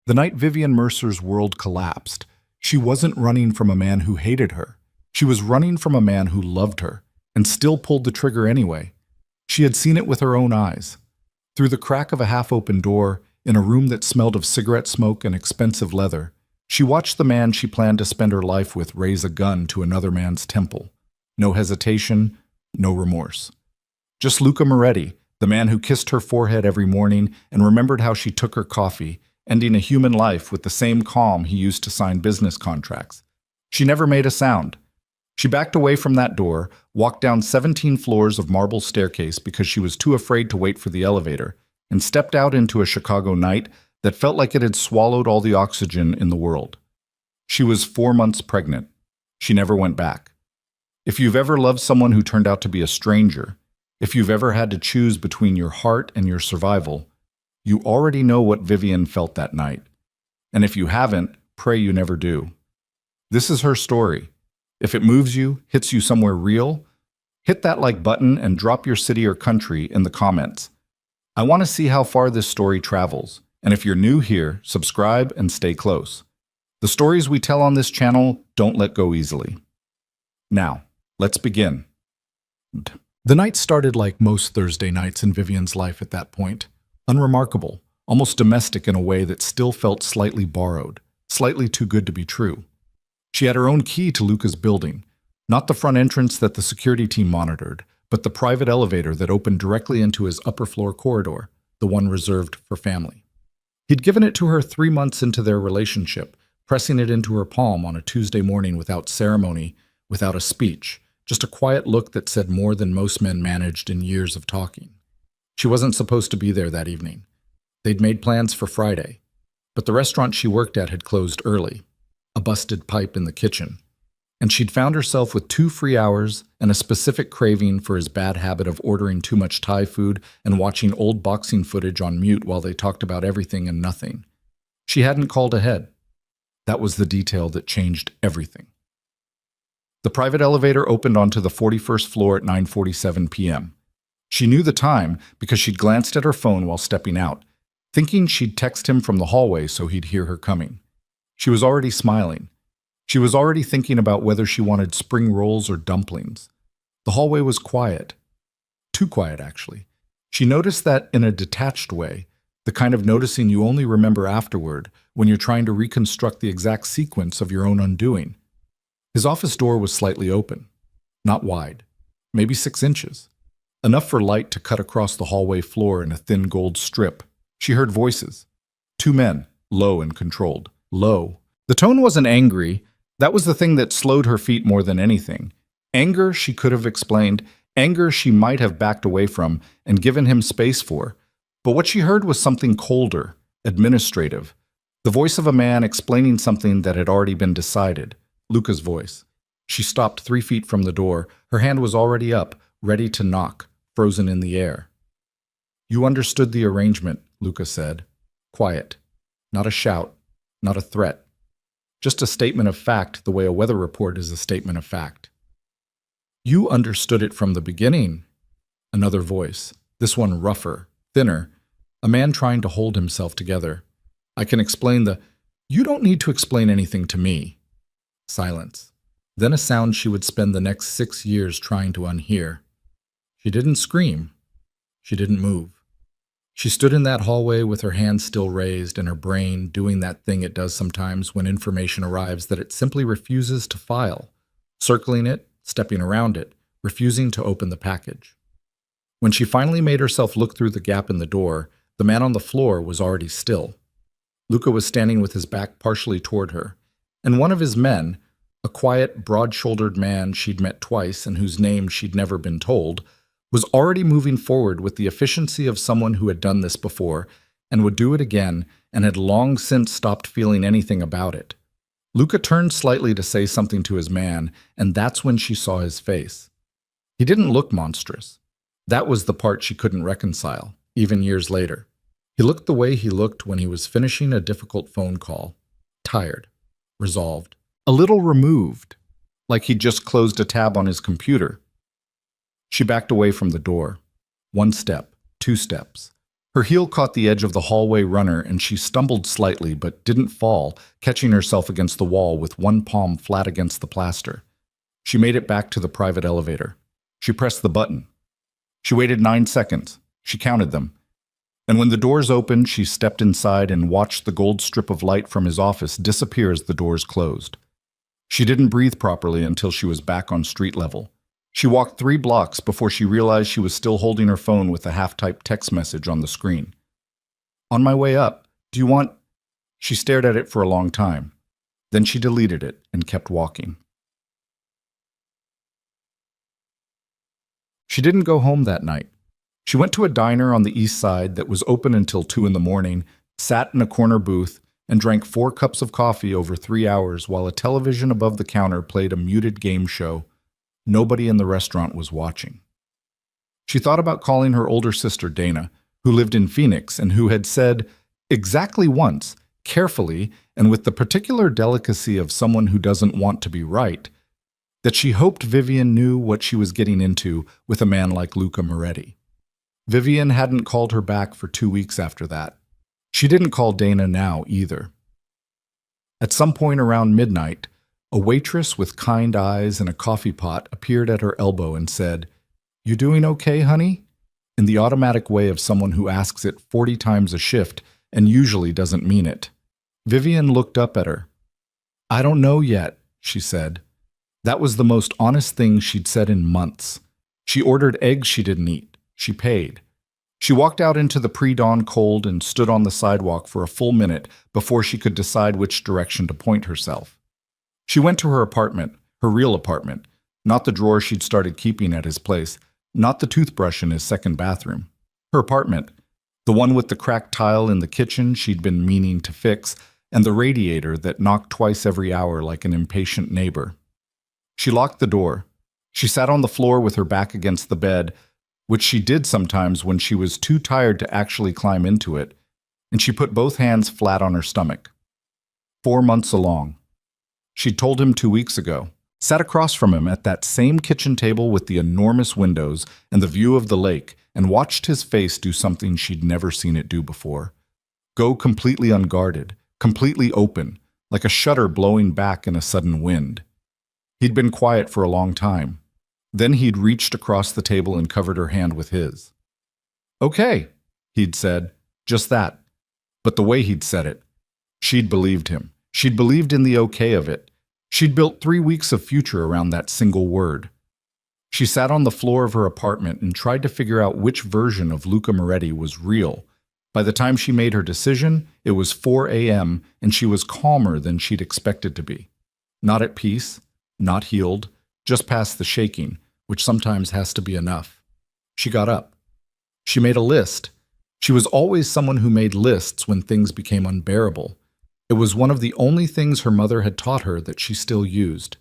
The night Vivian Mercer's world collapsed, she wasn't running from a man who hated her. She was running from a man who loved her, and still pulled the trigger anyway. She had seen it with her own eyes. Through the crack of a half-open door, in a room that smelled of cigarette smoke and expensive leather, she watched the man she planned to spend her life with raise a gun to another man's temple. No hesitation, no remorse. Just Luca Moretti, the man who kissed her forehead every morning and remembered how she took her coffee, ending a human life with the same calm he used to sign business contracts. She never made a sound. She backed away from that door, walked down 17 floors of marble staircase because she was too afraid to wait for the elevator, and stepped out into a Chicago night that felt like it had swallowed all the oxygen in the world. She was 4 months pregnant. She never went back. If you've ever loved someone who turned out to be a stranger, if you've ever had to choose between your heart and your survival, you already know what Vivian felt that night. And if you haven't, pray you never do. This is her story. If it moves you, hits you somewhere real, hit that like button and drop your city or country in the comments. I want to see how far this story travels. And if you're new here, subscribe and stay close. The stories we tell on this channel don't let go easily. Now, let's begin. The night started like most Thursday nights in Vivian's life at that point. Unremarkable, almost domestic in a way that still felt slightly borrowed, slightly too good to be true. She had her own key to Luca's building, not the front entrance that the security team monitored, but the private elevator that opened directly into his upper floor corridor, the one reserved for family. He'd given it to her 3 months into their relationship, pressing it into her palm on a Tuesday morning without ceremony, without a speech, just a quiet look that said more than most men managed in years of talking. She wasn't supposed to be there that evening. They'd made plans for Friday, but the restaurant she worked at had closed early, a busted pipe in the kitchen, and she'd found herself with 2 free hours and a specific craving for his bad habit of ordering too much Thai food and watching old boxing footage on mute while they talked about everything and nothing. She hadn't called ahead. That was the detail that changed everything. The private elevator opened onto the 41st floor at 9:47 p.m. She knew the time because she'd glanced at her phone while stepping out, thinking she'd text him from the hallway so he'd hear her coming. She was already smiling. She was already thinking about whether she wanted spring rolls or dumplings. The hallway was quiet. Too quiet, actually. She noticed that in a detached way, the kind of noticing you only remember afterward when you're trying to reconstruct the exact sequence of your own undoing. His office door was slightly open, not wide, maybe 6 inches, enough for light to cut across the hallway floor in a thin gold strip. She heard voices. 2 men, low and controlled. Low. The tone wasn't angry. That was the thing that slowed her feet more than anything. Anger, she could have explained. Anger she might have backed away from and given him space for. But what she heard was something colder, administrative. The voice of a man explaining something that had already been decided. Luca's voice. She stopped 3 feet from the door. Her hand was already up, ready to knock, frozen in the air. "You understood the arrangement," Luca said. Quiet. Not a shout. Not a threat. Just a statement of fact the way a weather report is a statement of fact. "You understood it from the beginning." Another voice, this one rougher, thinner, a man trying to hold himself together. "I can explain the—" "You don't need to explain anything to me." Silence. Then a sound she would spend the next 6 years trying to unhear. She didn't scream. She didn't move. She stood in that hallway with her hands still raised and her brain doing that thing it does sometimes when information arrives that it simply refuses to file, circling it, stepping around it, refusing to open the package. When she finally made herself look through the gap in the door, the man on the floor was already still. Luca was standing with his back partially toward her, and one of his men, a quiet, broad-shouldered man she'd met twice and whose name she'd never been told, was already moving forward with the efficiency of someone who had done this before and would do it again and had long since stopped feeling anything about it. Luca turned slightly to say something to his man, and that's when she saw his face. He didn't look monstrous. That was the part she couldn't reconcile, even years later. He looked the way he looked when he was finishing a difficult phone call. Tired. Resolved. A little removed. Like he'd just closed a tab on his computer. She backed away from the door. 1 step. 2 steps. Her heel caught the edge of the hallway runner and she stumbled slightly but didn't fall, catching herself against the wall with one palm flat against the plaster. She made it back to the private elevator. She pressed the button. She waited 9 seconds. She counted them. And when the doors opened, she stepped inside and watched the gold strip of light from his office disappear as the doors closed. She didn't breathe properly until she was back on street level. She walked 3 blocks before she realized she was still holding her phone with a half-typed text message on the screen. "On my way up, do you want—" She stared at it for a long time. Then she deleted it and kept walking. She didn't go home that night. She went to a diner on the east side that was open until 2 in the morning, sat in a corner booth, and drank 4 cups of coffee over 3 hours while a television above the counter played a muted game show. Nobody in the restaurant was watching. She thought about calling her older sister Dana, who lived in Phoenix and who had said, exactly once, carefully and with the particular delicacy of someone who doesn't want to be right, that she hoped Vivian knew what she was getting into with a man like Luca Moretti. Vivian hadn't called her back for 2 weeks after that. She didn't call Dana now either. At some point around midnight, a waitress with kind eyes and a coffee pot appeared at her elbow and said, "You doing okay, honey?" in the automatic way of someone who asks it 40 times a shift and usually doesn't mean it. Vivian looked up at her. "I don't know yet," she said. That was the most honest thing she'd said in months. She ordered eggs she didn't eat. She paid. She walked out into the pre-dawn cold and stood on the sidewalk for a full minute before she could decide which direction to point herself. She went to her apartment, her real apartment, not the drawer she'd started keeping at his place, not the toothbrush in his second bathroom. Her apartment, the one with the cracked tile in the kitchen she'd been meaning to fix, and the radiator that knocked twice every hour like an impatient neighbor. She locked the door. She sat on the floor with her back against the bed, which she did sometimes when she was too tired to actually climb into it, and she put both hands flat on her stomach. 4 months along. She'd told him 2 weeks ago, sat across from him at that same kitchen table with the enormous windows and the view of the lake, and watched his face do something she'd never seen it do before. Go completely unguarded, completely open, like a shutter blowing back in a sudden wind. He'd been quiet for a long time. Then he'd reached across the table and covered her hand with his. "Okay," he'd said, just that. But the way he'd said it, she'd believed him. She'd believed in the okay of it. She'd built 3 weeks of future around that single word. She sat on the floor of her apartment and tried to figure out which version of Luca Moretti was real. By the time she made her decision, it was 4 a.m. and she was calmer than she'd expected to be. Not at peace, not healed, just past the shaking, which sometimes has to be enough. She got up. She made a list. She was always someone who made lists when things became unbearable. It was one of the only things her mother had taught her that she still used.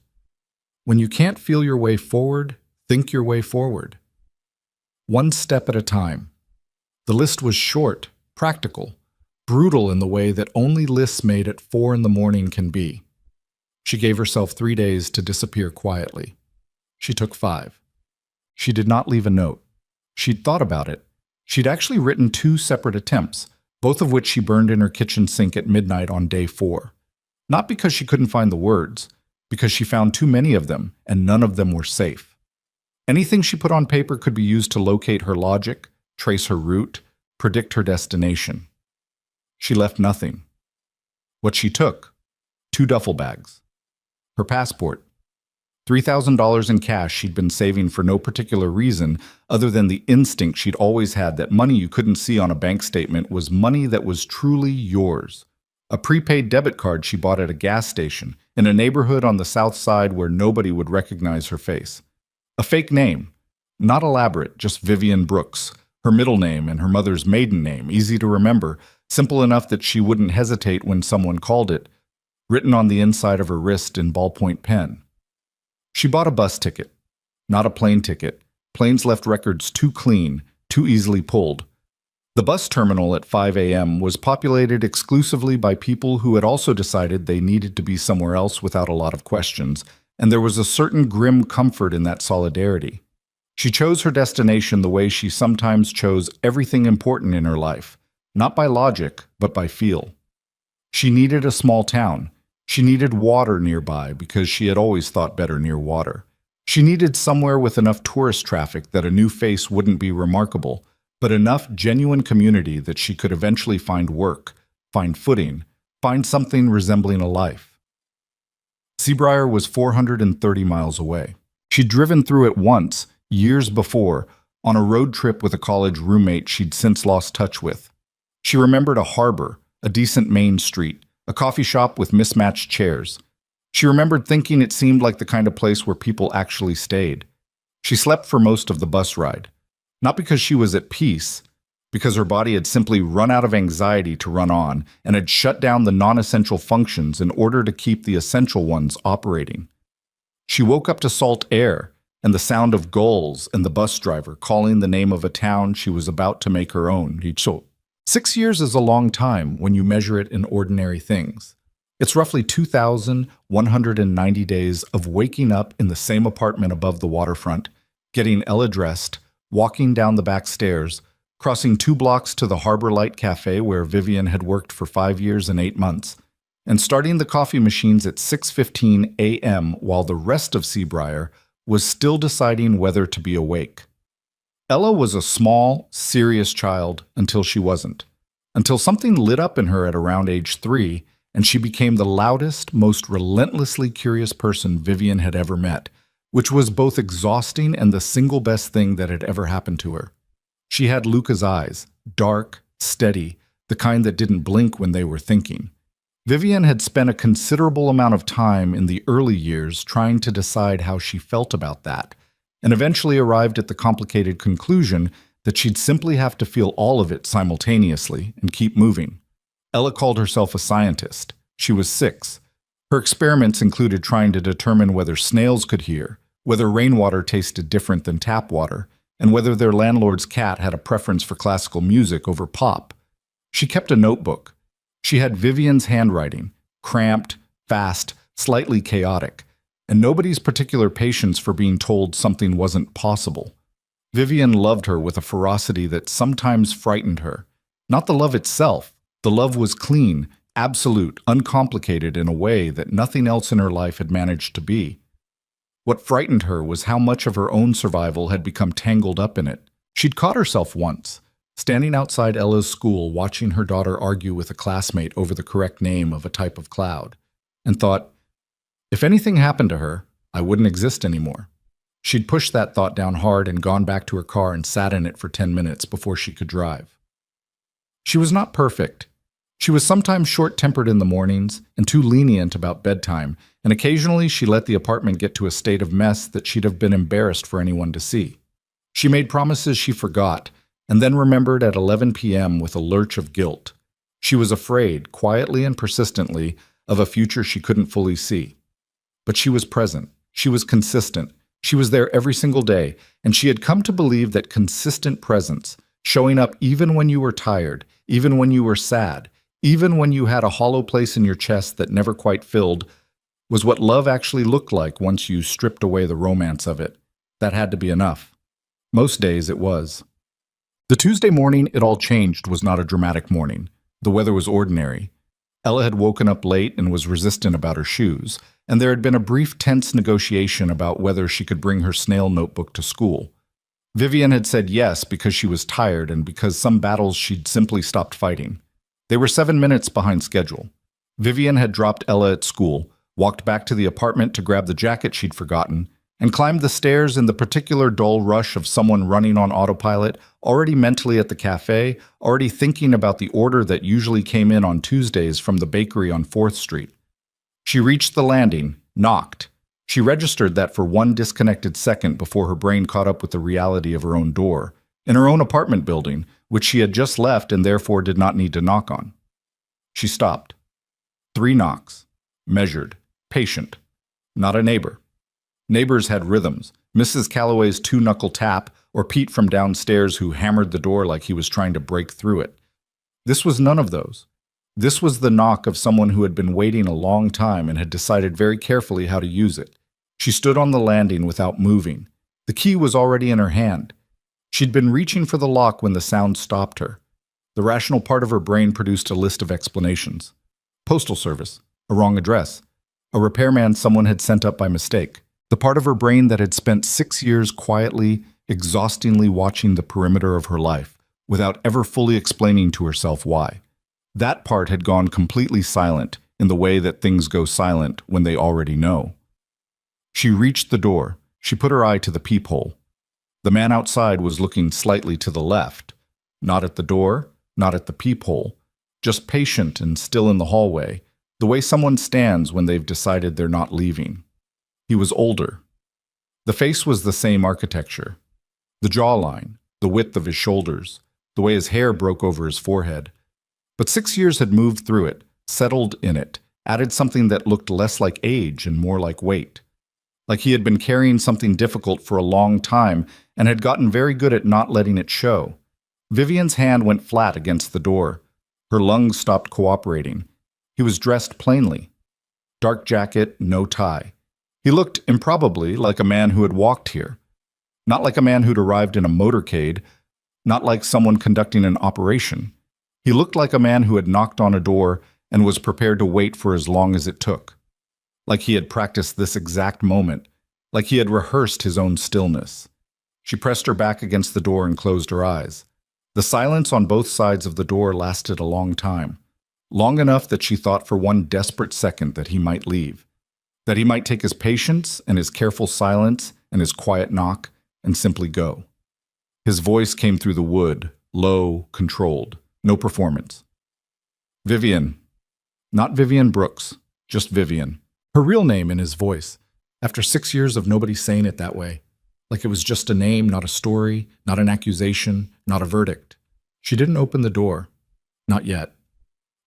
When you can't feel your way forward, think your way forward. 1 step at a time. The list was short, practical, brutal in the way that only lists made at 4 in the morning can be. She gave herself 3 days to disappear quietly. She took 5. She did not leave a note. She'd thought about it. She'd actually written 2 separate attempts, both of which she burned in her kitchen sink at midnight on day 4. Not because she couldn't find the words, because she found too many of them, and none of them were safe. Anything she put on paper could be used to locate her logic, trace her route, predict her destination. She left nothing. What she took: 2 duffel bags. Her passport. $3,000 in cash she'd been saving for no particular reason other than the instinct she'd always had that money you couldn't see on a bank statement was money that was truly yours. A prepaid debit card she bought at a gas station in a neighborhood on the south side where nobody would recognize her face. A fake name. Not elaborate, just Vivian Brooks. Her middle name and her mother's maiden name, easy to remember, simple enough that she wouldn't hesitate when someone called it, written on the inside of her wrist in ballpoint pen. She bought a bus ticket, not a plane ticket. Planes left records too clean, too easily pulled. The bus terminal at 5 a.m. was populated exclusively by people who had also decided they needed to be somewhere else without a lot of questions, and there was a certain grim comfort in that solidarity. She chose her destination the way she sometimes chose everything important in her life, not by logic, but by feel. She needed a small town. She needed water nearby because she had always thought better near water. She needed somewhere with enough tourist traffic that a new face wouldn't be remarkable, but enough genuine community that she could eventually find work, find footing, find something resembling a life. Seabrier was 430 miles away. She'd driven through it once, years before, on a road trip with a college roommate she'd since lost touch with. She remembered a harbor, a decent main street, a coffee shop with mismatched chairs. She remembered thinking it seemed like the kind of place where people actually stayed. She slept for most of the bus ride. Not because she was at peace, because her body had simply run out of anxiety to run on and had shut down the non-essential functions in order to keep the essential ones operating. She woke up to salt air and the sound of gulls and the bus driver calling the name of a town she was about to make her own. 6 years is a long time when you measure it in ordinary things. It's roughly 2,190 days of waking up in the same apartment above the waterfront, getting Ella dressed, walking down the back stairs, crossing 2 blocks to the Harbor Light Cafe where Vivian had worked for 5 years and 8 months, and starting the coffee machines at 6:15 a.m. while the rest of Seabrier was still deciding whether to be awake. Ella was a small, serious child until she wasn't. Until something lit up in her at around age 3, and she became the loudest, most relentlessly curious person Vivian had ever met, which was both exhausting and the single best thing that had ever happened to her. She had Luca's eyes, dark, steady, the kind that didn't blink when they were thinking. Vivian had spent a considerable amount of time in the early years trying to decide how she felt about that, and eventually arrived at the complicated conclusion that she'd simply have to feel all of it simultaneously and keep moving. Ella called herself a scientist. She was 6. Her experiments included trying to determine whether snails could hear, whether rainwater tasted different than tap water, and whether their landlord's cat had a preference for classical music over pop. She kept a notebook. She had Vivian's handwriting, cramped, fast, slightly chaotic, and nobody's particular patience for being told something wasn't possible. Vivian loved her with a ferocity that sometimes frightened her. Not the love itself. The love was clean, absolute, uncomplicated in a way that nothing else in her life had managed to be. What frightened her was how much of her own survival had become tangled up in it. She'd caught herself once, standing outside Ella's school watching her daughter argue with a classmate over the correct name of a type of cloud, and thought, if anything happened to her, I wouldn't exist anymore. She'd pushed that thought down hard and gone back to her car and sat in it for 10 minutes before she could drive. She was not perfect. She was sometimes short-tempered in the mornings and too lenient about bedtime, and occasionally she let the apartment get to a state of mess that she'd have been embarrassed for anyone to see. She made promises she forgot, and then remembered at 11 p.m. with a lurch of guilt. She was afraid, quietly and persistently, of a future she couldn't fully see. But she was present. She was consistent. She was there every single day, and she had come to believe that consistent presence, showing up even when you were tired, even when you were sad, even when you had a hollow place in your chest that never quite filled, was what love actually looked like once you stripped away the romance of it. That had to be enough. Most days it was. The Tuesday morning it all changed was not a dramatic morning. The weather was ordinary. Ella had woken up late and was resistant about her shoes, and there had been a brief tense negotiation about whether she could bring her snail notebook to school. Vivian had said yes because she was tired and because some battles she'd simply stopped fighting. They were 7 minutes behind schedule. Vivian had dropped Ella at school, walked back to the apartment to grab the jacket she'd forgotten, and climbed the stairs in the particular dull rush of someone running on autopilot, already mentally at the cafe, already thinking about the order that usually came in on Tuesdays from the bakery on 4th Street. She reached the landing, knocked. She registered that for one disconnected second before her brain caught up with the reality of her own door, in her own apartment building, which she had just left and therefore did not need to knock on. She stopped. 3 knocks. Measured. Patient. Not a neighbor. Neighbors had rhythms. Mrs. Calloway's 2-knuckle tap, or Pete from downstairs who hammered the door like he was trying to break through it. This was none of those. This was the knock of someone who had been waiting a long time and had decided very carefully how to use it. She stood on the landing without moving. The key was already in her hand. She'd been reaching for the lock when the sound stopped her. The rational part of her brain produced a list of explanations. Postal service, a wrong address, a repairman someone had sent up by mistake. The part of her brain that had spent 6 years quietly, exhaustingly watching the perimeter of her life, without ever fully explaining to herself why. That part had gone completely silent, in the way that things go silent when they already know. She reached the door. She put her eye to the peephole. The man outside was looking slightly to the left, not at the door, not at the peephole, just patient and still in the hallway, the way someone stands when they've decided they're not leaving. He was older. The face was the same architecture. The jawline, the width of his shoulders, the way his hair broke over his forehead. But 6 years had moved through it, settled in it, added something that looked less like age and more like weight. Like he had been carrying something difficult for a long time and had gotten very good at not letting it show. Vivian's hand went flat against the door. Her lungs stopped cooperating. He was dressed plainly. Dark jacket, no tie. He looked improbably like a man who had walked here. Not like a man who'd arrived in a motorcade, not like someone conducting an operation. He looked like a man who had knocked on a door and was prepared to wait for as long as it took. Like he had practiced this exact moment, like he had rehearsed his own stillness. She pressed her back against the door and closed her eyes. The silence on both sides of the door lasted a long time, long enough that she thought for one desperate second that he might leave, that he might take his patience and his careful silence and his quiet knock and simply go. His voice came through the wood, low, controlled, no performance. Vivian. Not Vivian Brooks, just Vivian. Her real name in his voice, after 6 years of nobody saying it that way, like it was just a name, not a story, not an accusation, not a verdict. She didn't open the door. Not yet.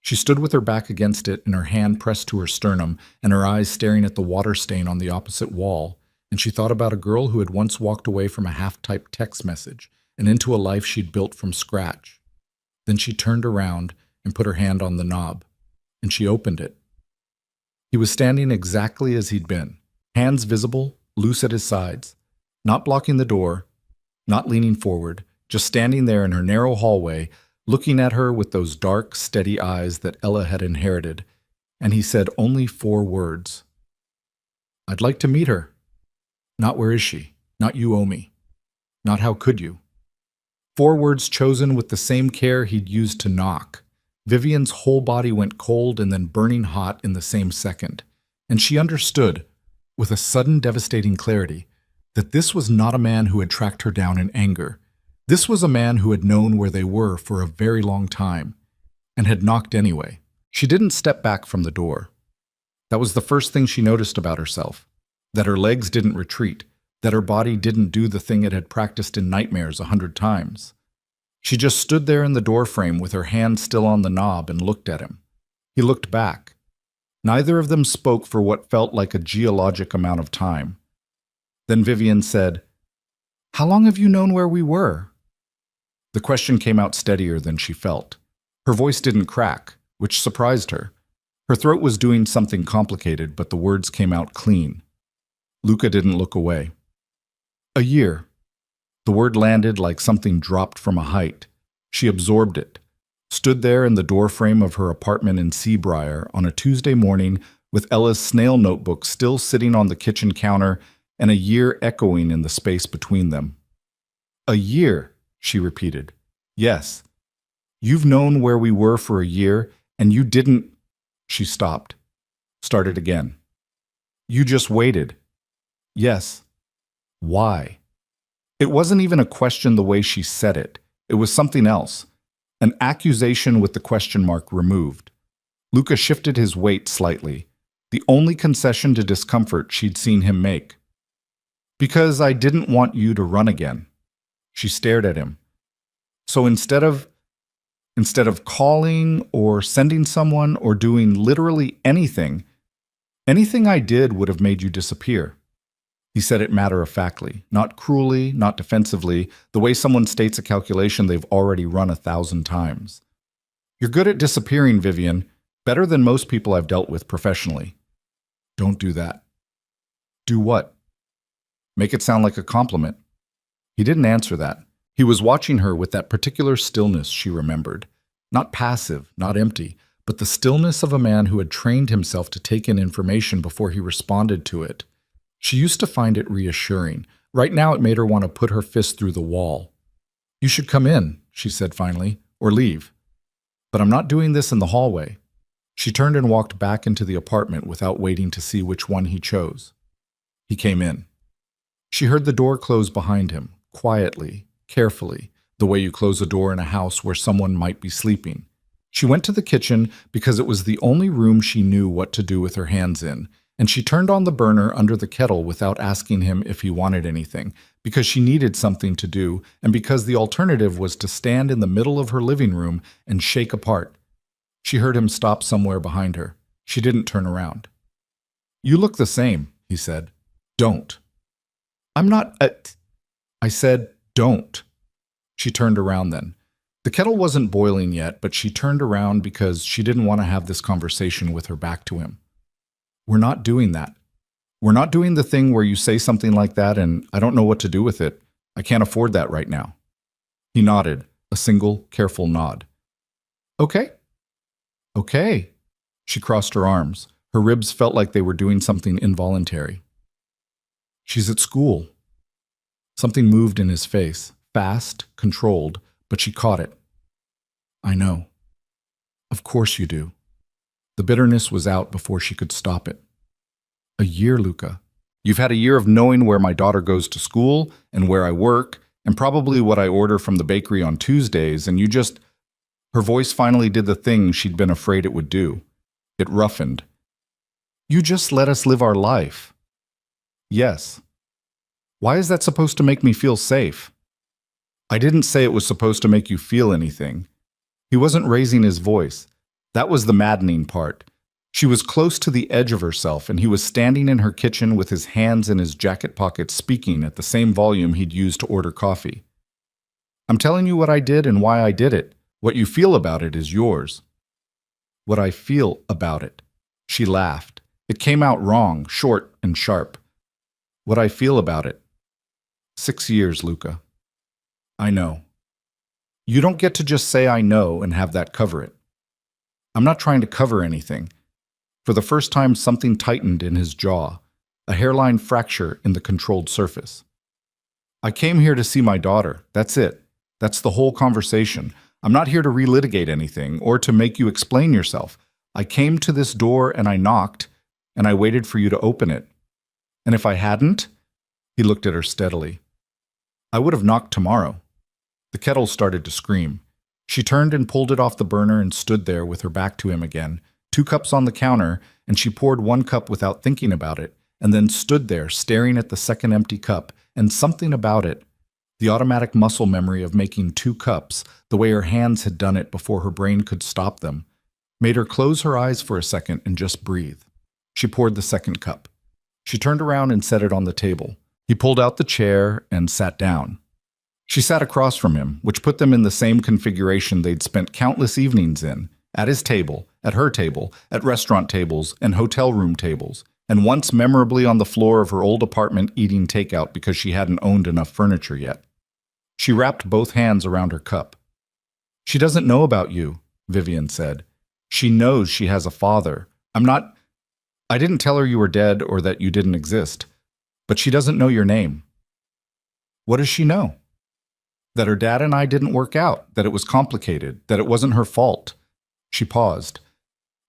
She stood with her back against it and her hand pressed to her sternum and her eyes staring at the water stain on the opposite wall, and she thought about a girl who had once walked away from a half-typed text message and into a life she'd built from scratch. Then she turned around and put her hand on the knob, and she opened it. He was standing exactly as he'd been, hands visible, loose at his sides, not blocking the door, not leaning forward, just standing there in her narrow hallway, looking at her with those dark, steady eyes that Ella had inherited, and he said only 4 words. I'd like to meet her. Not where is she, not you owe me, not how could you. 4 words chosen with the same care he'd used to knock. Vivian's whole body went cold and then burning hot in the same second, and she understood, with a sudden devastating clarity, that this was not a man who had tracked her down in anger. This was a man who had known where they were for a very long time, and had knocked anyway. She didn't step back from the door. That was the first thing she noticed about herself, that her legs didn't retreat, that her body didn't do the thing it had practiced in nightmares 100 times. She just stood there in the doorframe with her hand still on the knob and looked at him. He looked back. Neither of them spoke for what felt like a geologic amount of time. Then Vivian said, "How long have you known where we were?" The question came out steadier than she felt. Her voice didn't crack, which surprised her. Her throat was doing something complicated, but the words came out clean. Luca didn't look away. "A year." The word landed like something dropped from a height. She absorbed it, stood there in the doorframe of her apartment in Seabriar on a Tuesday morning with Ella's snail notebook still sitting on the kitchen counter and a year echoing in the space between them. "A year," she repeated. "Yes. You've known where we were for a year, and you didn't—" She stopped. Started again. "You just waited." "Yes." "Why?" It wasn't even a question the way she said it. It was something else. An accusation with the question mark removed. Luca shifted his weight slightly, the only concession to discomfort she'd seen him make. "Because I didn't want you to run again." She stared at him. "So instead of calling or sending someone or doing literally anything I did would have made you disappear." He said it matter-of-factly, not cruelly, not defensively, the way someone states a calculation they've already run 1,000 times. "You're good at disappearing, Vivian, better than most people I've dealt with professionally." "Don't do that." "Do what?" Make it sound like a compliment. He didn't answer that. He was watching her with that particular stillness she remembered. Not passive, not empty, but the stillness of a man who had trained himself to take in information before he responded to it. She used to find it reassuring. Right now it made her want to put her fist through the wall. "You should come in," she said finally, "or leave. But I'm not doing this in the hallway." She turned and walked back into the apartment without waiting to see which one he chose. He came in. She heard the door close behind him, quietly, carefully, the way you close a door in a house where someone might be sleeping. She went to the kitchen because it was the only room she knew what to do with her hands in, and she turned on the burner under the kettle without asking him if he wanted anything, because she needed something to do, and because the alternative was to stand in the middle of her living room and shake apart. She heard him stop somewhere behind her. She didn't turn around. "You look the same," he said. "Don't." "I'm not I said, don't." She turned around then. The kettle wasn't boiling yet, but she turned around because she didn't want to have this conversation with her back to him. "We're not doing that. We're not doing the thing where you say something like that and I don't know what to do with it. I can't afford that right now." He nodded, a single, careful nod. "Okay." "Okay." She crossed her arms. Her ribs felt like they were doing something involuntary. "She's at school." Something moved in his face, fast, controlled, but she caught it. "I know. Of course you do." The bitterness was out before she could stop it. "A year, Luca. You've had a year of knowing where my daughter goes to school and where I work and probably what I order from the bakery on Tuesdays, and you just—" Her voice finally did the thing she'd been afraid it would do. It roughened. "You just let us live our life." "Yes." "Why is that supposed to make me feel safe?" "I didn't say it was supposed to make you feel anything." He wasn't raising his voice. That was the maddening part. She was close to the edge of herself, and he was standing in her kitchen with his hands in his jacket pockets speaking at the same volume he'd used to order coffee. "I'm telling you what I did and why I did it. What you feel about it is yours." "What I feel about it." She laughed. It came out wrong, short and sharp. "What I feel about it. 6 years, Luca." "I know." "You don't get to just say I know and have that cover it." "I'm not trying to cover anything." For the first time, something tightened in his jaw, a hairline fracture in the controlled surface. "I came here to see my daughter. That's it. That's the whole conversation. I'm not here to relitigate anything or to make you explain yourself. I came to this door and I knocked, and I waited for you to open it. And if I hadn't," he looked at her steadily, "I would have knocked tomorrow." The kettle started to scream. She turned and pulled it off the burner and stood there with her back to him again, 2 cups on the counter, and she poured 1 cup without thinking about it, and then stood there staring at the second empty cup, and something about it, the automatic muscle memory of making 2 cups, the way her hands had done it before her brain could stop them, made her close her eyes for a second and just breathe. She poured the second cup. She turned around and set it on the table. He pulled out the chair and sat down. She sat across from him, which put them in the same configuration they'd spent countless evenings in, at his table, at her table, at restaurant tables and hotel room tables, and once memorably on the floor of her old apartment eating takeout because she hadn't owned enough furniture yet. She wrapped both hands around her cup. "She doesn't know about you," Vivian said. "She knows she has a father. I didn't tell her you were dead or that you didn't exist, but she doesn't know your name." "What does she know?" "That her dad and I didn't work out, that it was complicated, that it wasn't her fault." She paused.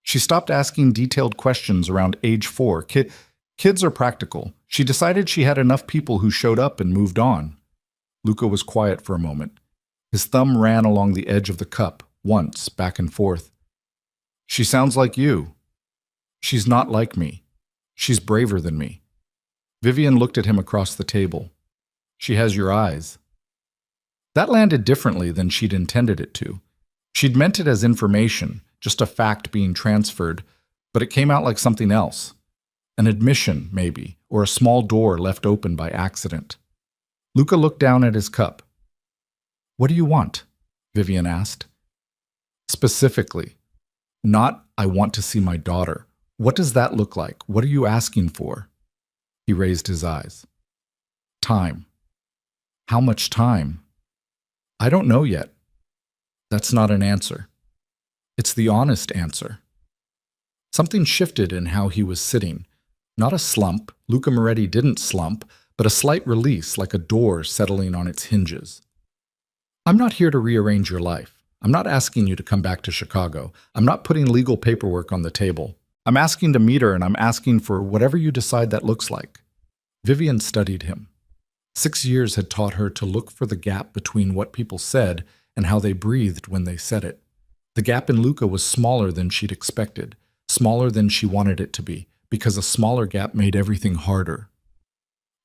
She stopped asking detailed questions around age 4. Kids are practical. She decided she had enough people who showed up and moved on. Luca was quiet for a moment. His thumb ran along the edge of the cup, once, back and forth. "She sounds like you." "She's not like me. She's braver than me." Vivian looked at him across the table. "She has your eyes." That landed differently than she'd intended it to. She'd meant it as information, just a fact being transferred, but it came out like something else. An admission, maybe, or a small door left open by accident. Luca looked down at his cup. "What do you want?" Vivian asked. "Specifically. Not, I want to see my daughter. What does that look like? What are you asking for?" He raised his eyes. Time. How much time? I don't know yet. That's not an answer. It's the honest answer. Something shifted in how he was sitting. Not a slump, Luca Moretti didn't slump, but a slight release like a door settling on its hinges. I'm not here to rearrange your life. I'm not asking you to come back to Chicago. I'm not putting legal paperwork on the table. I'm asking to meet her, and I'm asking for whatever you decide that looks like. Vivian studied him. 6 years had taught her to look for the gap between what people said and how they breathed when they said it. The gap in Luca was smaller than she'd expected, smaller than she wanted it to be, because a smaller gap made everything harder.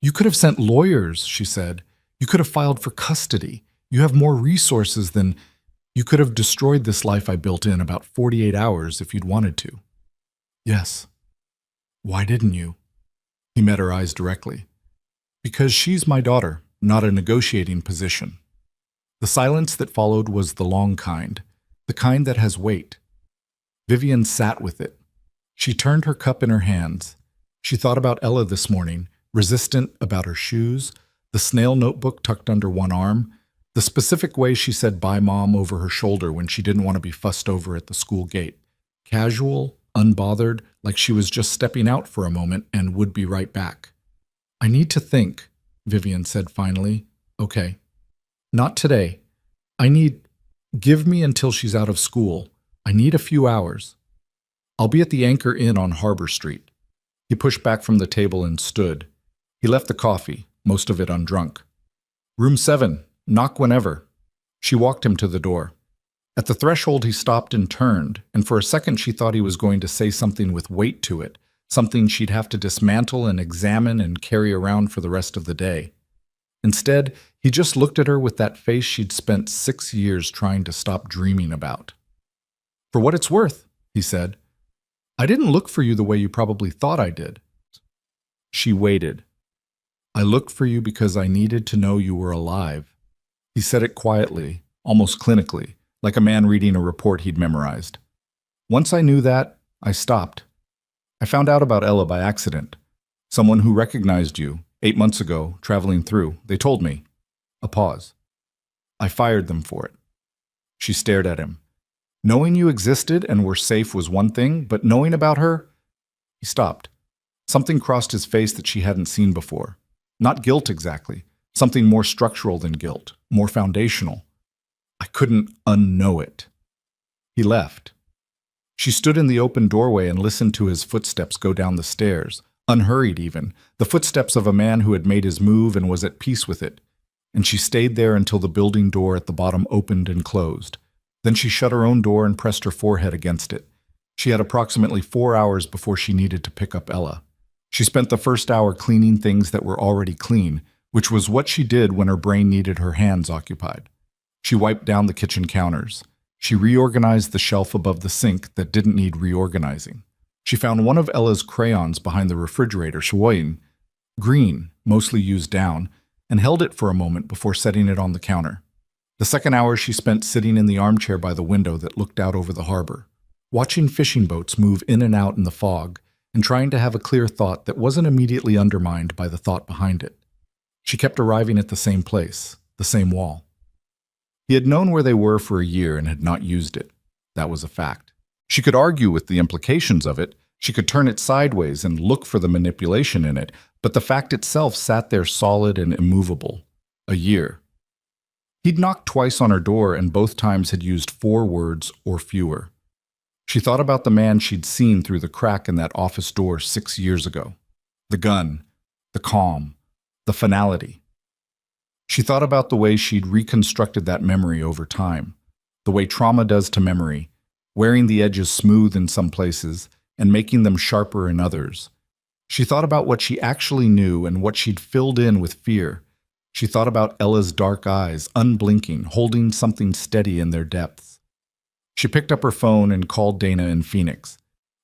You could have sent lawyers, she said. You could have filed for custody. You have more resources than... You could have destroyed this life I built in about 48 hours if you'd wanted to. Yes. Why didn't you? He met her eyes directly. Because she's my daughter, not a negotiating position. The silence that followed was the long kind, the kind that has weight. Vivian sat with it. She turned her cup in her hands. She thought about Ella this morning, resistant about her shoes, the snail notebook tucked under one arm, the specific way she said "bye, Mom" over her shoulder when she didn't want to be fussed over at the school gate. Casual, unbothered, like she was just stepping out for a moment and would be right back. I need to think, Vivian said finally. Okay. Not today. Give me until she's out of school. I need a few hours. I'll be at the Anchor Inn on Harbor Street. He pushed back from the table and stood. He left the coffee, most of it undrunk. Room 7, knock whenever. She walked him to the door. At the threshold he stopped and turned, and for a second she thought he was going to say something with weight to it, something she'd have to dismantle and examine and carry around for the rest of the day. Instead, he just looked at her with that face she'd spent 6 years trying to stop dreaming about. For what it's worth, he said. I didn't look for you the way you probably thought I did. She waited. I looked for you because I needed to know you were alive. He said it quietly, almost clinically, like a man reading a report he'd memorized. Once I knew that, I stopped. I found out about Ella by accident. Someone who recognized you, 8 months ago, traveling through. They told me. A pause. I fired them for it. She stared at him. Knowing you existed and were safe was one thing, but knowing about her? He stopped. Something crossed his face that she hadn't seen before. Not guilt exactly. Something more structural than guilt, more foundational. I couldn't unknow it. He left. She stood in the open doorway and listened to his footsteps go down the stairs, unhurried even, the footsteps of a man who had made his move and was at peace with it. And she stayed there until the building door at the bottom opened and closed. Then she shut her own door and pressed her forehead against it. She had approximately 4 hours before she needed to pick up Ella. She spent the first hour cleaning things that were already clean, which was what she did when her brain needed her hands occupied. She wiped down the kitchen counters. She reorganized the shelf above the sink that didn't need reorganizing. She found one of Ella's crayons behind the refrigerator, Shwoyin, green, mostly used down, and held it for a moment before setting it on the counter. The second hour she spent sitting in the armchair by the window that looked out over the harbor, watching fishing boats move in and out in the fog, and trying to have a clear thought that wasn't immediately undermined by the thought behind it. She kept arriving at the same place, the same wall. He had known where they were for a year and had not used it. That was a fact. She could argue with the implications of it. She could turn it sideways and look for the manipulation in it, but the fact itself sat there solid and immovable. A year. He'd knocked twice on her door and both times had used 4 words or fewer. She thought about the man she'd seen through the crack in that office door 6 years ago. The gun, the calm, the finality. She thought about the way she'd reconstructed that memory over time, the way trauma does to memory, wearing the edges smooth in some places and making them sharper in others. She thought about what she actually knew and what she'd filled in with fear. She thought about Ella's dark eyes, unblinking, holding something steady in their depths. She picked up her phone and called Dana in Phoenix.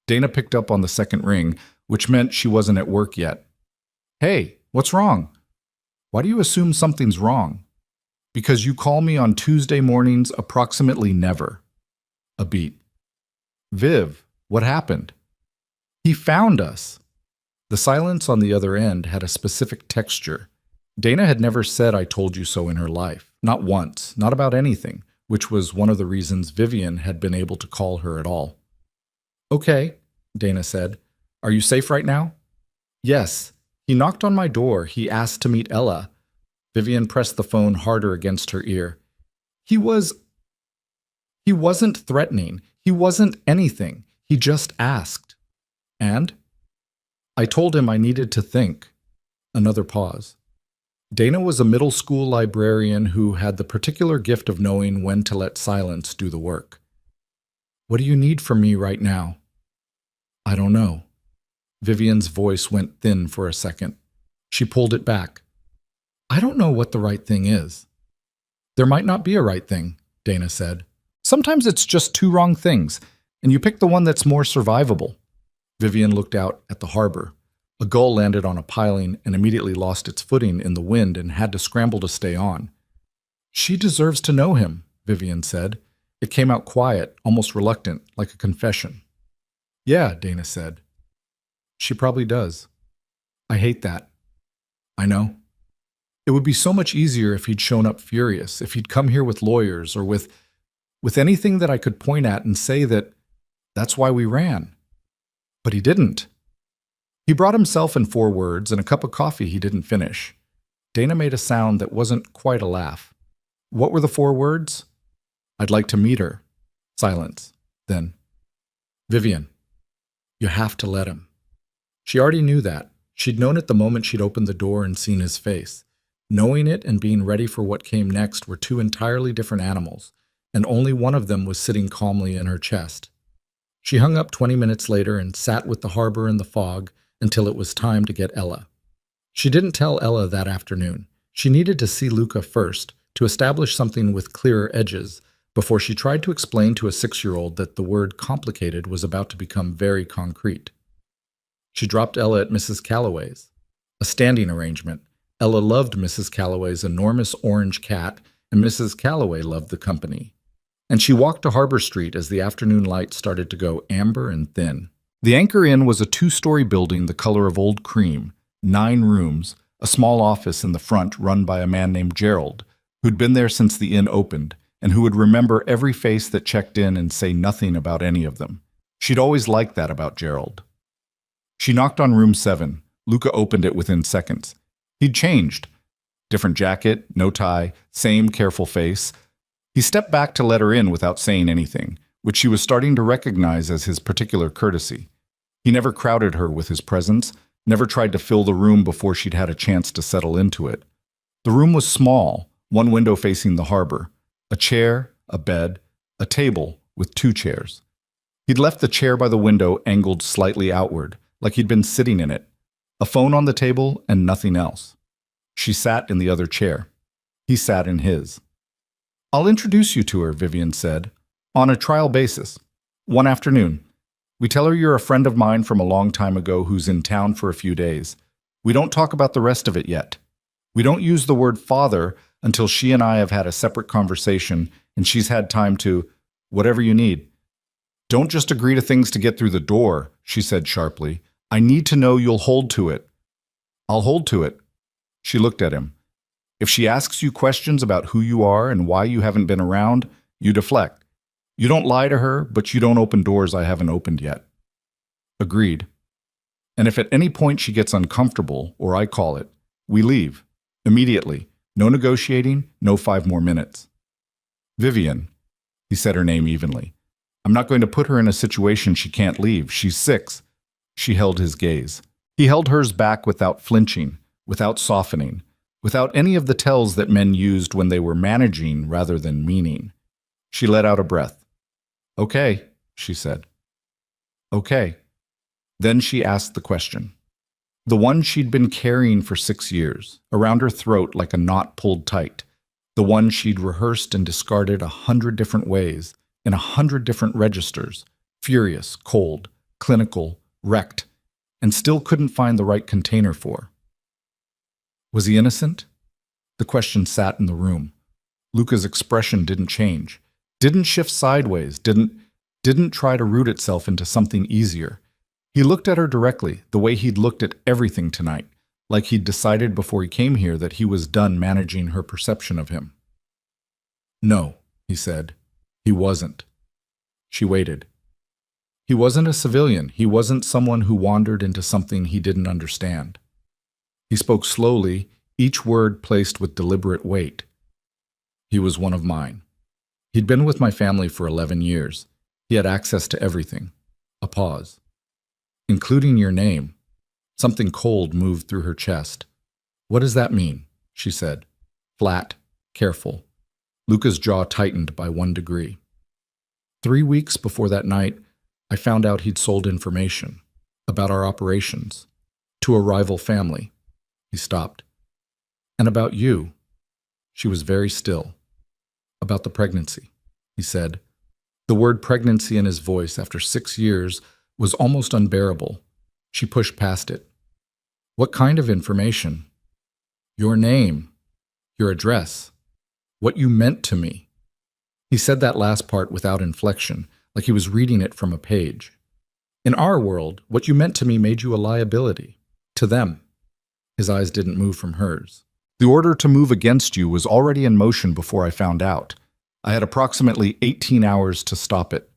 Dana picked up on the second ring, which meant she wasn't at work yet. Hey, what's wrong? Why do you assume something's wrong? Because you call me on Tuesday mornings approximately never. A beat. Viv, what happened? He found us. The silence on the other end had a specific texture, Dana had never said "I told you so" in her life. Not once, not about anything, which was one of the reasons Vivian had been able to call her at all. "Okay," Dana said. "Are you safe right now?" "Yes. He knocked on my door. He asked to meet Ella." Vivian pressed the phone harder against her ear. He wasn't threatening. He wasn't anything. He just asked. "And?" "I told him I needed to think." Another pause. Dana was a middle school librarian who had the particular gift of knowing when to let silence do the work. "What do you need from me right now?" "I don't know." Vivian's voice went thin for a second. She pulled it back. "I don't know what the right thing is." "There might not be a right thing," Dana said. "Sometimes it's just two wrong things, and you pick the one that's more survivable." Vivian looked out at the harbor. A gull landed on a piling and immediately lost its footing in the wind and had to scramble to stay on. "She deserves to know him," Vivian said. It came out quiet, almost reluctant, like a confession. "Yeah," Dana said. "She probably does. I hate that." "I know. It would be so much easier if he'd shown up furious, if he'd come here with lawyers or with anything that I could point at and say that that's why we ran. But he didn't. He brought himself and 4 words and a cup of coffee he didn't finish." Dana made a sound that wasn't quite a laugh. "What were the 4 words?" "I'd like to meet her." Silence. Then, "Vivian, you have to let him." She already knew that. She'd known it the moment she'd opened the door and seen his face. Knowing it and being ready for what came next were 2 entirely different animals, and only one of them was sitting calmly in her chest. She hung up 20 minutes later and sat with the harbor in the fog until it was time to get Ella. She didn't tell Ella that afternoon. She needed to see Luca first, to establish something with clearer edges, before she tried to explain to a 6-year-old that the word complicated was about to become very concrete. She dropped Ella at Mrs. Calloway's. A standing arrangement. Ella loved Mrs. Calloway's enormous orange cat, and Mrs. Calloway loved the company. And she walked to Harbor Street as the afternoon light started to go amber and thin. The Anchor Inn was a 2-story building the color of old cream, 9 rooms, a small office in the front run by a man named Gerald, who'd been there since the inn opened, and who would remember every face that checked in and say nothing about any of them. She'd always liked that about Gerald. She knocked on room 7. Luca opened it within seconds. He'd changed. Different jacket, no tie, same careful face. He stepped back to let her in without saying anything, which she was starting to recognize as his particular courtesy. He never crowded her with his presence, never tried to fill the room before she'd had a chance to settle into it. The room was small, one window facing the harbor. A chair, a bed, a table with 2 chairs. He'd left the chair by the window angled slightly outward, like he'd been sitting in it. A phone on the table and nothing else. She sat in the other chair. He sat in his. "I'll introduce you to her," Vivian said. "On a trial basis. One afternoon. We tell her you're a friend of mine from a long time ago who's in town for a few days. We don't talk about the rest of it yet. We don't use the word father until she and I have had a separate conversation and she's had time to, whatever you need." "Don't just agree to things to get through the door," she said sharply. "I need to know you'll hold to it." "I'll hold to it." She looked at him. "If she asks you questions about who you are and why you haven't been around, you deflect. You don't lie to her, but you don't open doors I haven't opened yet." "Agreed." "And if at any point she gets uncomfortable, or I call it, we leave. Immediately. No negotiating, no 5 more minutes." "Vivian," he said her name evenly. "I'm not going to put her in a situation she can't leave. She's 6. She held his gaze. He held hers back without flinching, without softening, without any of the tells that men used when they were managing rather than meaning. She let out a breath. "Okay," she said. "Okay." Then she asked the question. The one she'd been carrying for 6 years, around her throat like a knot pulled tight. The one she'd rehearsed and discarded 100 different ways, in 100 different registers, furious, cold, clinical, wrecked, and still couldn't find the right container for. Was he innocent? The question sat in the room. Luca's expression didn't change, didn't shift sideways, didn't try to root itself into something easier. He looked at her directly, the way he'd looked at everything tonight, like he'd decided before he came here that he was done managing her perception of him. No, he said. He wasn't. She waited. He wasn't a civilian. He wasn't someone who wandered into something he didn't understand. He spoke slowly, each word placed with deliberate weight. He was one of mine. He'd been with my family for 11 years. He had access to everything. A pause. Including your name. Something cold moved through her chest. What does that mean? She said. Flat, careful. Luca's jaw tightened by 1 degree. 3 weeks before that night, I found out he'd sold information about our operations to a rival family. He stopped. And about you. She was very still. About the pregnancy, he said. The word pregnancy in his voice after 6 years was almost unbearable. She pushed past it. What kind of information? Your name, your address, what you meant to me. He said that last part without inflection, like he was reading it from a page. In our world, what you meant to me made you a liability. To them. His eyes didn't move from hers. The order to move against you was already in motion before I found out. I had approximately 18 hours to stop it.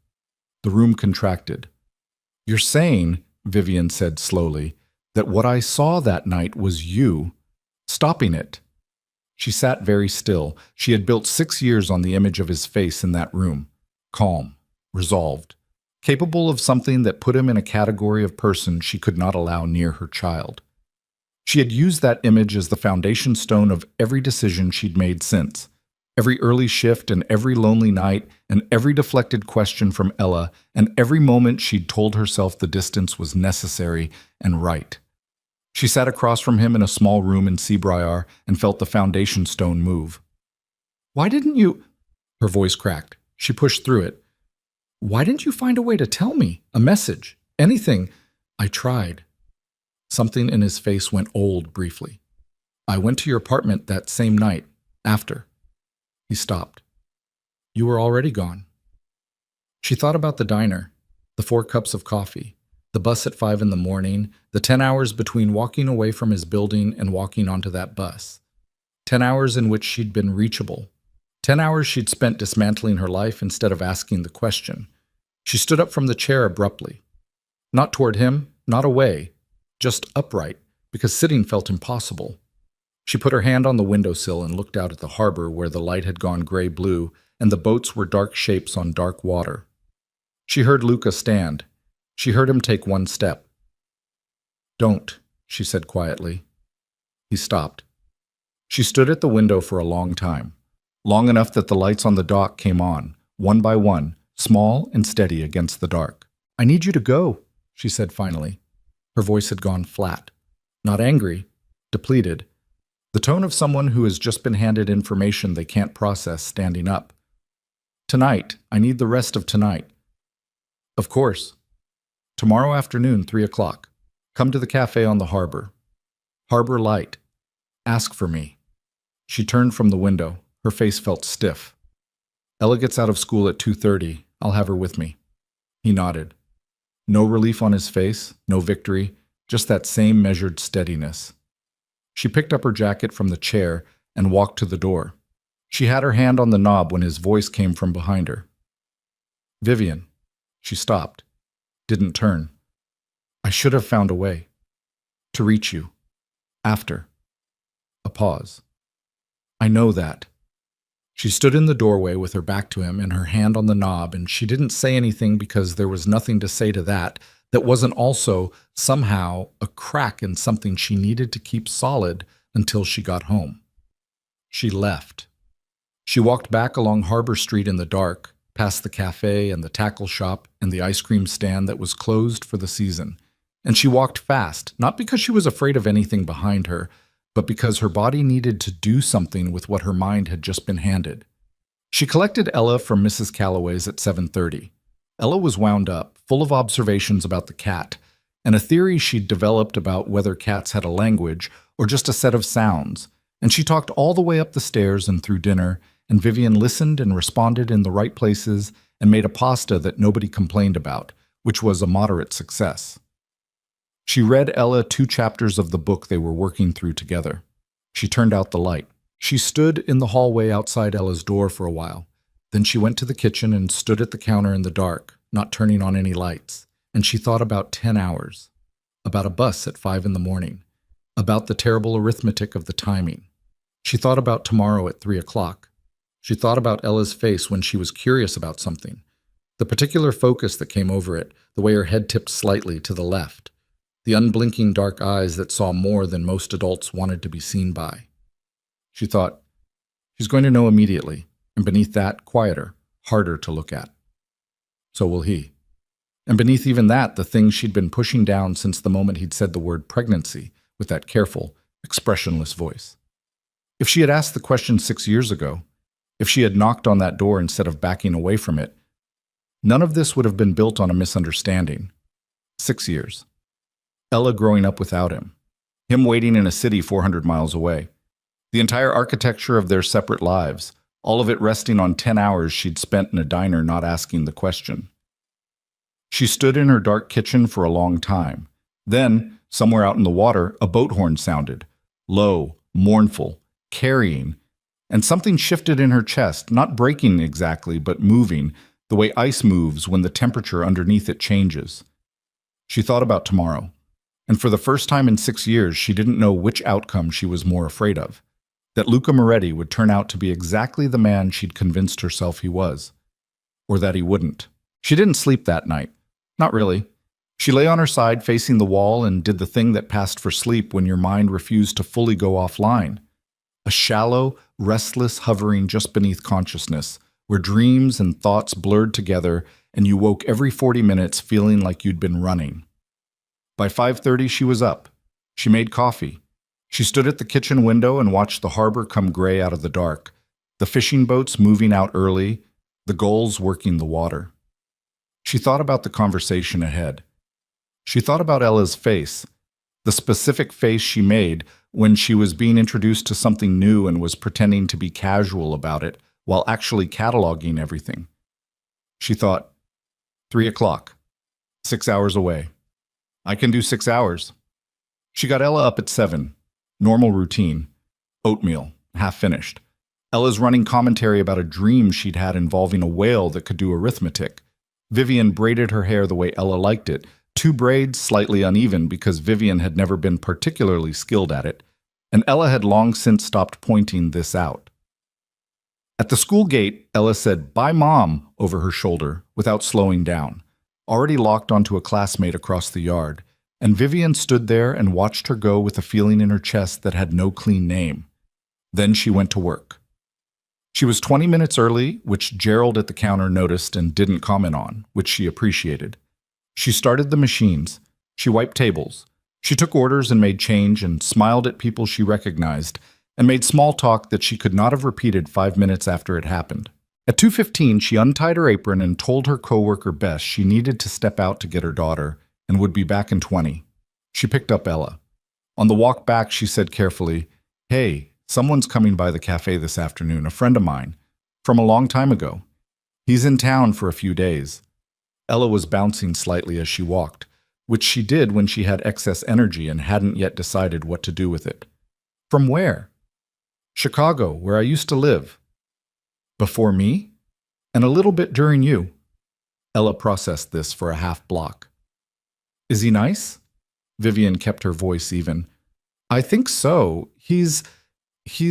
The room contracted. You're saying, Vivian said slowly, that what I saw that night was you stopping it. She sat very still. She had built 6 years on the image of his face in that room. Calm, resolved, capable of something that put him in a category of person she could not allow near her child. She had used that image as the foundation stone of every decision she'd made since. Every early shift and every lonely night and every deflected question from Ella and every moment she'd told herself the distance was necessary and right. She sat across from him in a small room in Seabriar and felt the foundation stone move. Why didn't you? Her voice cracked. She pushed through it. Why didn't you find a way to tell me? A message? Anything? I tried. Something in his face went old briefly. I went to your apartment that same night, after. He stopped. You were already gone. She thought about the diner, the 4 cups of coffee, the bus at 5 in the morning, the 10 hours between walking away from his building and walking onto that bus. 10 hours in which she'd been reachable. 10 hours she'd spent dismantling her life instead of asking the question. She stood up from the chair abruptly. Not toward him, not away, just upright, because sitting felt impossible. She put her hand on the windowsill and looked out at the harbor where the light had gone gray-blue and the boats were dark shapes on dark water. She heard Luca stand. She heard him take 1 step. Don't, she said quietly. He stopped. She stood at the window for a long time, long enough that the lights on the dock came on, one by one, small and steady against the dark. I need you to go, she said finally. Her voice had gone flat. Not angry, depleted. The tone of someone who has just been handed information they can't process standing up. Tonight, I need the rest of tonight. Of course. Tomorrow afternoon, 3 o'clock. Come to the cafe on the harbor. Harbor Light. Ask for me. She turned from the window. Her face felt stiff. Ella gets out of school at 2:30. I'll have her with me. He nodded. No relief on his face, no victory, just that same measured steadiness. She picked up her jacket from the chair and walked to the door. She had her hand on the knob when his voice came from behind her. Vivian. She stopped. Didn't turn. I should have found a way. To reach you. After. A pause. I know that. She stood in the doorway with her back to him and her hand on the knob, and she didn't say anything because there was nothing to say to that wasn't also, somehow, a crack in something she needed to keep solid until she got home. She left. She walked back along Harbor Street in the dark, past the cafe and the tackle shop and the ice cream stand that was closed for the season. And she walked fast, not because she was afraid of anything behind her, but because her body needed to do something with what her mind had just been handed. She collected Ella from Mrs. Calloway's at 7:30. Ella was wound up, full of observations about the cat, and a theory she'd developed about whether cats had a language or just a set of sounds, and she talked all the way up the stairs and through dinner, and Vivian listened and responded in the right places and made a pasta that nobody complained about, which was a moderate success. She read Ella 2 chapters of the book they were working through together. She turned out the light. She stood in the hallway outside Ella's door for a while. Then she went to the kitchen and stood at the counter in the dark, not turning on any lights. And she thought about 10 hours. About a bus at 5 in the morning. About the terrible arithmetic of the timing. She thought about tomorrow at 3 o'clock. She thought about Ella's face when she was curious about something. The particular focus that came over it, the way her head tipped slightly to the left. The unblinking dark eyes that saw more than most adults wanted to be seen by. She thought, she's going to know immediately, and beneath that, quieter, harder to look at. So will he. And beneath even that, the thing she'd been pushing down since the moment he'd said the word pregnancy, with that careful, expressionless voice. If she had asked the question 6 years ago, if she had knocked on that door instead of backing away from it, none of this would have been built on a misunderstanding. 6 years. Ella growing up without him. Him waiting in a city 400 miles away. The entire architecture of their separate lives, all of it resting on 10 hours she'd spent in a diner not asking the question. She stood in her dark kitchen for a long time. Then, somewhere out in the water, a boat horn sounded. Low, mournful, carrying. And something shifted in her chest, not breaking exactly, but moving, the way ice moves when the temperature underneath it changes. She thought about tomorrow. And for the first time in 6 years, she didn't know which outcome she was more afraid of. That Luca Moretti would turn out to be exactly the man she'd convinced herself he was. Or that he wouldn't. She didn't sleep that night. Not really. She lay on her side facing the wall and did the thing that passed for sleep when your mind refused to fully go offline. A shallow, restless hovering just beneath consciousness, where dreams and thoughts blurred together and you woke every 40 minutes feeling like you'd been running. By 5:30 she was up. She made coffee. She stood at the kitchen window and watched the harbor come gray out of the dark, the fishing boats moving out early, the gulls working the water. She thought about the conversation ahead. She thought about Ella's face, the specific face she made when she was being introduced to something new and was pretending to be casual about it while actually cataloging everything. She thought, 3 o'clock, 6 hours away. I can do 6 hours. She got Ella up at 7. Normal routine. Oatmeal, half finished. Ella's running commentary about a dream she'd had involving a whale that could do arithmetic. Vivian braided her hair the way Ella liked it, 2 braids slightly uneven because Vivian had never been particularly skilled at it, and Ella had long since stopped pointing this out. At the school gate, Ella said, "Bye, Mom," over her shoulder, without slowing down, already locked onto a classmate across the yard, and Vivian stood there and watched her go with a feeling in her chest that had no clean name. Then she went to work. She was 20 minutes early, which Gerald at the counter noticed and didn't comment on, which she appreciated. She started the machines. She wiped tables. She took orders and made change and smiled at people she recognized and made small talk that she could not have repeated 5 minutes after it happened. At 2:15, she untied her apron and told her coworker Bess she needed to step out to get her daughter and would be back in 20. She picked up Ella. On the walk back, she said carefully, "Hey, someone's coming by the cafe this afternoon, a friend of mine, from a long time ago. He's in town for a few days." Ella was bouncing slightly as she walked, which she did when she had excess energy and hadn't yet decided what to do with it. "From where?" "Chicago, where I used to live." "Before me?" "And a little bit during you." Ella processed this for a half block. "Is he nice?" Vivian kept her voice even. "I think so. He's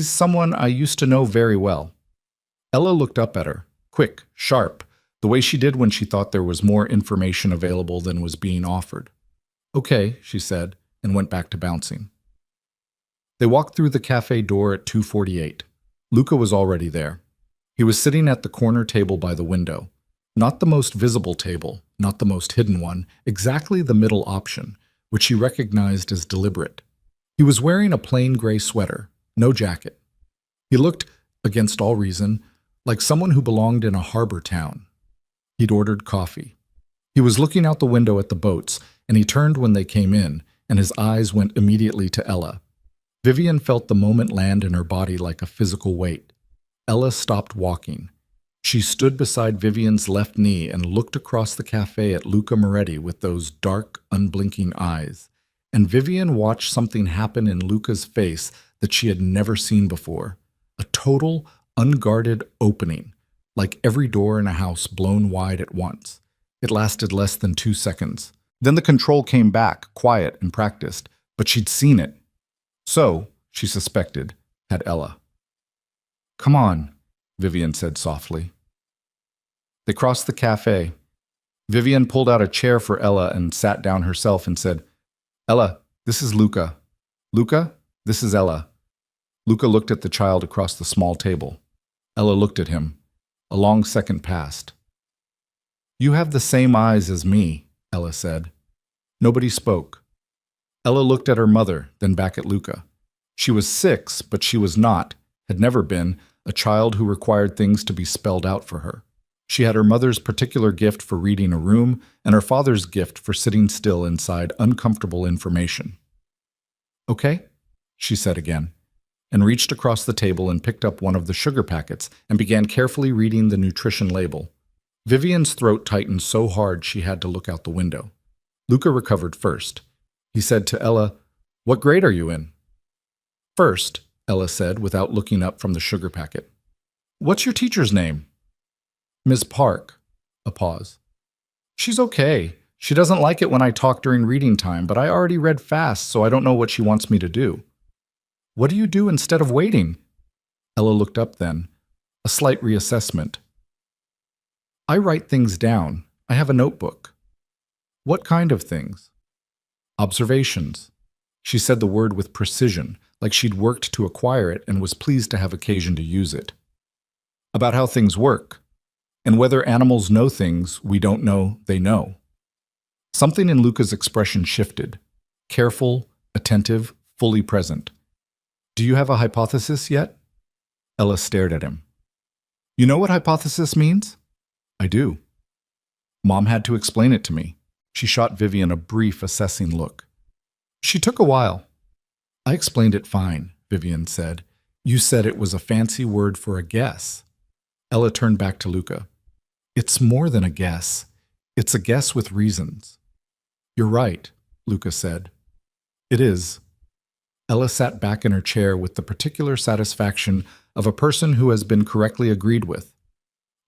someone I used to know very well." Ella looked up at her, quick, sharp, the way she did when she thought there was more information available than was being offered. "Okay," she said, and went back to bouncing. They walked through the cafe door at 2:48. Luca was already there. He was sitting at the corner table by the window. Not the most visible table, not the most hidden one, exactly the middle option, which she recognized as deliberate. He was wearing a plain gray sweater, no jacket. He looked, against all reason, like someone who belonged in a harbor town. He'd ordered coffee. He was looking out the window at the boats, and he turned when they came in, and his eyes went immediately to Ella. Vivian felt the moment land in her body like a physical weight. Ella stopped walking. She stood beside Vivian's left knee and looked across the cafe at Luca Moretti with those dark, unblinking eyes, and Vivian watched something happen in Luca's face that she had never seen before. A total, unguarded opening, like every door in a house blown wide at once. It lasted less than 2 seconds. Then the control came back, quiet and practiced, but she'd seen it. So, she suspected, had Ella. "Come on," Vivian said softly. They crossed the cafe. Vivian pulled out a chair for Ella and sat down herself and said, "Ella, this is Luca. Luca, this is Ella." Luca looked at the child across the small table. Ella looked at him. A long second passed. "You have the same eyes as me," Ella said. Nobody spoke. Ella looked at her mother, then back at Luca. She was 6, but she was not, had never been, a child who required things to be spelled out for her. She had her mother's particular gift for reading a room and her father's gift for sitting still inside uncomfortable information. "Okay," she said again, and reached across the table and picked up one of the sugar packets and began carefully reading the nutrition label. Vivian's throat tightened so hard she had to look out the window. Luca recovered first. He said to Ella, "What grade are you in?" "First," Ella said without looking up from the sugar packet. "What's your teacher's name?" "Miss Park." A pause. "She's okay. She doesn't like it when I talk during reading time, but I already read fast, so I don't know what she wants me to do." "What do you do instead of waiting?" Ella looked up then. A slight reassessment. "I write things down. I have a notebook." "What kind of things?" "Observations." She said the word with precision, like she'd worked to acquire it and was pleased to have occasion to use it. "About how things work, and whether animals know things we don't know they know." Something in Luca's expression shifted. Careful, attentive, fully present. "Do you have a hypothesis yet?" Ella stared at him. "You know what hypothesis means?" "I do." "Mom had to explain it to me." She shot Vivian a brief, assessing look. "She took a while." "I explained it fine," Vivian said. "You said it was a fancy word for a guess." Ella turned back to Luca. "It's more than a guess. It's a guess with reasons." "You're right," Luca said. "It is." Ella sat back in her chair with the particular satisfaction of a person who has been correctly agreed with.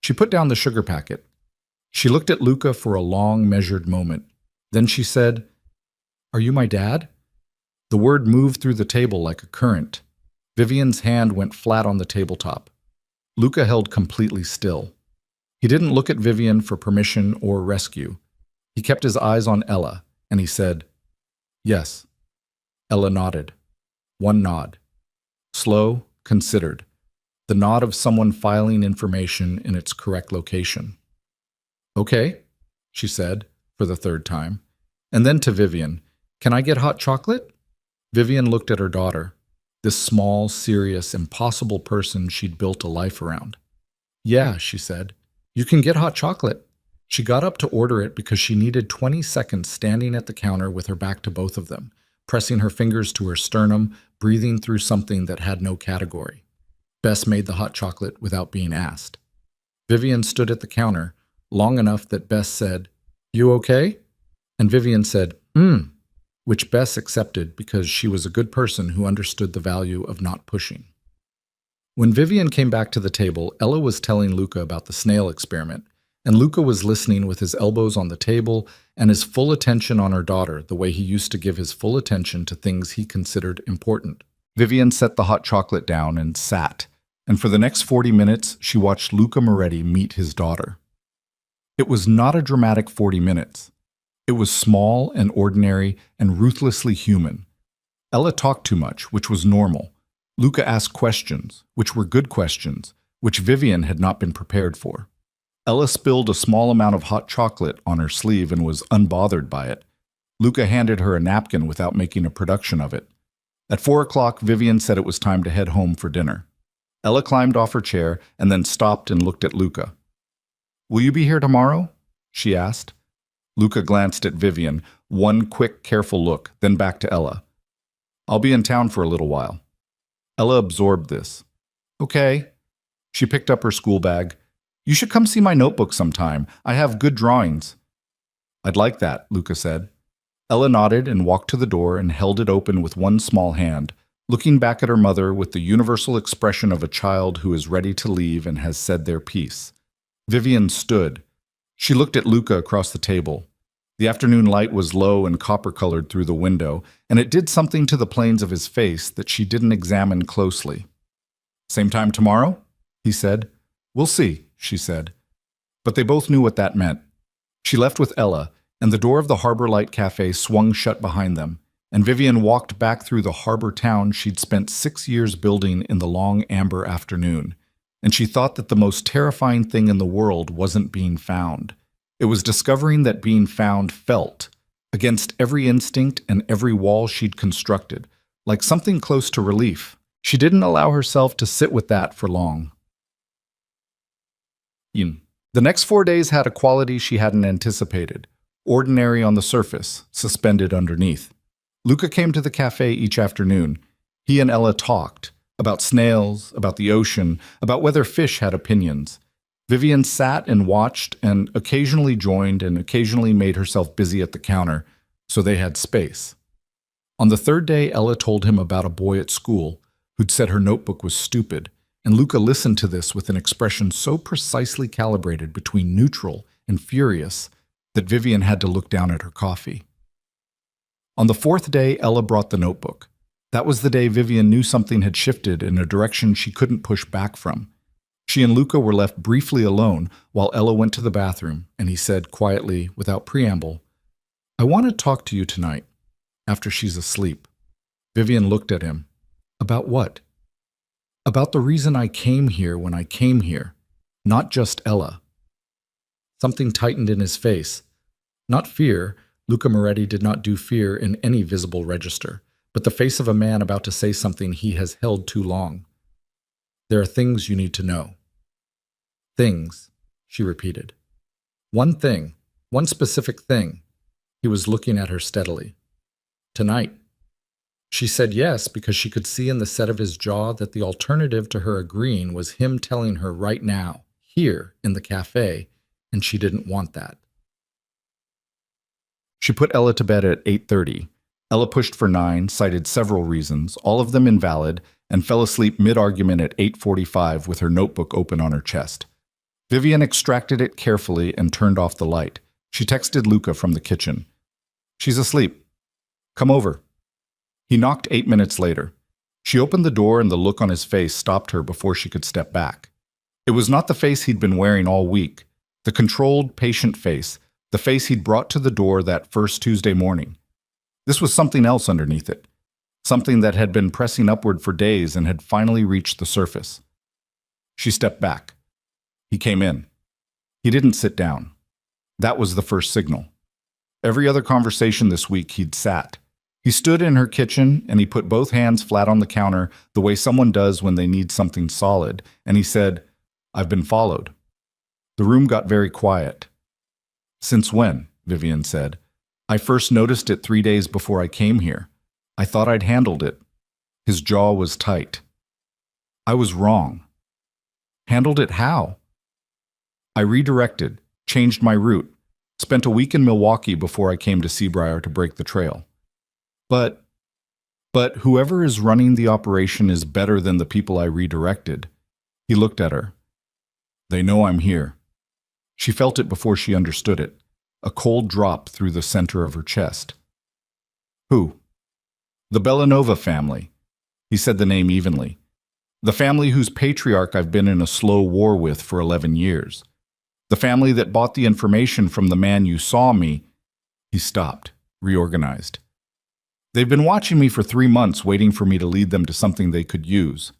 She put down the sugar packet. She looked at Luca for a long, measured moment. Then she said, "Are you my dad?" The word moved through the table like a current. Vivian's hand went flat on the tabletop. Luca held completely still. He didn't look at Vivian for permission or rescue. He kept his eyes on Ella, and he said, "Yes." Ella nodded. One nod. Slow, considered. The nod of someone filing information in its correct location. "Okay," she said, for the third time. And then to Vivian, "Can I get hot chocolate?" Vivian looked at her daughter, this small, serious, impossible person she'd built a life around. "Yeah," she said, "you can get hot chocolate." She got up to order it because she needed 20 seconds standing at the counter with her back to both of them, pressing her fingers to her sternum, breathing through something that had no category. Bess made the hot chocolate without being asked. Vivian stood at the counter, long enough that Bess said, "You okay?" And Vivian said, which Bess accepted because she was a good person who understood the value of not pushing. When Vivian came back to the table, Ella was telling Luca about the snail experiment, and Luca was listening with his elbows on the table and his full attention on her daughter the way he used to give his full attention to things he considered important. Vivian set the hot chocolate down and sat, and for the next 40 minutes she watched Luca Moretti meet his daughter. It was not a dramatic 40 minutes. It was small and ordinary and ruthlessly human. Ella talked too much, which was normal. Luca asked questions, which were good questions, which Vivian had not been prepared for. Ella spilled a small amount of hot chocolate on her sleeve and was unbothered by it. Luca handed her a napkin without making a production of it. At 4 o'clock, Vivian said it was time to head home for dinner. Ella climbed off her chair and then stopped and looked at Luca. "Will you be here tomorrow?" she asked. Luca glanced at Vivian, one quick, careful look, then back to Ella. "I'll be in town for a little while." Ella absorbed this. "Okay." She picked up her school bag. "You should come see my notebook sometime. I have good drawings." "I'd like that," Luca said. Ella nodded and walked to the door and held it open with one small hand, looking back at her mother with the universal expression of a child who is ready to leave and has said their piece. Vivian stood. She looked at Luca across the table. The afternoon light was low and copper-colored through the window, and it did something to the planes of his face that she didn't examine closely. "Same time tomorrow?" he said. "We'll see," she said. But they both knew what that meant. She left with Ella, and the door of the Harbor Light Cafe swung shut behind them, and Vivian walked back through the harbor town she'd spent 6 years building in the long amber afternoon, and she thought that the most terrifying thing in the world wasn't being found. It was discovering that being found felt, against every instinct and every wall she'd constructed, like something close to relief. She didn't allow herself to sit with that for long. The next 4 days had a quality she hadn't anticipated, ordinary on the surface, suspended underneath. Luca came to the cafe each afternoon. He and Ella talked about snails, about the ocean, about whether fish had opinions. Vivian sat and watched and occasionally joined and occasionally made herself busy at the counter, so they had space. On the third day, Ella told him about a boy at school who'd said her notebook was stupid, and Luca listened to this with an expression so precisely calibrated between neutral and furious that Vivian had to look down at her coffee. On the fourth day, Ella brought the notebook. That was the day Vivian knew something had shifted in a direction she couldn't push back from. She and Luca were left briefly alone while Ella went to the bathroom, and he said quietly, without preamble, "I want to talk to you tonight, after she's asleep." Vivian looked at him. "About what?" "About the reason I came here when I came here, not just Ella." Something tightened in his face. Not fear. Luca Moretti did not do fear in any visible register, but the face of a man about to say something he has held too long. "There are things you need to know." "Things," she repeated. "One thing, one specific thing." He was looking at her steadily. "Tonight." She said yes because she could see in the set of his jaw that the alternative to her agreeing was him telling her right now, here in the cafe, and she didn't want that. She put Ella to bed at 8:30. Ella pushed for 9, cited several reasons, all of them invalid, and fell asleep mid-argument at 8:45 with her notebook open on her chest. Vivian extracted it carefully and turned off the light. She texted Luca from the kitchen. "She's asleep. Come over." He knocked 8 minutes later. She opened the door and the look on his face stopped her before she could step back. It was not the face he'd been wearing all week, the controlled, patient face, the face he'd brought to the door that first Tuesday morning. This was something else underneath it, something that had been pressing upward for days and had finally reached the surface. She stepped back. He came in. He didn't sit down. That was the first signal. Every other conversation this week he'd sat. He stood in her kitchen and he put both hands flat on the counter the way someone does when they need something solid, and he said, "I've been followed." The room got very quiet. "Since when?" Vivian said. "I first noticed it 3 days before I came here. I thought I'd handled it." His jaw was tight. "I was wrong." "Handled it how?" "I redirected, changed my route, spent a week in Milwaukee before I came to Seabriar to break the trail." But whoever is running the operation is better than the people I redirected." He looked at her. "They know I'm here." She felt it before she understood it, a cold drop through the center of her chest. "Who?" "The Bellanova family." He said the name evenly. "The family whose patriarch I've been in a slow war with for 11 years. The family that bought the information from the man you saw me." He stopped, reorganized. "They've been watching me for 3 months, waiting for me to lead them to something they could use."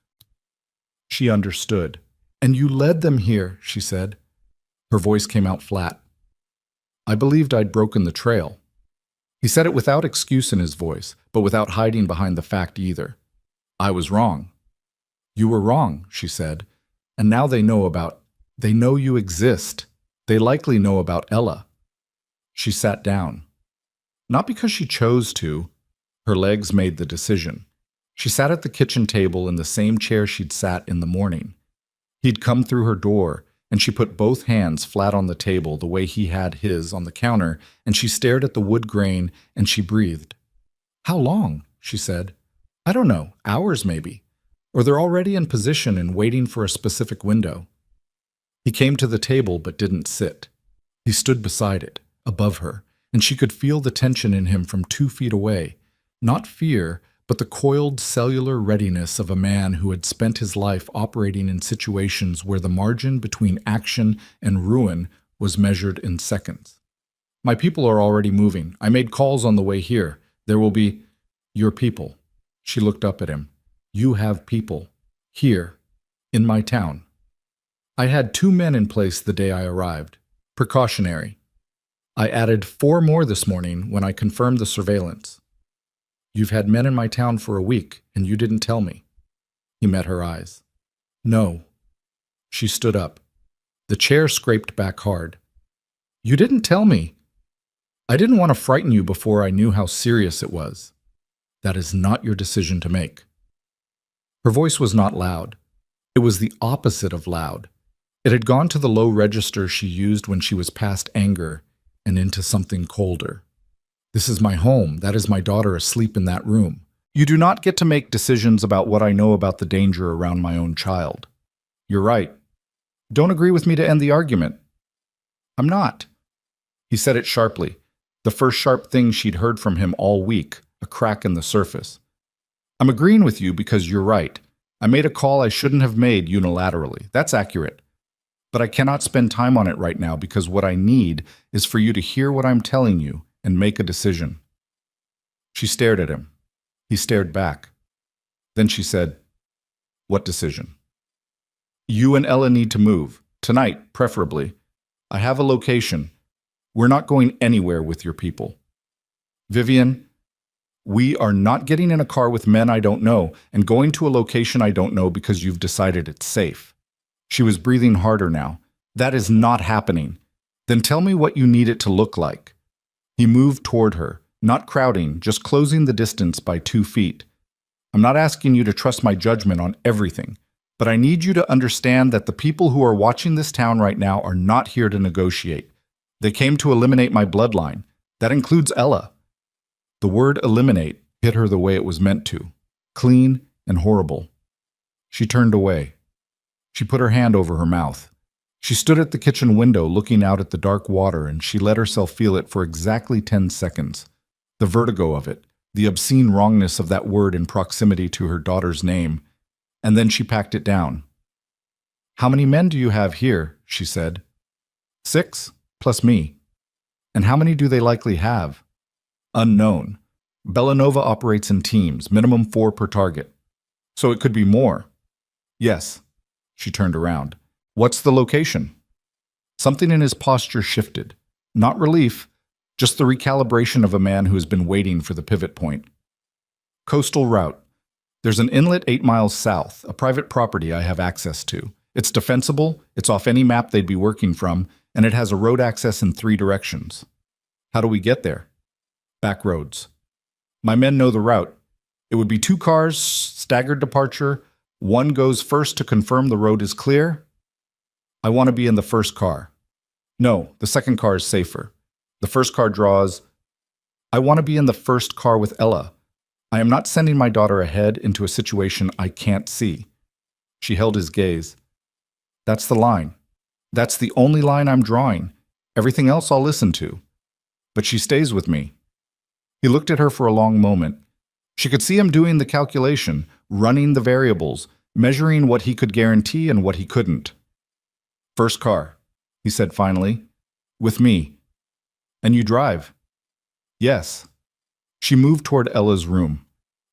She understood. "And you led them here," she said. Her voice came out flat. "I believed I'd broken the trail." He said it without excuse in his voice, but without hiding behind the fact either. "I was wrong." "You were wrong," she said. "And now they know you exist. They likely know about Ella." She sat down. Not because she chose to. Her legs made the decision. She sat at the kitchen table in the same chair she'd sat in the morning. He'd come through her door, and she put both hands flat on the table the way he had his on the counter, and she stared at the wood grain, and she breathed. "How long?" she said. "I don't know, hours maybe. Or they're already in position and waiting for a specific window." He came to the table but didn't sit. He stood beside it, above her, and she could feel the tension in him from 2 feet away. Not fear, but the coiled cellular readiness of a man who had spent his life operating in situations where the margin between action and ruin was measured in seconds. "My people are already moving. I made calls on the way here. There will be—" "Your people." She looked up at him. "You have people. Here. In my town." "I had 2 men in place the day I arrived. Precautionary. I added 4 more this morning when I confirmed the surveillance." "You've had men in my town for a week, and you didn't tell me." He met her eyes. "No." She stood up. The chair scraped back hard. "You didn't tell me. I didn't want to frighten you before I knew how serious it was. That is not your decision to make." Her voice was not loud. It was the opposite of loud. It had gone to the low register she used when she was past anger and into something colder. "This is my home. That is my daughter asleep in that room. You do not get to make decisions about what I know about the danger around my own child." "You're right. Don't agree with me to end the argument." "I'm not." He said it sharply, the first sharp thing she'd heard from him all week, a crack in the surface. "I'm agreeing with you because you're right. I made a call I shouldn't have made unilaterally. That's accurate. But I cannot spend time on it right now because what I need is for you to hear what I'm telling you and make a decision." She stared at him. He stared back. Then she said, "What decision?" "You and Ella need to move. Tonight, preferably. I have a location. We're not going anywhere with your people." "Vivian, we are not getting in a car with men I don't know and going to a location I don't know because you've decided it's safe." She was breathing harder now. "That is not happening. Then tell me what you need it to look like." He moved toward her, not crowding, just closing the distance by 2 feet. "I'm not asking you to trust my judgment on everything, but I need you to understand that the people who are watching this town right now are not here to negotiate. They came to eliminate my bloodline. That includes Ella." The word eliminate hit her the way it was meant to, clean and horrible. She turned away. She put her hand over her mouth. She stood at the kitchen window looking out at the dark water, and she let herself feel it for exactly 10 seconds. The vertigo of it, the obscene wrongness of that word in proximity to her daughter's name. And then she packed it down. "How many men do you have here?" she said. 6, plus me." "And how many do they likely have?" "Unknown. Bellanova operates in teams, minimum 4 per target. So it could be more." "Yes." She turned around. "What's the location?" Something in his posture shifted. Not relief, just the recalibration of a man who has been waiting for the pivot point. "Coastal route. There's an inlet 8 miles south, a private property I have access to. It's defensible, it's off any map they'd be working from, and it has a road access in 3 directions." "How do we get there?" "Back roads." "My men know the route. It would be 2 cars, staggered departure. One goes first to confirm the road is clear." "I want to be in the first car." "No, the second car is safer. The first car draws—" "I want to be in the first car with Ella. I am not sending my daughter ahead into a situation I can't see." She held his gaze. "That's the line. That's the only line I'm drawing. Everything else I'll listen to. But she stays with me." He looked at her for a long moment. She could see him doing the calculation, running the variables, measuring what he could guarantee and what he couldn't. "First car," he said finally. "With me." "And you drive?" "Yes." She moved toward Ella's room.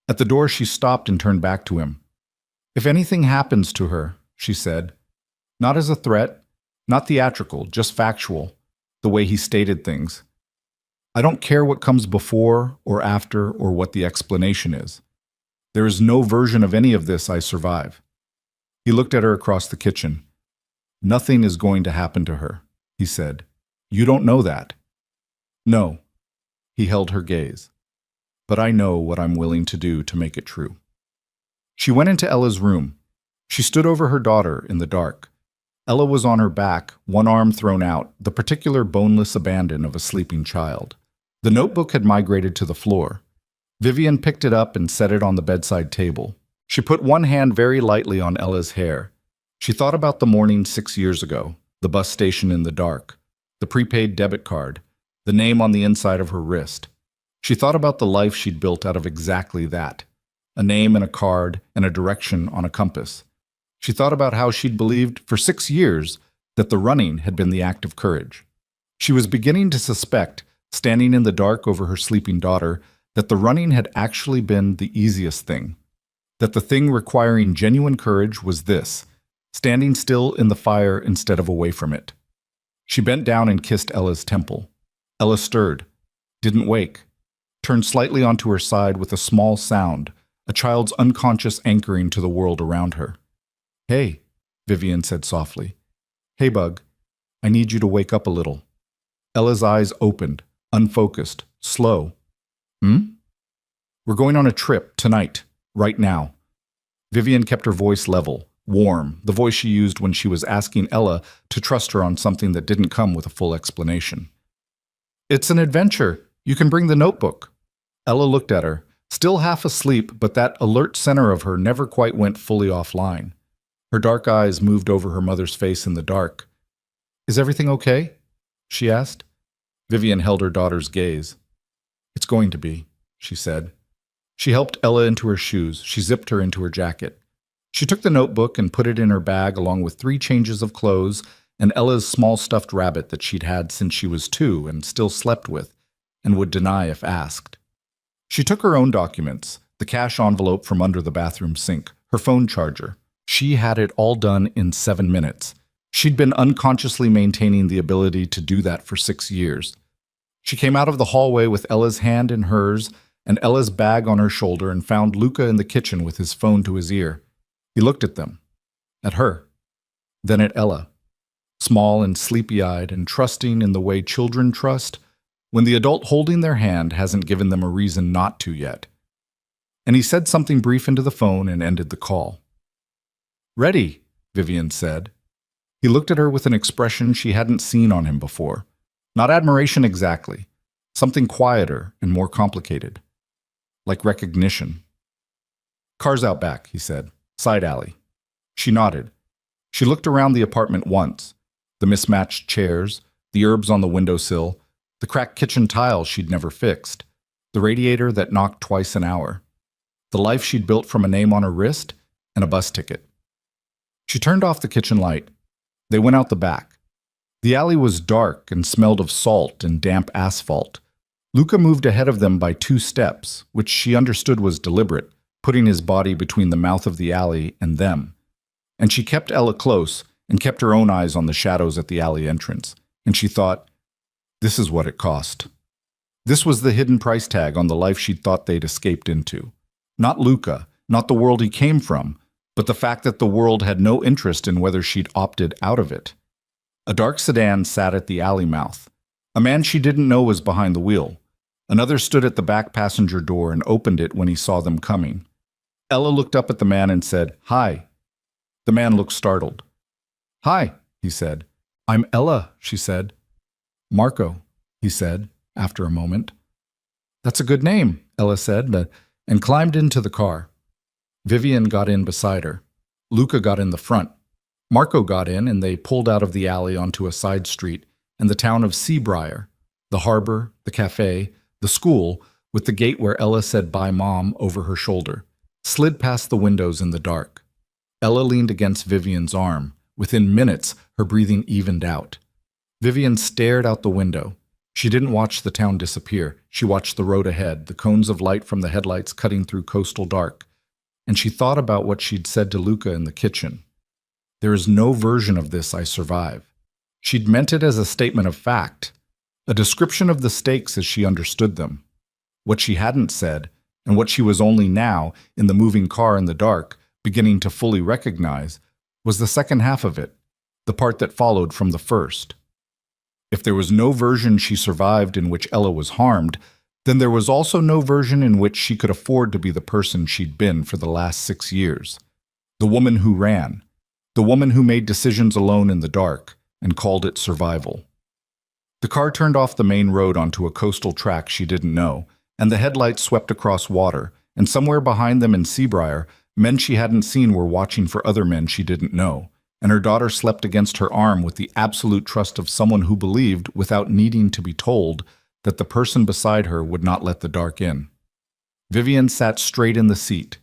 At the door she stopped and turned back to him. "If anything happens to her," she said, not as a threat, not theatrical, just factual, the way he stated things. "I don't care what comes before or after or what the explanation is. There is no version of any of this I survive." He looked at her across the kitchen. "Nothing is going to happen to her," he said. "You don't know that." "No." He held her gaze. "But I know what I'm willing to do to make it true." She went into Ella's room. She stood over her daughter in the dark. Ella was on her back, one arm thrown out, the particular boneless abandon of a sleeping child. The notebook had migrated to the floor. Vivian picked it up and set it on the bedside table. She put one hand very lightly on Ella's hair. She thought about the morning 6 years ago, the bus station in the dark, the prepaid debit card, the name on the inside of her wrist. She thought about the life she'd built out of exactly that, a name and a card and a direction on a compass. She thought about how she'd believed for 6 years that the running had been the act of courage. She was beginning to suspect, standing in the dark over her sleeping daughter, that the running had actually been the easiest thing, that the thing requiring genuine courage was this, standing still in the fire instead of away from it. She bent down and kissed Ella's temple. Ella stirred, didn't wake, turned slightly onto her side with a small sound, a child's unconscious anchoring to the world around her. "Hey," Vivian said softly. "Hey, Bug, I need you to wake up a little." Ella's eyes opened, unfocused, slow. "Hmm? We're going on a trip, tonight, right now." Vivian kept her voice level, warm, the voice she used when she was asking Ella to trust her on something that didn't come with a full explanation. "It's an adventure. You can bring the notebook." Ella looked at her, still half asleep, but that alert center of her never quite went fully offline. Her dark eyes moved over her mother's face in the dark. "Is everything okay?" she asked. Vivian held her daughter's gaze. "It's going to be," she said. She helped Ella into her shoes. She zipped her into her jacket. She took the notebook and put it in her bag along with 3 changes of clothes and Ella's small stuffed rabbit that she'd had since she was 2 and still slept with, and would deny if asked. She took her own documents, the cash envelope from under the bathroom sink, her phone charger. She had it all done in 7 minutes. She'd been unconsciously maintaining the ability to do that for 6 years. She came out of the hallway with Ella's hand in hers and Ella's bag on her shoulder and found Luca in the kitchen with his phone to his ear. He looked at them, at her, then at Ella, small and sleepy-eyed and trusting in the way children trust when the adult holding their hand hasn't given them a reason not to yet. And he said something brief into the phone and ended the call. "Ready," Vivian said. He looked at her with an expression she hadn't seen on him before. Not admiration exactly, something quieter and more complicated, like recognition. "Car's out back," he said. "Side alley." She nodded. She looked around the apartment once, the mismatched chairs, the herbs on the windowsill, the cracked kitchen tile she'd never fixed, the radiator that knocked twice an hour, the life she'd built from a name on her wrist and a bus ticket. She turned off the kitchen light. They went out the back. The alley was dark and smelled of salt and damp asphalt. Luca moved ahead of them by 2 steps, which she understood was deliberate, putting his body between the mouth of the alley and them. And she kept Ella close and kept her own eyes on the shadows at the alley entrance. And she thought, this is what it cost. This was the hidden price tag on the life she'd thought they'd escaped into. Not Luca, not the world he came from, but the fact that the world had no interest in whether she'd opted out of it. A dark sedan sat at the alley mouth. A man she didn't know was behind the wheel. Another stood at the back passenger door and opened it when he saw them coming. Ella looked up at the man and said, "Hi." The man looked startled. "Hi," he said. "I'm Ella," she said. "Marco," he said, after a moment. "That's a good name," Ella said, and climbed into the car. Vivian got in beside her. Luca got in the front. Marco got in, and they pulled out of the alley onto a side street and the town of Seabriar, the harbor, the cafe, the school, with the gate where Ella said "Bye, Mom" over her shoulder, slid past the windows in the dark. Ella leaned against Vivian's arm. Within minutes, her breathing evened out. Vivian stared out the window. She didn't watch the town disappear. She watched the road ahead, the cones of light from the headlights cutting through coastal dark. And she thought about what she'd said to Luca in the kitchen. "There is no version of this I survive." She'd meant it as a statement of fact, a description of the stakes as she understood them. What she hadn't said, and what she was only now, in the moving car in the dark, beginning to fully recognize, was the second half of it, the part that followed from the first. If there was no version she survived in which Ella was harmed, then there was also no version in which she could afford to be the person she'd been for the last 6 years. The woman who ran. The woman who made decisions alone in the dark and called it survival. The car turned off the main road onto a coastal track she didn't know, and the headlights swept across water, and somewhere behind them in Seabriar, men she hadn't seen were watching for other men she didn't know, and her daughter slept against her arm with the absolute trust of someone who believed, without needing to be told, that the person beside her would not let the dark in. Vivian sat straight in the seat.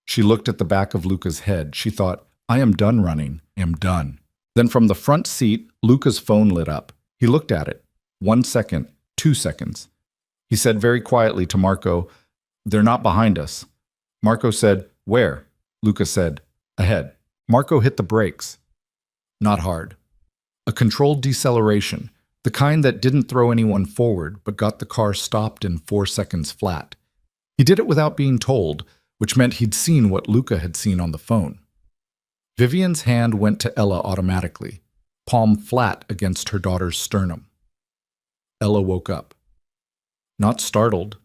She looked at the back of Luca's head. She thought, I am done running. I am done. Then from the front seat, Luca's phone lit up. He looked at it. 1 second, 2 seconds. He said very quietly to Marco, "They're not behind us." Marco said, "Where?" Luca said, "Ahead." Marco hit the brakes. Not hard. A controlled deceleration, the kind that didn't throw anyone forward but got the car stopped in 4 seconds flat. He did it without being told, which meant he'd seen what Luca had seen on the phone. Vivian's hand went to Ella automatically, palm flat against her daughter's sternum. Ella woke up. Not startled.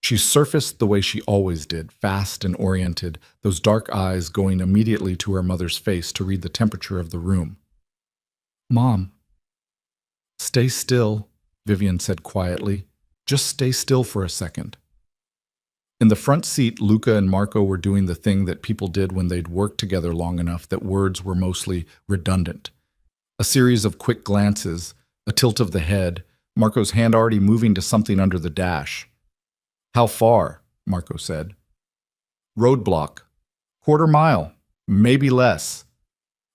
She surfaced the way she always did, fast and oriented, those dark eyes going immediately to her mother's face to read the temperature of the room. "Mom." "Stay still," Vivian said quietly. "Just stay still for a second." In the front seat, Luca and Marco were doing the thing that people did when they'd worked together long enough that words were mostly redundant. A series of quick glances, a tilt of the head, Marco's hand already moving to something under the dash. "How far?" Marco said. "Roadblock. Quarter mile. Maybe less."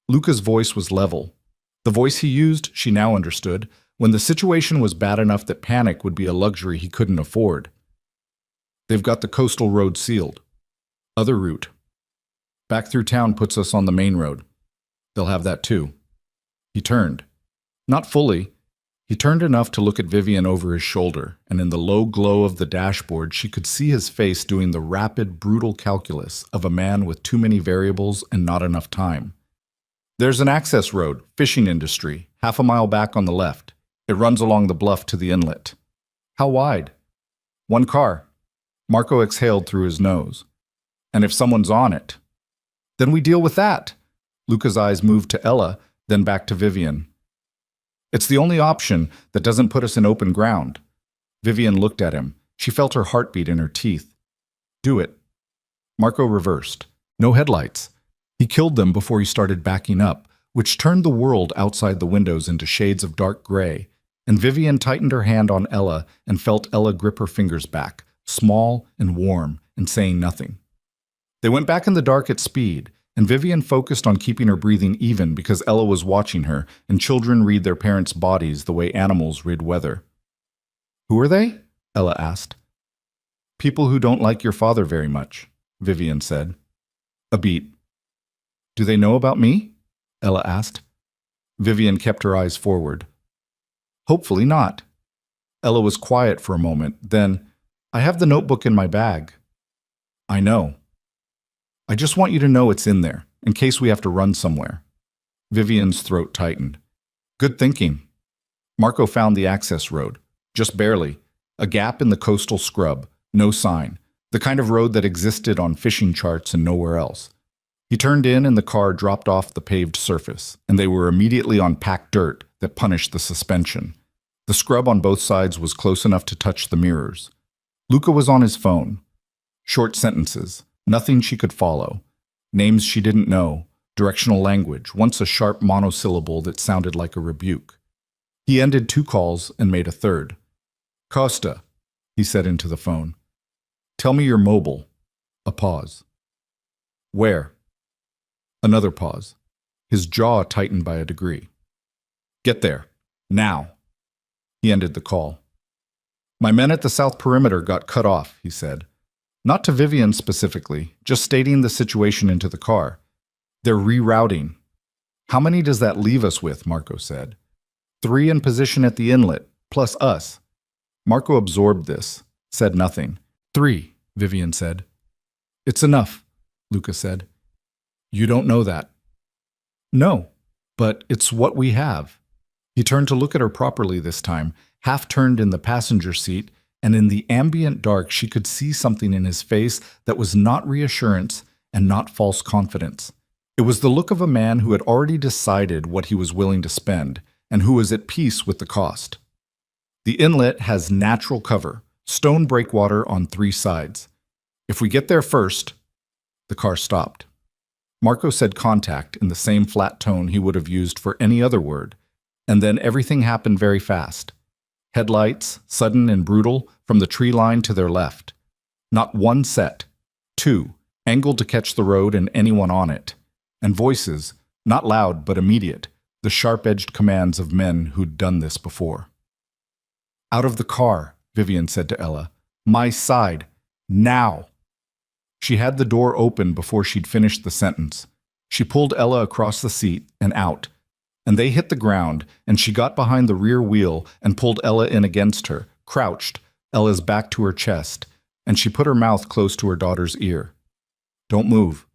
Luca's voice was level. The voice he used, she now understood, when the situation was bad enough that panic would be a luxury he couldn't afford. "They've got the coastal road sealed. Other route. Back through town puts us on the main road. They'll have that too." He turned. Not fully. He turned enough to look at Vivian over his shoulder, and in the low glow of the dashboard she could see his face doing the rapid, brutal calculus of a man with too many variables and not enough time. "There's an access road, fishing industry, half a mile back on the left. It runs along the bluff to the inlet." "How wide?" "One car." Marco exhaled through his nose. "And if someone's on it?" "Then we deal with that." Luca's eyes moved to Ella, then back to Vivian. "It's the only option that doesn't put us in open ground." Vivian looked at him. She felt her heartbeat in her teeth. "Do it." Marco reversed. No headlights. He killed them before he started backing up, which turned the world outside the windows into shades of dark gray, and Vivian tightened her hand on Ella and felt Ella grip her fingers back, small and warm, and saying nothing. They went back in the dark at speed, and Vivian focused on keeping her breathing even because Ella was watching her, and children read their parents' bodies the way animals read weather. "Who are they?" Ella asked. "People who don't like your father very much," Vivian said. A beat. "Do they know about me?" Ella asked. Vivian kept her eyes forward. "Hopefully not." Ella was quiet for a moment, then, "I have the notebook in my bag." "I know. I just want you to know it's in there, in case we have to run somewhere." Vivian's throat tightened. "Good thinking." Marco found the access road, just barely, a gap in the coastal scrub, no sign, the kind of road that existed on fishing charts and nowhere else. He turned in and the car dropped off the paved surface, and they were immediately on packed dirt that punished the suspension. The scrub on both sides was close enough to touch the mirrors. Luca was on his phone. Short sentences. Nothing she could follow. Names she didn't know. Directional language, once a sharp monosyllable that sounded like a rebuke. He ended 2 calls and made a third. "Costa," he said into the phone. "Tell me you're mobile." A pause. "Where?" Another pause. His jaw tightened by a degree. "Get there. Now." He ended the call. "My men at the south perimeter got cut off," he said. Not to Vivian specifically, just stating the situation into the car. "They're rerouting." "How many does that leave us with?" Marco said. 3 in position at the inlet, plus us." Marco absorbed this, said nothing. 3, Vivian said. "It's enough," Luca said. "You don't know that." "No, but it's what we have." He turned to look at her properly this time, half turned in the passenger seat, and in the ambient dark she could see something in his face that was not reassurance and not false confidence. It was the look of a man who had already decided what he was willing to spend and who was at peace with the cost. The inlet has natural cover, stone breakwater on 3 sides. If we get there first, the car stopped. Marco said contact in the same flat tone he would have used for any other word, and then everything happened very fast. Headlights, sudden and brutal, from the tree line to their left. Not one set, 2, angled to catch the road and anyone on it. And voices, not loud but immediate, the sharp-edged commands of men who'd done this before. "Out of the car," Vivian said to Ella. "My side. Now." She had the door open before she'd finished the sentence. She pulled Ella across the seat and out, and they hit the ground, and she got behind the rear wheel and pulled Ella in against her, crouched, Ella's back to her chest, and she put her mouth close to her daughter's ear. "Don't move.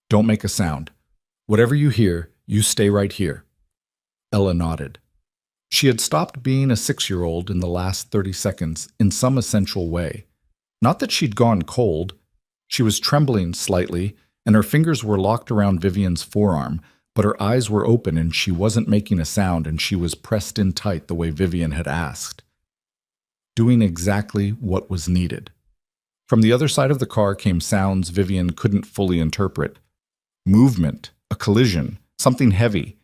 Don't make a sound. Whatever you hear, you stay right here." Ella nodded. She had stopped being a 6-year-old in the last 30 seconds in some essential way. Not that she'd gone cold. She was trembling slightly, and her fingers were locked around Vivian's forearm, but her eyes were open and she wasn't making a sound, and she was pressed in tight the way Vivian had asked. Doing exactly what was needed. From the other side of the car came sounds Vivian couldn't fully interpret. Movement, a collision, something heavy.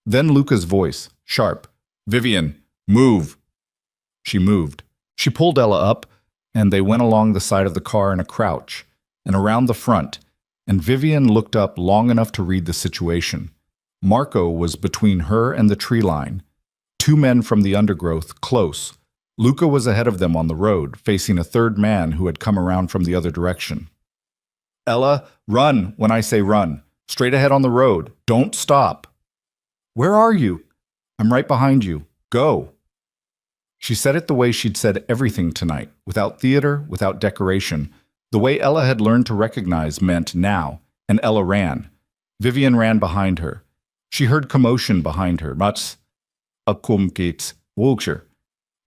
Then Luca's voice, sharp. "Vivian, move." She moved. She pulled Ella up, and they went along the side of the car in a crouch, and around the front, and Vivian looked up long enough to read the situation. Marco was between her and the tree line. 2 men from the undergrowth, close. Luca was ahead of them on the road, facing a 3rd man who had come around from the other direction. "Ella, run when I say run. Straight ahead on the road. Don't stop." "Where are you?" "I'm right behind you. Go." She said it the way she'd said everything tonight, without theater, without decoration. The way Ella had learned to recognize meant now, and Ella ran. Vivian ran behind her. She heard commotion behind her. Mats, akumkits, Wilkshire.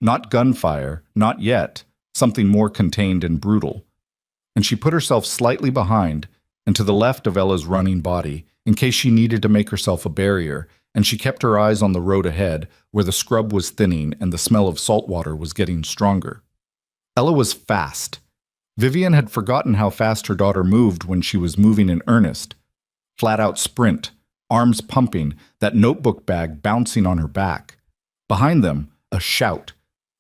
Not gunfire, not yet, something more contained and brutal. And she put herself slightly behind, and to the left of Ella's running body, in case she needed to make herself a barrier, and she kept her eyes on the road ahead, where the scrub was thinning and the smell of salt water was getting stronger. Ella was fast. Vivian had forgotten how fast her daughter moved when she was moving in earnest. Flat-out sprint, arms pumping, that notebook bag bouncing on her back. Behind them, a shout,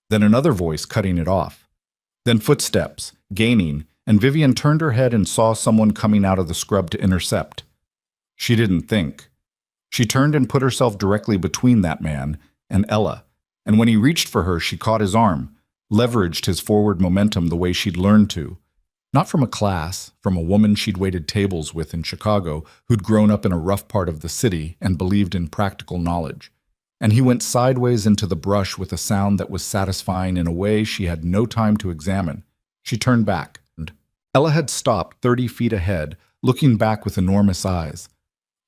then another voice cutting it off. Then footsteps, gaining, and Vivian turned her head and saw someone coming out of the scrub to intercept. She didn't think. She turned and put herself directly between that man and Ella, and when he reached for her, she caught his arm, leveraged his forward momentum the way she'd learned to. Not from a class, from a woman she'd waited tables with in Chicago who'd grown up in a rough part of the city and believed in practical knowledge. And he went sideways into the brush with a sound that was satisfying in a way she had no time to examine. She turned back. Ella had stopped 30 feet ahead, looking back with enormous eyes.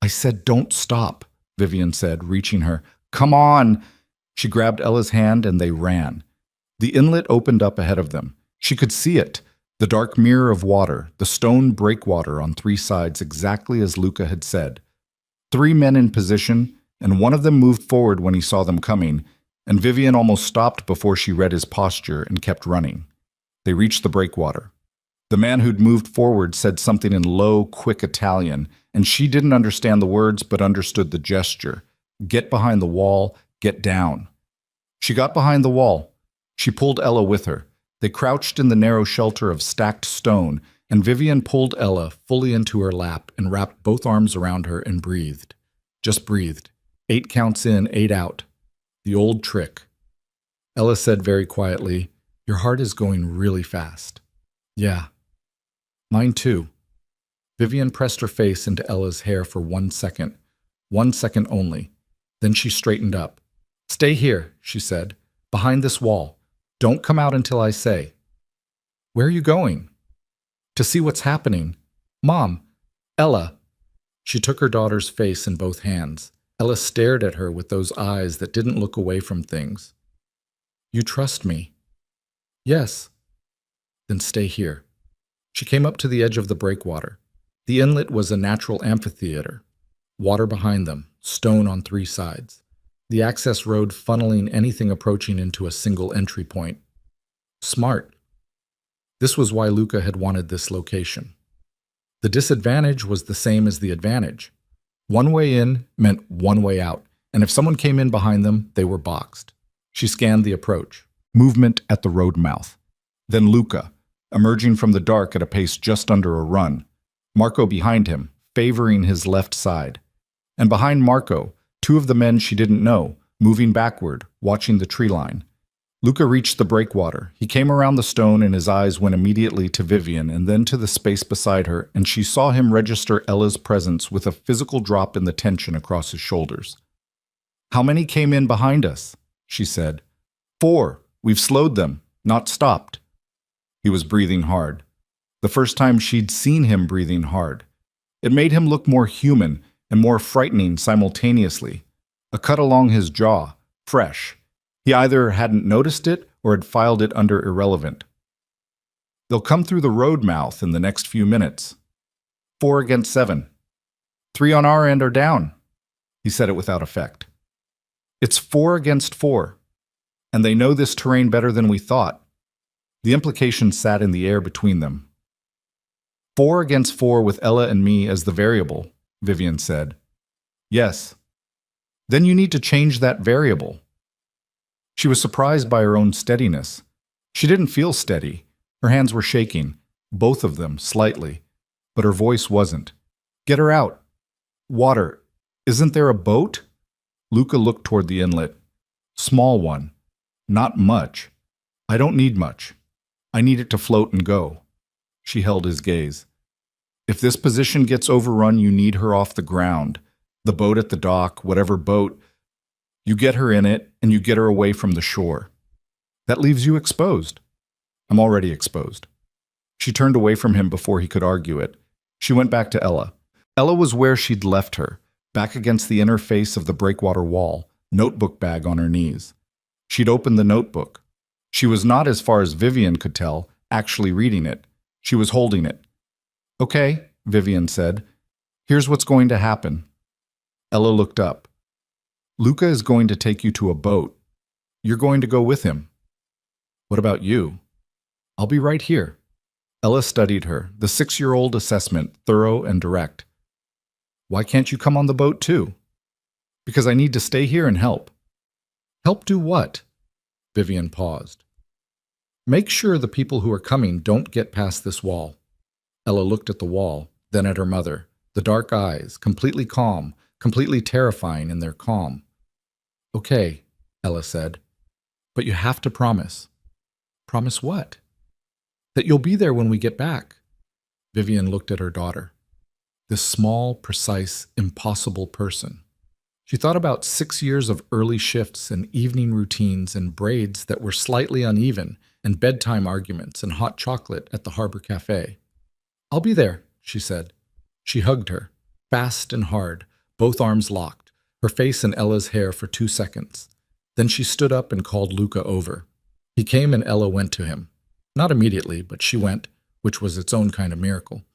"I said don't stop," Vivian said, reaching her. "Come on!" She grabbed Ella's hand and they ran. The inlet opened up ahead of them. She could see it, the dark mirror of water, the stone breakwater on 3 sides exactly as Luca had said. 3 men in position, and one of them moved forward when he saw them coming, and Vivian almost stopped before she read his posture and kept running. They reached the breakwater. The man who'd moved forward said something in low, quick Italian, and she didn't understand the words but understood the gesture. Get behind the wall, get down. She got behind the wall. She pulled Ella with her. They crouched in the narrow shelter of stacked stone, and Vivian pulled Ella fully into her lap and wrapped both arms around her and breathed. Just breathed. 8 counts in, 8 out. The old trick. Ella said very quietly, "Your heart is going really fast." "Yeah. Mine too." Vivian pressed her face into Ella's hair for 1 second. 1 second only. Then she straightened up. "Stay here," she said, "behind this wall. Don't come out until I say." "Where are you going?" "To see what's happening. Mom, Ella." She took her daughter's face in both hands. Ella stared at her with those eyes that didn't look away from things. "You trust me?" "Yes." "Then stay here." She came up to the edge of the breakwater. The inlet was a natural amphitheater. Water behind them, stone on three sides. The access road funneling anything approaching into a single entry point. Smart. This was why Luca had wanted this location. The disadvantage was the same as the advantage. One way in meant one way out, and if someone came in behind them, they were boxed. She scanned the approach. Movement at the road mouth. Then Luca, emerging from the dark at a pace just under a run. Marco behind him, favoring his left side. And behind Marco, two of the men she didn't know, moving backward, watching the tree line. Luca reached the breakwater. He came around the stone and his eyes went immediately to Vivian and then to the space beside her, and she saw him register Ella's presence with a physical drop in the tension across his shoulders. "How many came in behind us?" she said. "4. We've slowed them, not stopped." He was breathing hard. The first time she'd seen him breathing hard. It made him look more human and more frightening simultaneously. A cut along his jaw, fresh. He either hadn't noticed it or had filed it under irrelevant. "They'll come through the road mouth in the next few minutes. 4 against 7. 3 on our end are down." He said it without effect. "It's 4 against 4. And they know this terrain better than we thought." The implication sat in the air between them. 4 against 4 with Ella and me as the variable, Vivian said. "Yes." "Then you need to change that variable." She was surprised by her own steadiness. She didn't feel steady. Her hands were shaking, both of them slightly, but her voice wasn't. "Get her out." "Water. Isn't there a boat?" Luca looked toward the inlet. "Small one. Not much. I don't need much. I need it to float and go." She held his gaze. "If this position gets overrun, you need her off the ground. The boat at the dock, whatever boat. You get her in it, and you get her away from the shore. That leaves you exposed." "I'm already exposed." She turned away from him before he could argue it. She went back to Ella. Ella was where she'd left her, back against the inner face of the breakwater wall, notebook bag on her knees. She'd opened the notebook. She was not, as far as Vivian could tell, actually reading it. She was holding it. "Okay," Vivian said. "Here's what's going to happen." Ella looked up. "Luca is going to take you to a boat. You're going to go with him." "What about you?" "I'll be right here." Ella studied her, the 6-year-old assessment, thorough and direct. "Why can't you come on the boat too?" "Because I need to stay here and help." "Help do what?" Vivian paused. "Make sure the people who are coming don't get past this wall." Ella looked at the wall, then at her mother, the dark eyes, completely calm, completely terrifying in their calm. "Okay," Ella said, "but you have to promise." "Promise what?" "That you'll be there when we get back." Vivian looked at her daughter. This small, precise, impossible person. She thought about 6 years of early shifts and evening routines and braids that were slightly uneven and bedtime arguments and hot chocolate at the Harbor Cafe. "I'll be there," she said. She hugged her, fast and hard, both arms locked, her face in Ella's hair for 2 seconds. Then she stood up and called Luca over. He came and Ella went to him. Not immediately, but she went, which was its own kind of miracle.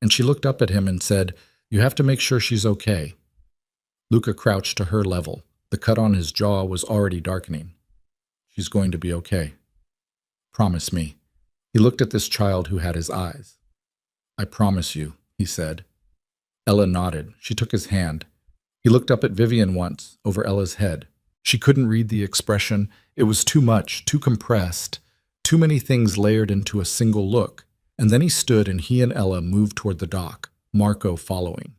And she looked up at him and said, "You have to make sure she's okay." Luca crouched to her level. The cut on his jaw was already darkening. "She's going to be okay. Promise me." He looked at this child who had his eyes. "I promise you," he said. Ella nodded. She took his hand. He looked up at Vivian once, over Ella's head. She couldn't read the expression. It was too much, too compressed, too many things layered into a single look. And then he stood and he and Ella moved toward the dock, Marco following.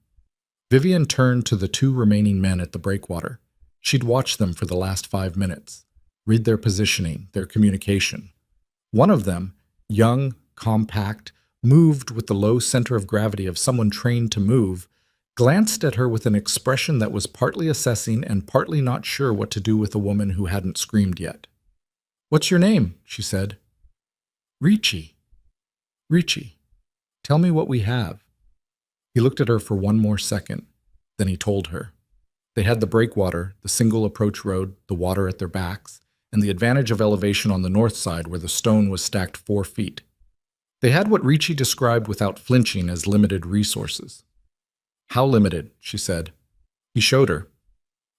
Vivian turned to the 2 remaining men at the breakwater. She'd watched them for the last 5 minutes, read their positioning, their communication. One of them, young, compact, moved with the low center of gravity of someone trained to move, glanced at her with an expression that was partly assessing and partly not sure what to do with a woman who hadn't screamed yet. "What's your name?" she said. "Ricci." "Ricci, tell me what we have." He looked at her for 1 more second. Then he told her. They had the breakwater, the single approach road, the water at their backs, and the advantage of elevation on the north side where the stone was stacked 4 feet. They had what Ricci described without flinching as limited resources. How limited, she said. He showed her.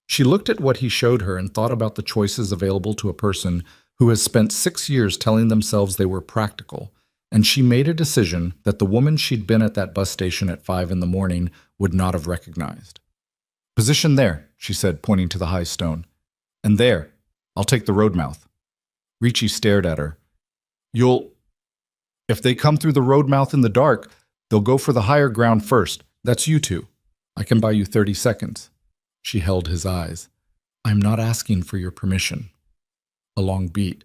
She looked at what he showed her and thought about the choices available to a person who has spent 6 years telling themselves they were practical, and she made a decision that the woman she'd been at that bus station at 5 in the morning would not have recognized. Position there, she said, pointing to the high stone. And there, I'll take the road mouth. Ricci stared at her. If they come through the road mouth in the dark, they'll go for the higher ground first. That's you two. I can buy you 30 seconds. She held his eyes. I'm not asking for your permission. A long beat.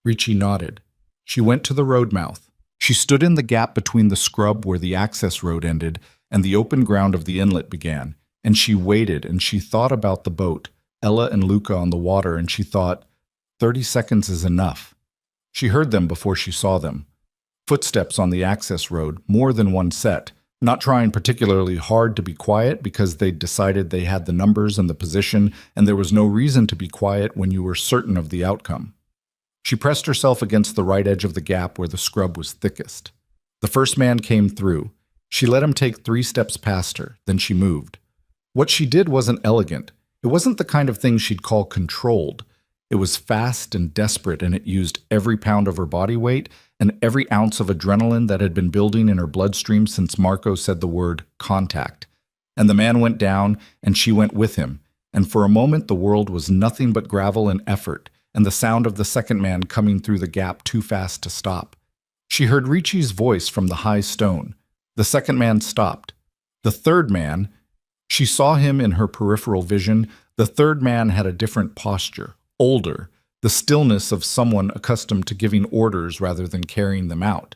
Ricci nodded. She went to the road mouth. She stood in the gap between the scrub where the access road ended and the open ground of the inlet began, and she waited and she thought about the boat, Ella and Luca on the water, and she thought, 30 seconds is enough. She heard them before she saw them. Footsteps on the access road, more than one set, not trying particularly hard to be quiet because they'd decided they had the numbers and the position, and there was no reason to be quiet when you were certain of the outcome. She pressed herself against the right edge of the gap where the scrub was thickest. The first man came through. She let him take 3 steps past her, then she moved. What she did wasn't elegant. It wasn't the kind of thing she'd call controlled. It was fast and desperate, and it used every pound of her body weight and every ounce of adrenaline that had been building in her bloodstream since Marco said the word contact. And the man went down, and she went with him, and for a moment the world was nothing but gravel and effort, and the sound of the second man coming through the gap too fast to stop. She heard Ricci's voice from the high stone. The second man stopped. The third man, she saw him in her peripheral vision. The third man had a different posture, older, the stillness of someone accustomed to giving orders rather than carrying them out,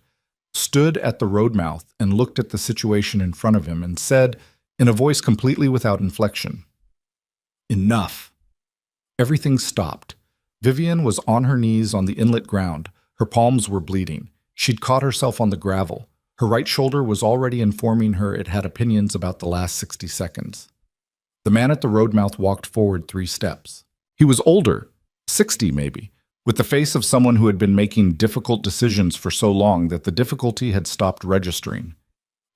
stood at the road mouth and looked at the situation in front of him and said, in a voice completely without inflection, "Enough." Everything stopped. Vivian was on her knees on the inlet ground. Her palms were bleeding. She'd caught herself on the gravel. Her right shoulder was already informing her it had opinions about the last 60 seconds. The man at the road mouth walked forward 3 steps. He was older, 60 maybe, with the face of someone who had been making difficult decisions for so long that the difficulty had stopped registering.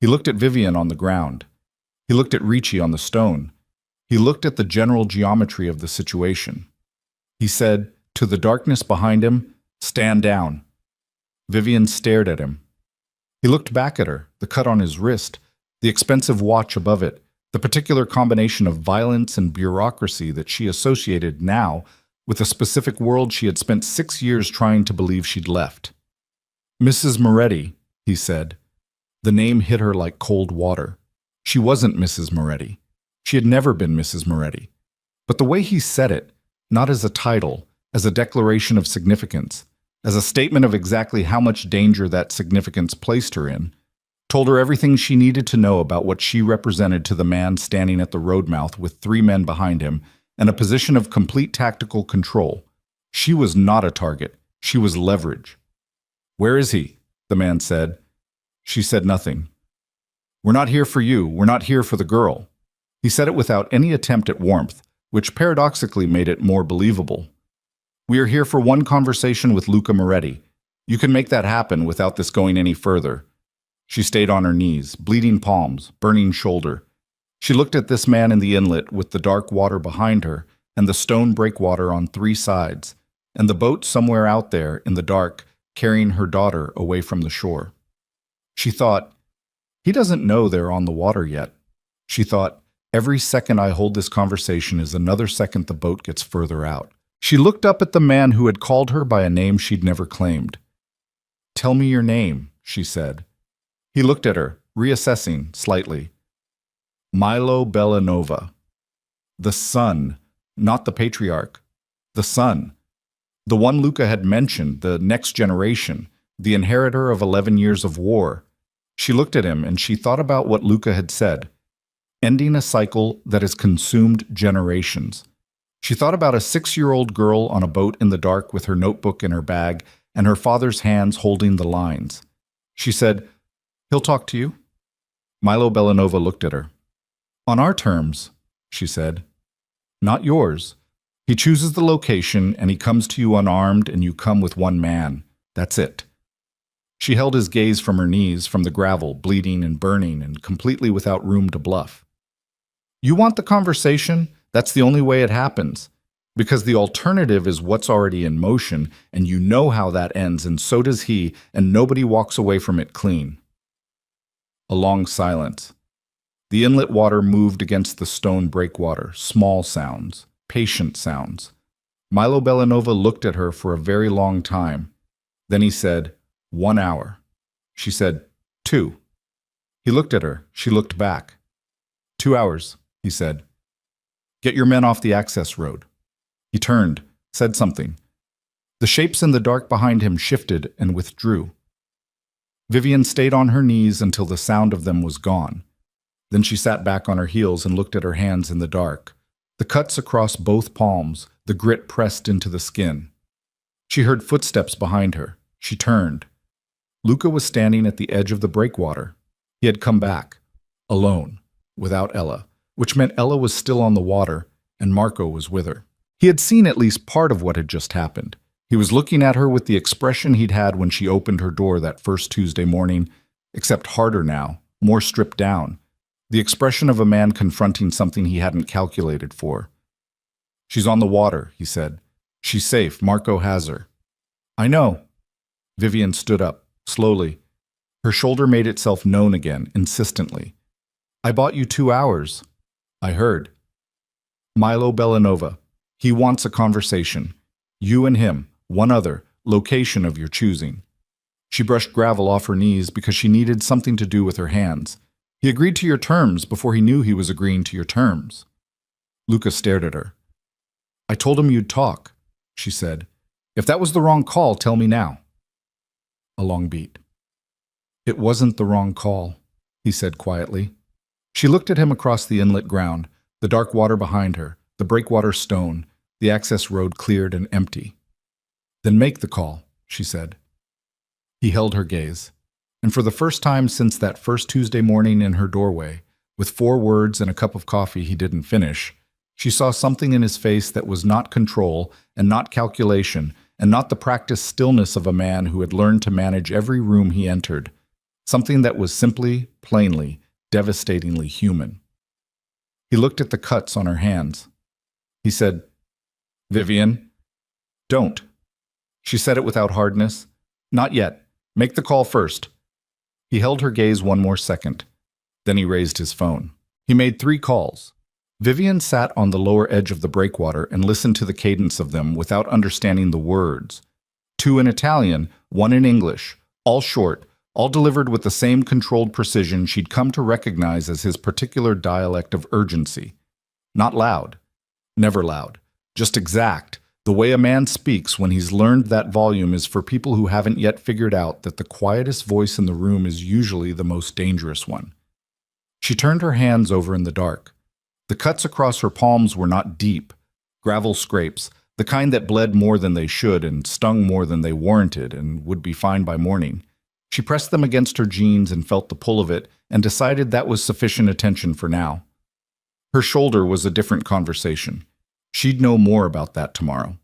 He looked at Vivian on the ground. He looked at Ricci on the stone. He looked at the general geometry of the situation. He said, to the darkness behind him, "Stand down." Vivian stared at him. He looked back at her, the cut on his wrist, the expensive watch above it, the particular combination of violence and bureaucracy that she associated now with a specific world she had spent 6 years trying to believe she'd left. "Mrs. Moretti," he said. The name hit her like cold water. She wasn't Mrs. Moretti. She had never been Mrs. Moretti. But the way he said it, not as a title, as a declaration of significance, as a statement of exactly how much danger that significance placed her in, told her everything she needed to know about what she represented to the man standing at the road mouth with 3 men behind him and a position of complete tactical control. She was not a target. She was leverage. "Where is he?" the man said. She said nothing. "We're not here for you. We're not here for the girl." He said it without any attempt at warmth, which paradoxically made it more believable. "We are here for one conversation with Luca Moretti. You can make that happen without this going any further." She stayed on her knees, bleeding palms, burning shoulder. She looked at this man in the inlet with the dark water behind her and the stone breakwater on 3 sides, and the boat somewhere out there in the dark carrying her daughter away from the shore. She thought, he doesn't know they're on the water yet. She thought, every second I hold this conversation is another second the boat gets further out. She looked up at the man who had called her by a name she'd never claimed. "Tell me your name," she said. He looked at her, reassessing slightly. "Milo Bellanova." The son, not the patriarch. The son. The one Luca had mentioned, the next generation, the inheritor of 11 years of war. She looked at him and she thought about what Luca had said. Ending a cycle that has consumed generations. She thought about a 6-year-old girl on a boat in the dark with her notebook in her bag and her father's hands holding the lines. She said, "He'll talk to you?" Milo Bellanova looked at her. "On our terms," she said. "Not yours. He chooses the location and he comes to you unarmed and you come with 1 man. That's it." She held his gaze from her knees, from the gravel, bleeding and burning and completely without room to bluff. You want the conversation? That's the only way it happens. Because the alternative is what's already in motion, and you know how that ends, and so does he, and nobody walks away from it clean. A long silence. The inlet water moved against the stone breakwater, small sounds, patient sounds. Milo Belanova looked at her for a very long time. Then he said, 1 hour. She said, 2. He looked at her. She looked back. 2 hours, he said. Get your men off the access road. He turned, said something. The shapes in the dark behind him shifted and withdrew. Vivian stayed on her knees until the sound of them was gone. Then she sat back on her heels and looked at her hands in the dark. The cuts across both palms, the grit pressed into the skin. She heard footsteps behind her. She turned. Luca was standing at the edge of the breakwater. He had come back, alone, without Ella, which meant Ella was still on the water, and Marco was with her. He had seen at least part of what had just happened. He was looking at her with the expression he'd had when she opened her door that first Tuesday morning, except harder now, more stripped down. The expression of a man confronting something he hadn't calculated for. She's on the water, he said. She's safe. Marco has her. I know. Vivian stood up, slowly. Her shoulder made itself known again, insistently. I bought you 2 hours. I heard. Milo Belanova. He wants a conversation. You and him, one other, location of your choosing. She brushed gravel off her knees because she needed something to do with her hands. He agreed to your terms before he knew he was agreeing to your terms. Luca stared at her. I told him you'd talk, she said. If that was the wrong call, tell me now. A long beat. It wasn't the wrong call, he said quietly. She looked at him across the inlet ground, the dark water behind her, the breakwater stone, the access road cleared and empty. Then make the call, she said. He held her gaze, and for the first time since that first Tuesday morning in her doorway, with 4 words and a cup of coffee he didn't finish, she saw something in his face that was not control and not calculation and not the practiced stillness of a man who had learned to manage every room he entered, something that was simply, plainly, devastatingly human. He looked at the cuts on her hands. He said, Vivian, don't. She said it without hardness. Not yet. Make the call first. He held her gaze 1 more second. Then he raised his phone. He made 3 calls. Vivian sat on the lower edge of the breakwater and listened to the cadence of them without understanding the words. 2 in Italian, 1 in English, all short, all delivered with the same controlled precision she'd come to recognize as his particular dialect of urgency. Not loud. Never loud. Just exact. The way a man speaks when he's learned that volume is for people who haven't yet figured out that the quietest voice in the room is usually the most dangerous one. She turned her hands over in the dark. The cuts across her palms were not deep, gravel scrapes, the kind that bled more than they should and stung more than they warranted and would be fine by morning. She pressed them against her jeans and felt the pull of it and decided that was sufficient attention for now. Her shoulder was a different conversation. She'd know more about that tomorrow.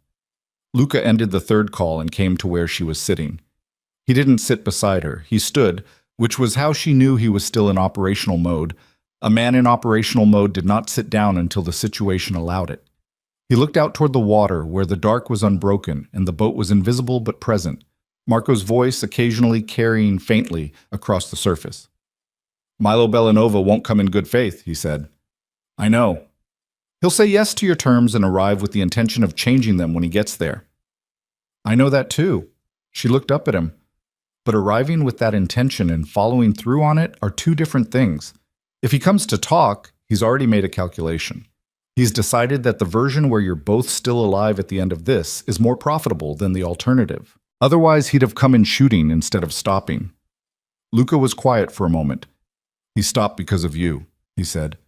Luca ended the 3rd call and came to where she was sitting. He didn't sit beside her. He stood, which was how she knew he was still in operational mode. A man in operational mode did not sit down until the situation allowed it. He looked out toward the water where the dark was unbroken and the boat was invisible but present, Marco's voice occasionally carrying faintly across the surface. Milo Belanova won't come in good faith, he said. I know. He'll say yes to your terms and arrive with the intention of changing them when he gets there. I know that too. She looked up at him. But arriving with that intention and following through on it are 2 different things. If he comes to talk, he's already made a calculation. He's decided that the version where you're both still alive at the end of this is more profitable than the alternative. Otherwise, he'd have come in shooting instead of stopping. Luca was quiet for a moment. He stopped because of you, he said.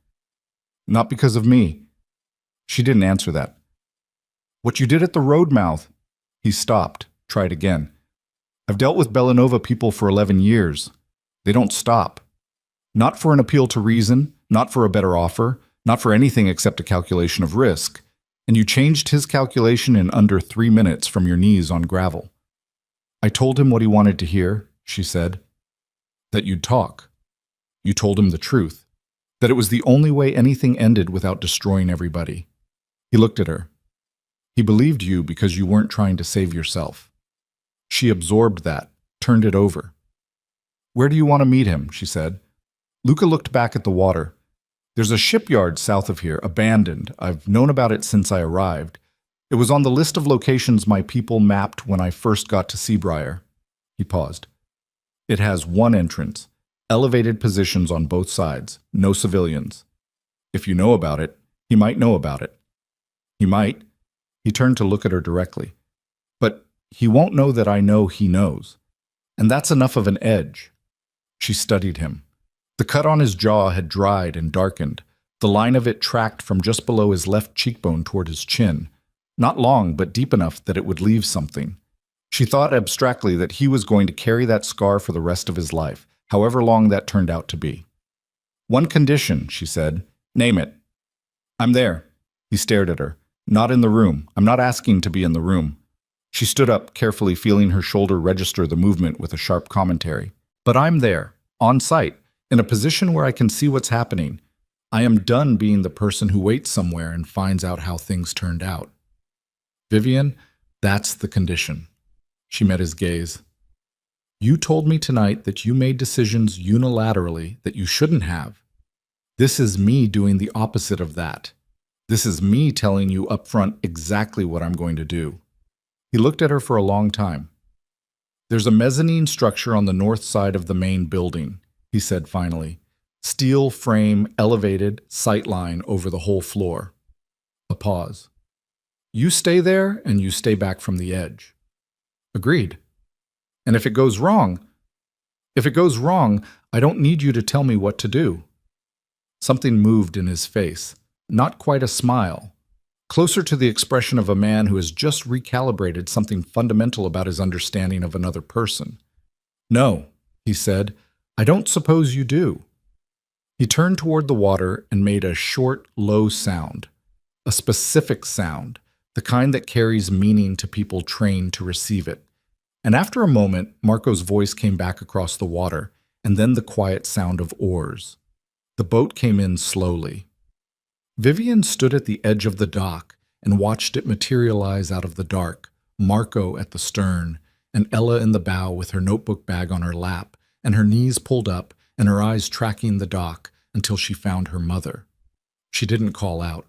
Not because of me. She didn't answer that. What you did at the road mouth. He stopped, tried again. I've dealt with Belanova people for 11 years. They don't stop. Not for an appeal to reason, not for a better offer, not for anything except a calculation of risk. And you changed his calculation in under 3 minutes from your knees on gravel. I told him what he wanted to hear, she said. That you'd talk. You told him the truth. That it was the only way anything ended without destroying everybody. He looked at her. He believed you because you weren't trying to save yourself. She absorbed that, turned it over. Where do you want to meet him? She said. Luca looked back at the water. There's a shipyard south of here, abandoned. I've known about it since I arrived. It was on the list of locations my people mapped when I first got to Seabriar. He paused. It has one entrance, elevated positions on both sides, no civilians. If you know about it, he might know about it. He might. He turned to look at her directly. But he won't know that I know he knows. And that's enough of an edge. She studied him. The cut on his jaw had dried and darkened. The line of it tracked from just below his left cheekbone toward his chin. Not long, but deep enough that it would leave something. She thought abstractly that he was going to carry that scar for the rest of his life, however long that turned out to be. One condition, she said. Name it. I'm there. He stared at her. Not in the room. I'm not asking to be in the room. She stood up, carefully feeling her shoulder register the movement with a sharp commentary. But I'm there, on site, in a position where I can see what's happening. I am done being the person who waits somewhere and finds out how things turned out. Vivian, that's the condition. She met his gaze. You told me tonight that you made decisions unilaterally that you shouldn't have. This is me doing the opposite of that. This is me telling you up front exactly what I'm going to do. He looked at her for a long time. There's a mezzanine structure on the north side of the main building, he said finally. Steel frame, elevated, sightline over the whole floor. A pause. You stay there and you stay back from the edge. Agreed. And if it goes wrong, I don't need you to tell me what to do. Something moved in his face, not quite a smile, closer to the expression of a man who has just recalibrated something fundamental about his understanding of another person. No, he said, I don't suppose you do. He turned toward the water and made a short, low sound, a specific sound, the kind that carries meaning to people trained to receive it. And after a moment, Marco's voice came back across the water, and then the quiet sound of oars. The boat came in slowly. Vivian stood at the edge of the dock and watched it materialize out of the dark, Marco at the stern, and Ella in the bow with her notebook bag on her lap, and her knees pulled up and her eyes tracking the dock until she found her mother. She didn't call out.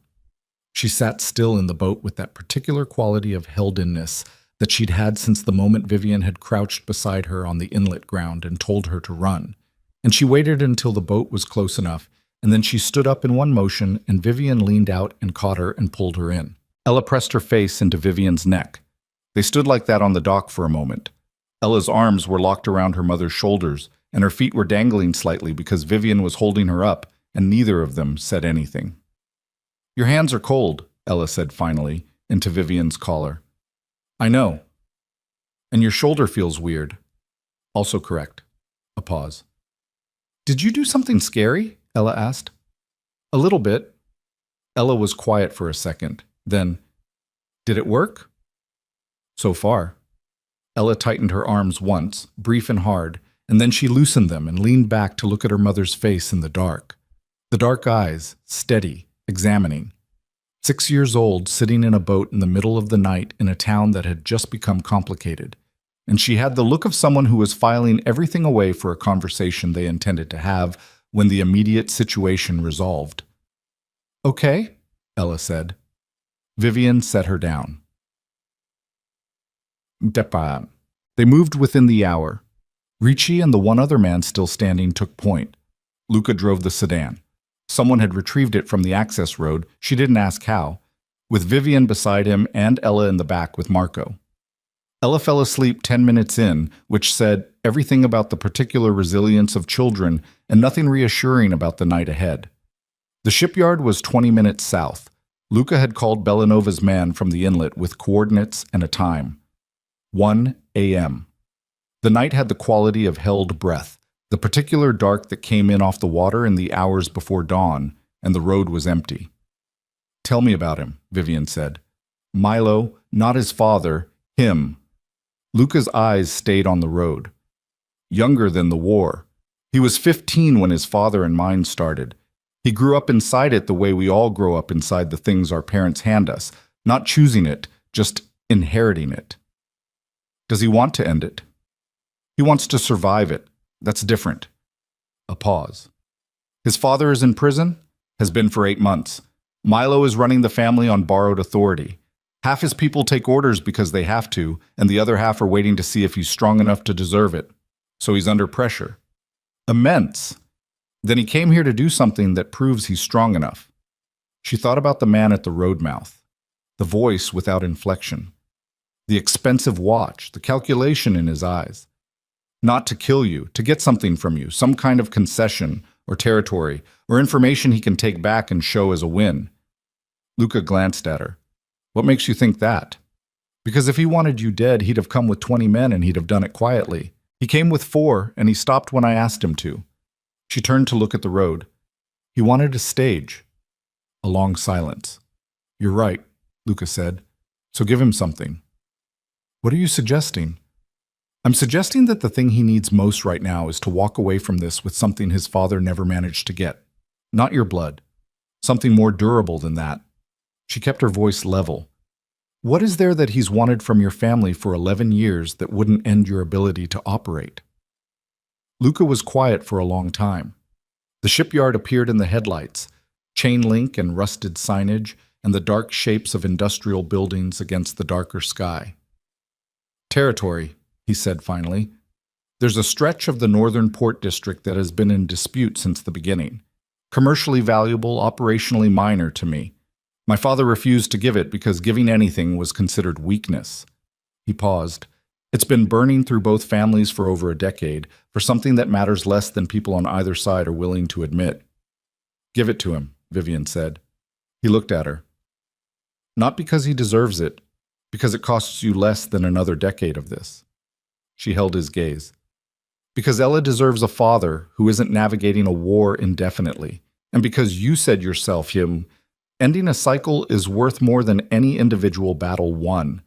She sat still in the boat with that particular quality of held-inness that she'd had since the moment Vivian had crouched beside her on the inlet ground and told her to run. And she waited until the boat was close enough, and then she stood up in one motion, and Vivian leaned out and caught her and pulled her in. Ella pressed her face into Vivian's neck. They stood like that on the dock for a moment. Ella's arms were locked around her mother's shoulders, and her feet were dangling slightly because Vivian was holding her up, and neither of them said anything. Your hands are cold, Ella said finally, into Vivian's collar. I know. And your shoulder feels weird. Also correct. A pause. Did you do something scary? Ella asked. A little bit. Ella was quiet for a second. Then, did it work? So far. Ella tightened her arms once, brief and hard, and then she loosened them and leaned back to look at her mother's face in the dark. The dark eyes, steady, examining. 6 years old, sitting in a boat in the middle of the night in a town that had just become complicated. And she had the look of someone who was filing everything away for a conversation they intended to have when the immediate situation resolved. Okay, Ella said. Vivian set her down. Depa. They moved within the hour. Ricci and the one other man still standing took point. Luca drove the sedan. Someone had retrieved it from the access road, she didn't ask how, with Vivian beside him and Ella in the back with Marco. Ella fell asleep 10 minutes in, which said everything about the particular resilience of children and nothing reassuring about the night ahead. The shipyard was 20 minutes south. Luca had called Bellanova's man from the inlet with coordinates and a time. 1 a.m. The night had the quality of held breath, the particular dark that came in off the water in the hours before dawn, and the road was empty. Tell me about him, Vivian said. Milo, not his father, him. Luca's eyes stayed on the road. younger than the war. He was 15 when his father and mine started. He grew up inside it the way we all grow up inside the things our parents hand us, not choosing it, just inheriting it. Does he want to end it? He wants to survive it. That's different. A pause. His father is in prison? Has been for 8 months. Milo is running the family on borrowed authority. Half his people take orders because they have to, and the other half are waiting to see if he's strong enough to deserve it. So he's under pressure. Immense. Then he came here to do something that proves he's strong enough. She thought about the man at the road mouth, the voice without inflection, the expensive watch, the calculation in his eyes. Not to kill you, to get something from you, some kind of concession or territory or information he can take back and show as a win. Luca glanced at her. What makes you think that? Because if he wanted you dead, he'd have come with 20 men and he'd have done it quietly. He came with 4, and he stopped when I asked him to. She turned to look at the road. He wanted a stage. A long silence. You're right, Luca said. So give him something. What are you suggesting? I'm suggesting that the thing he needs most right now is to walk away from this with something his father never managed to get. Not your blood. Something more durable than that. She kept her voice level. What is there that he's wanted from your family for 11 years that wouldn't end your ability to operate? Luca was quiet for a long time. The shipyard appeared in the headlights, chain link and rusted signage, and the dark shapes of industrial buildings against the darker sky. Territory, he said finally. There's a stretch of the northern port district that has been in dispute since the beginning. Commercially valuable, operationally minor to me. My father refused to give it because giving anything was considered weakness. He paused. It's been burning through both families for over a decade, for something that matters less than people on either side are willing to admit. Give it to him, Vivian said. He looked at her. Not because he deserves it, because it costs you less than another decade of this. She held his gaze. Because Ella deserves a father who isn't navigating a war indefinitely, and because you said yourself, him, ending a cycle is worth more than any individual battle won.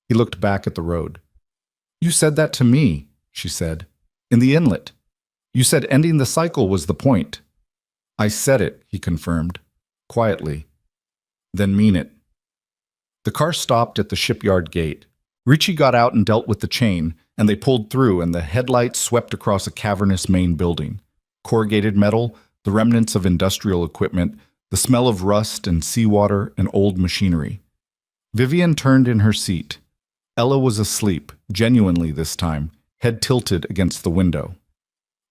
He looked back at the road. You said that to me, she said, in the inlet. You said ending the cycle was the point. I said it, he confirmed, quietly. Then mean it. The car stopped at the shipyard gate. Ricci got out and dealt with the chain, and they pulled through, and the headlights swept across a cavernous main building. Corrugated metal, the remnants of industrial equipment, the smell of rust and seawater and old machinery. Vivian turned in her seat. Ella was asleep, genuinely this time, head tilted against the window.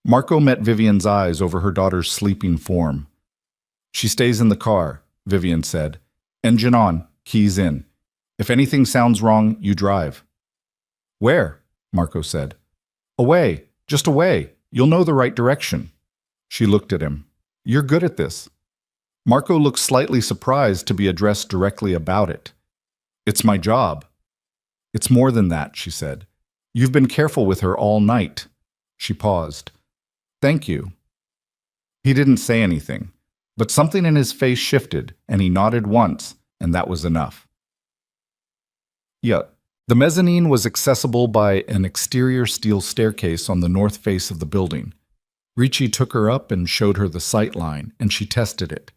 Marco met Vivian's eyes over her daughter's sleeping form. She stays in the car, Vivian said. Engine on, keys in. If anything sounds wrong, you drive. Where? Marco said. Away, just away. You'll know the right direction. She looked at him. You're good at this. Marco looked slightly surprised to be addressed directly about it. It's my job. It's more than that, she said. You've been careful with her all night. She paused. Thank you. He didn't say anything, but something in his face shifted, and he nodded once, and that was enough. Yeah, the mezzanine was accessible by an exterior steel staircase on the north face of the building. Ricci took her up and showed her the sight line, and she tested it.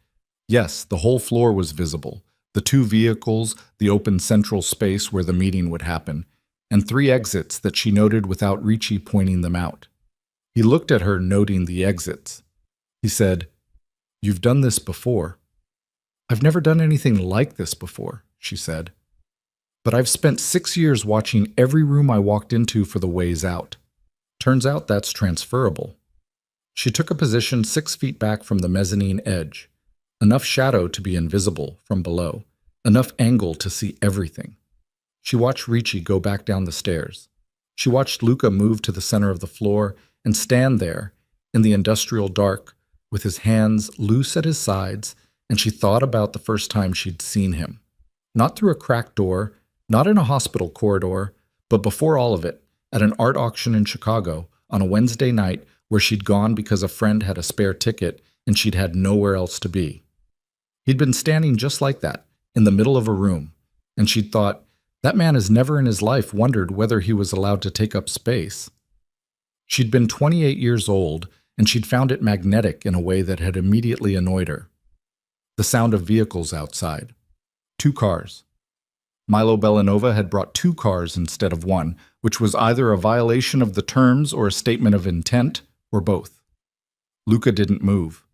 Yes, the whole floor was visible. The 2 vehicles, the open central space where the meeting would happen, and 3 exits that she noted without Ricci pointing them out. He looked at her, noting the exits. He said, You've done this before. I've never done anything like this before, she said. But I've spent 6 years watching every room I walked into for the ways out. Turns out that's transferable. She took a position 6 feet back from the mezzanine edge. Enough shadow to be invisible from below, enough angle to see everything. She watched Ricci go back down the stairs. She watched Luca move to the center of the floor and stand there in the industrial dark with his hands loose at his sides, and she thought about the first time she'd seen him. Not through a cracked door, not in a hospital corridor, but before all of it, at an art auction in Chicago on a Wednesday night where she'd gone because a friend had a spare ticket and she'd had nowhere else to be. He'd been standing just like that, in the middle of a room, and she'd thought, that man has never in his life wondered whether he was allowed to take up space. She'd been 28 years old, and she'd found it magnetic in a way that had immediately annoyed her. The sound of vehicles outside. 2 cars. Milo Bellanova had brought 2 cars instead of 1, which was either a violation of the terms or a statement of intent, or both. Luca didn't move.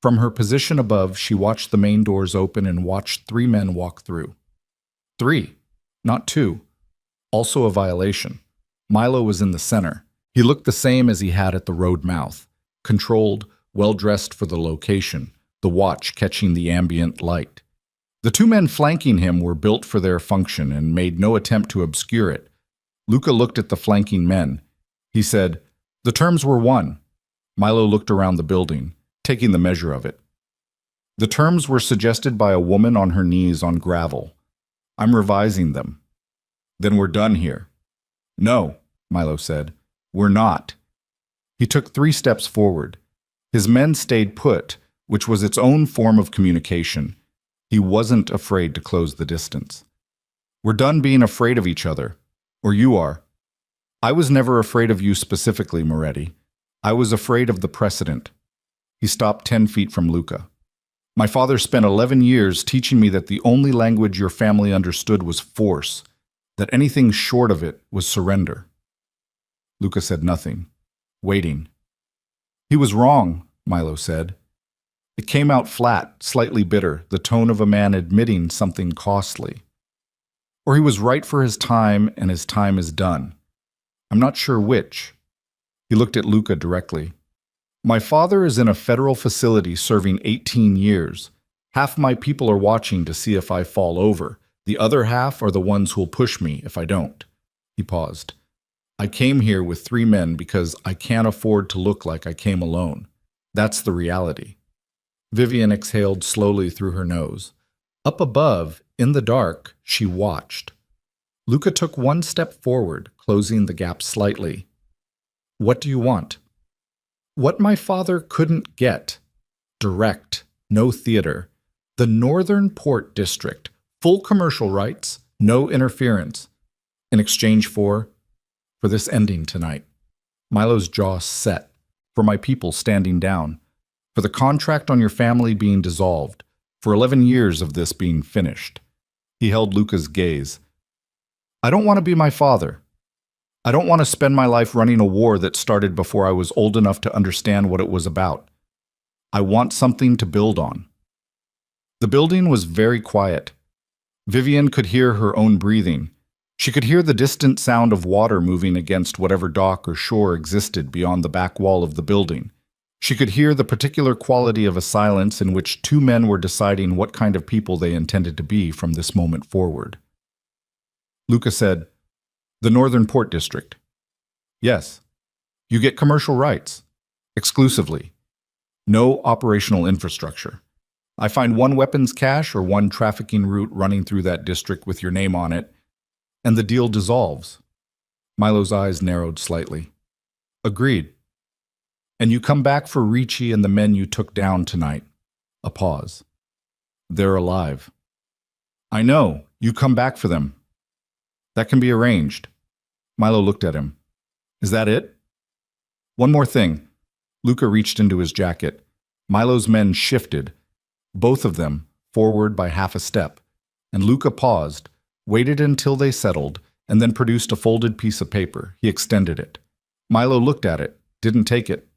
From her position above, she watched the main doors open and watched 3 men walk through. 3, not 2. Also a violation. Milo was in the center. He looked the same as he had at the road mouth. Controlled, well-dressed for the location, the watch catching the ambient light. The 2 men flanking him were built for their function and made no attempt to obscure it. Luca looked at the flanking men. He said, "The terms were 1. Milo looked around the building, taking the measure of it. The terms were suggested by a woman on her knees on gravel. "I'm revising them." "Then we're done here." "No," Milo said. "We're not." He took 3 steps forward. His men stayed put, which was its own form of communication. He wasn't afraid to close the distance. "We're done being afraid of each other. Or you are. I was never afraid of you specifically, Moretti. I was afraid of the precedent." He stopped 10 feet from Luca. "My father spent 11 years teaching me that the only language your family understood was force, that anything short of it was surrender." Luca said nothing, waiting. "He was wrong," Milo said. It came out flat, slightly bitter, the tone of a man admitting something costly. "Or he was right for his time, and his time is done. I'm not sure which." He looked at Luca directly. "My father is in a federal facility serving 18 years. Half my people are watching to see if I fall over. The other half are the ones who'll push me if I don't." He paused. "I came here with 3 men because I can't afford to look like I came alone. That's the reality." Vivian exhaled slowly through her nose. Up above, in the dark, she watched. Luca took 1 step forward, closing the gap slightly. "What do you want?" "What my father couldn't get. Direct, no theater. The Northern Port District, full commercial rights, no interference. In exchange for this ending tonight." Milo's jaw set. "For my people standing down. For the contract on your family being dissolved. For 11 years of this being finished." He held Luca's gaze. "I don't want to be my father. I don't want to spend my life running a war that started before I was old enough to understand what it was about. I want something to build on." The building was very quiet. Vivian could hear her own breathing. She could hear the distant sound of water moving against whatever dock or shore existed beyond the back wall of the building. She could hear the particular quality of a silence in which 2 men were deciding what kind of people they intended to be from this moment forward. Luca said, "The Northern Port District." "Yes. You get commercial rights. Exclusively. No operational infrastructure. I find 1 weapons cache or 1 trafficking route running through that district with your name on it, and the deal dissolves." Milo's eyes narrowed slightly. "Agreed. And you come back for Ricci and the men you took down tonight." A pause. "They're alive." "I know. You come back for them." "That can be arranged." Milo looked at him. "Is that it?" "One more thing." Luca reached into his jacket. Milo's men shifted, both of them, forward by half a step, and Luca paused, waited until they settled, and then produced a folded piece of paper. He extended it. Milo looked at it, didn't take it.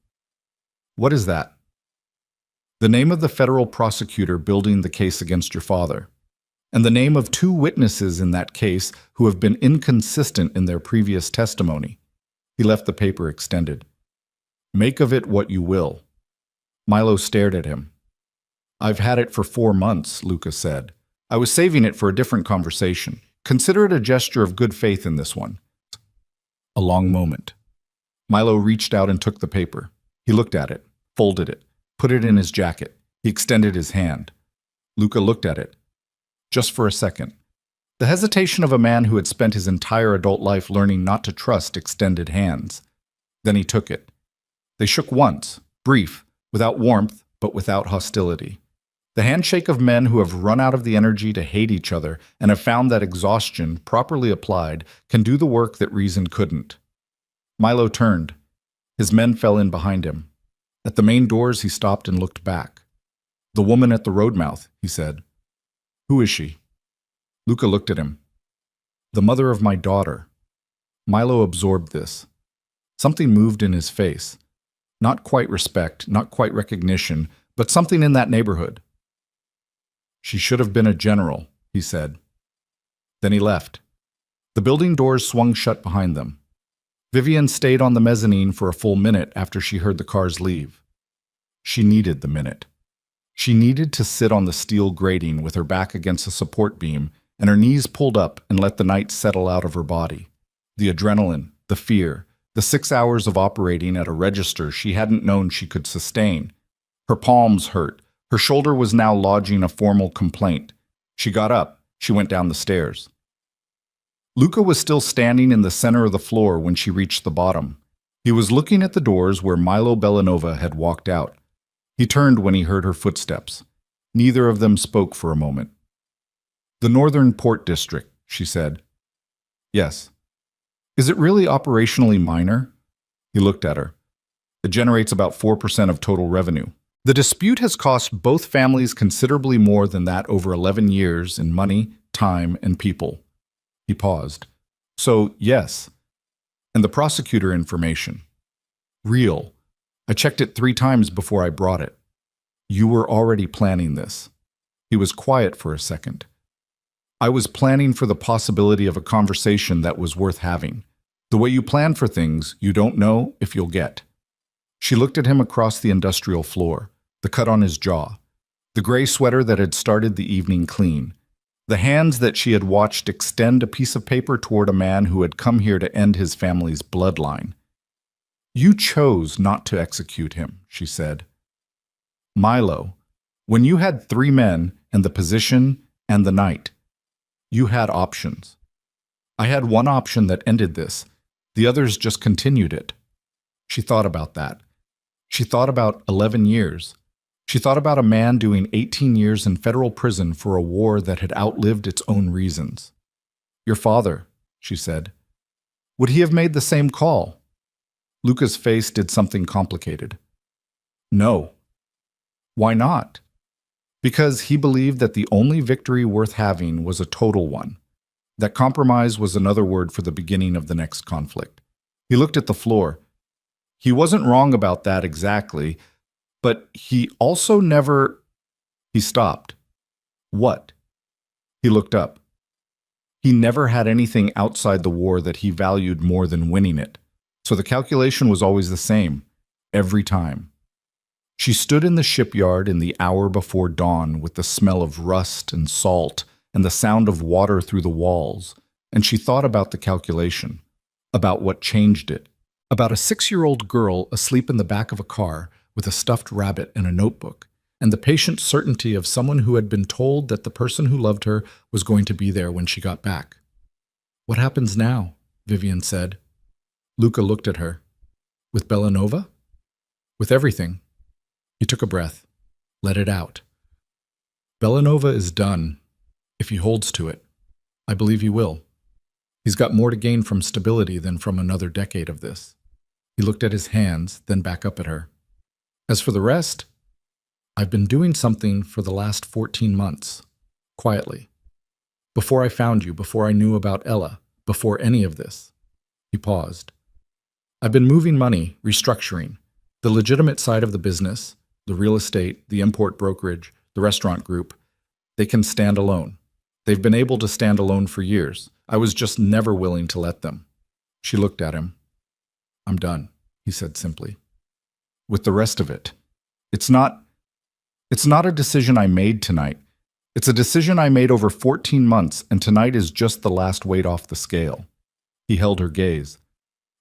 "What is that?" "The name of the federal prosecutor building the case against your father, and the name of 2 witnesses in that case who have been inconsistent in their previous testimony." He left the paper extended. "Make of it what you will." Milo stared at him. "I've had it for 4 months, Luca said. "I was saving it for a different conversation. Consider it a gesture of good faith in this one." A long moment. Milo reached out and took the paper. He looked at it, folded it, put it in his jacket. He extended his hand. Luca looked at it. Just for a second. The hesitation of a man who had spent his entire adult life learning not to trust extended hands. Then he took it. They shook once, brief, without warmth, but without hostility. The handshake of men who have run out of the energy to hate each other and have found that exhaustion, properly applied, can do the work that reason couldn't. Milo turned. His men fell in behind him. At the main doors, he stopped and looked back. "The woman at the road mouth," he said. "Who is she?" Luca looked at him. "The mother of my daughter." Milo absorbed this. Something moved in his face. Not quite respect, not quite recognition, but something in that neighborhood. "She should have been a general," he said. Then he left. The building doors swung shut behind them. Vivian stayed on the mezzanine for a full minute after she heard the cars leave. She needed the minute. She needed to sit on the steel grating with her back against a support beam and her knees pulled up and let the night settle out of her body. The adrenaline, the fear, the 6 hours of operating at a register she hadn't known she could sustain. Her palms hurt. Her shoulder was now lodging a formal complaint. She got up. She went down the stairs. Luca was still standing in the center of the floor when she reached the bottom. He was looking at the doors where Milo Bellanova had walked out. He turned when he heard her footsteps. Neither of them spoke for a moment. "The Northern Port District," she said. "Yes." "Is it really operationally minor?" He looked at her. "It generates about 4% of total revenue. The dispute has cost both families considerably more than that over 11 years in money, time, and people." He paused. "So, yes. And the prosecutor information. Real. I checked it 3 times before I brought it. You were already planning this." He was quiet for a second. "I was planning for the possibility of a conversation that was worth having. The way you plan for things, you don't know if you'll get." She looked at him across the industrial floor, the cut on his jaw, the gray sweater that had started the evening clean, the hands that she had watched extend a piece of paper toward a man who had come here to end his family's bloodline. "You chose not to execute him," she said. "Milo, when you had 3 men and the position and the night, you had options. I had one option that ended this. The others just continued it." She thought about that. She thought about 11 years. She thought about a man doing 18 years in federal prison for a war that had outlived its own reasons. "Your father," she said. "Would he have made the same call?" Luca's face did something complicated. "No." "Why not?" "Because he believed that the only victory worth having was a total one. That compromise was another word for the beginning of the next conflict." He looked at the floor. "He wasn't wrong about that exactly, but he also never—" He stopped. "What?" He looked up. "He never had anything outside the war that he valued more than winning it. So the calculation was always the same, every time." She stood in the shipyard in the hour before dawn with the smell of rust and salt and the sound of water through the walls, and she thought about the calculation, about what changed it, about a 6-year-old girl asleep in the back of a car with a stuffed rabbit and a notebook, and the patient certainty of someone who had been told that the person who loved her was going to be there when she got back. "What happens now?" Vivian said. Luca looked at her. "With Bellanova?" "With everything." He took a breath. Let it out. "Bellanova is done, if he holds to it. I believe he will. He's got more to gain from stability than from another decade of this." He looked at his hands, then back up at her. "As for the rest, I've been doing something for the last 14 months, quietly. Before I found you, before I knew about Ella, before any of this." He paused. "I've been moving money, restructuring, the legitimate side of the business, the real estate, the import brokerage, the restaurant group. They can stand alone. They've been able to stand alone for years. I was just never willing to let them." She looked at him. "I'm done," he said simply. "With the rest of it. It's not a decision I made tonight. It's a decision I made over 14 months, and tonight is just the last weight off the scale." He held her gaze.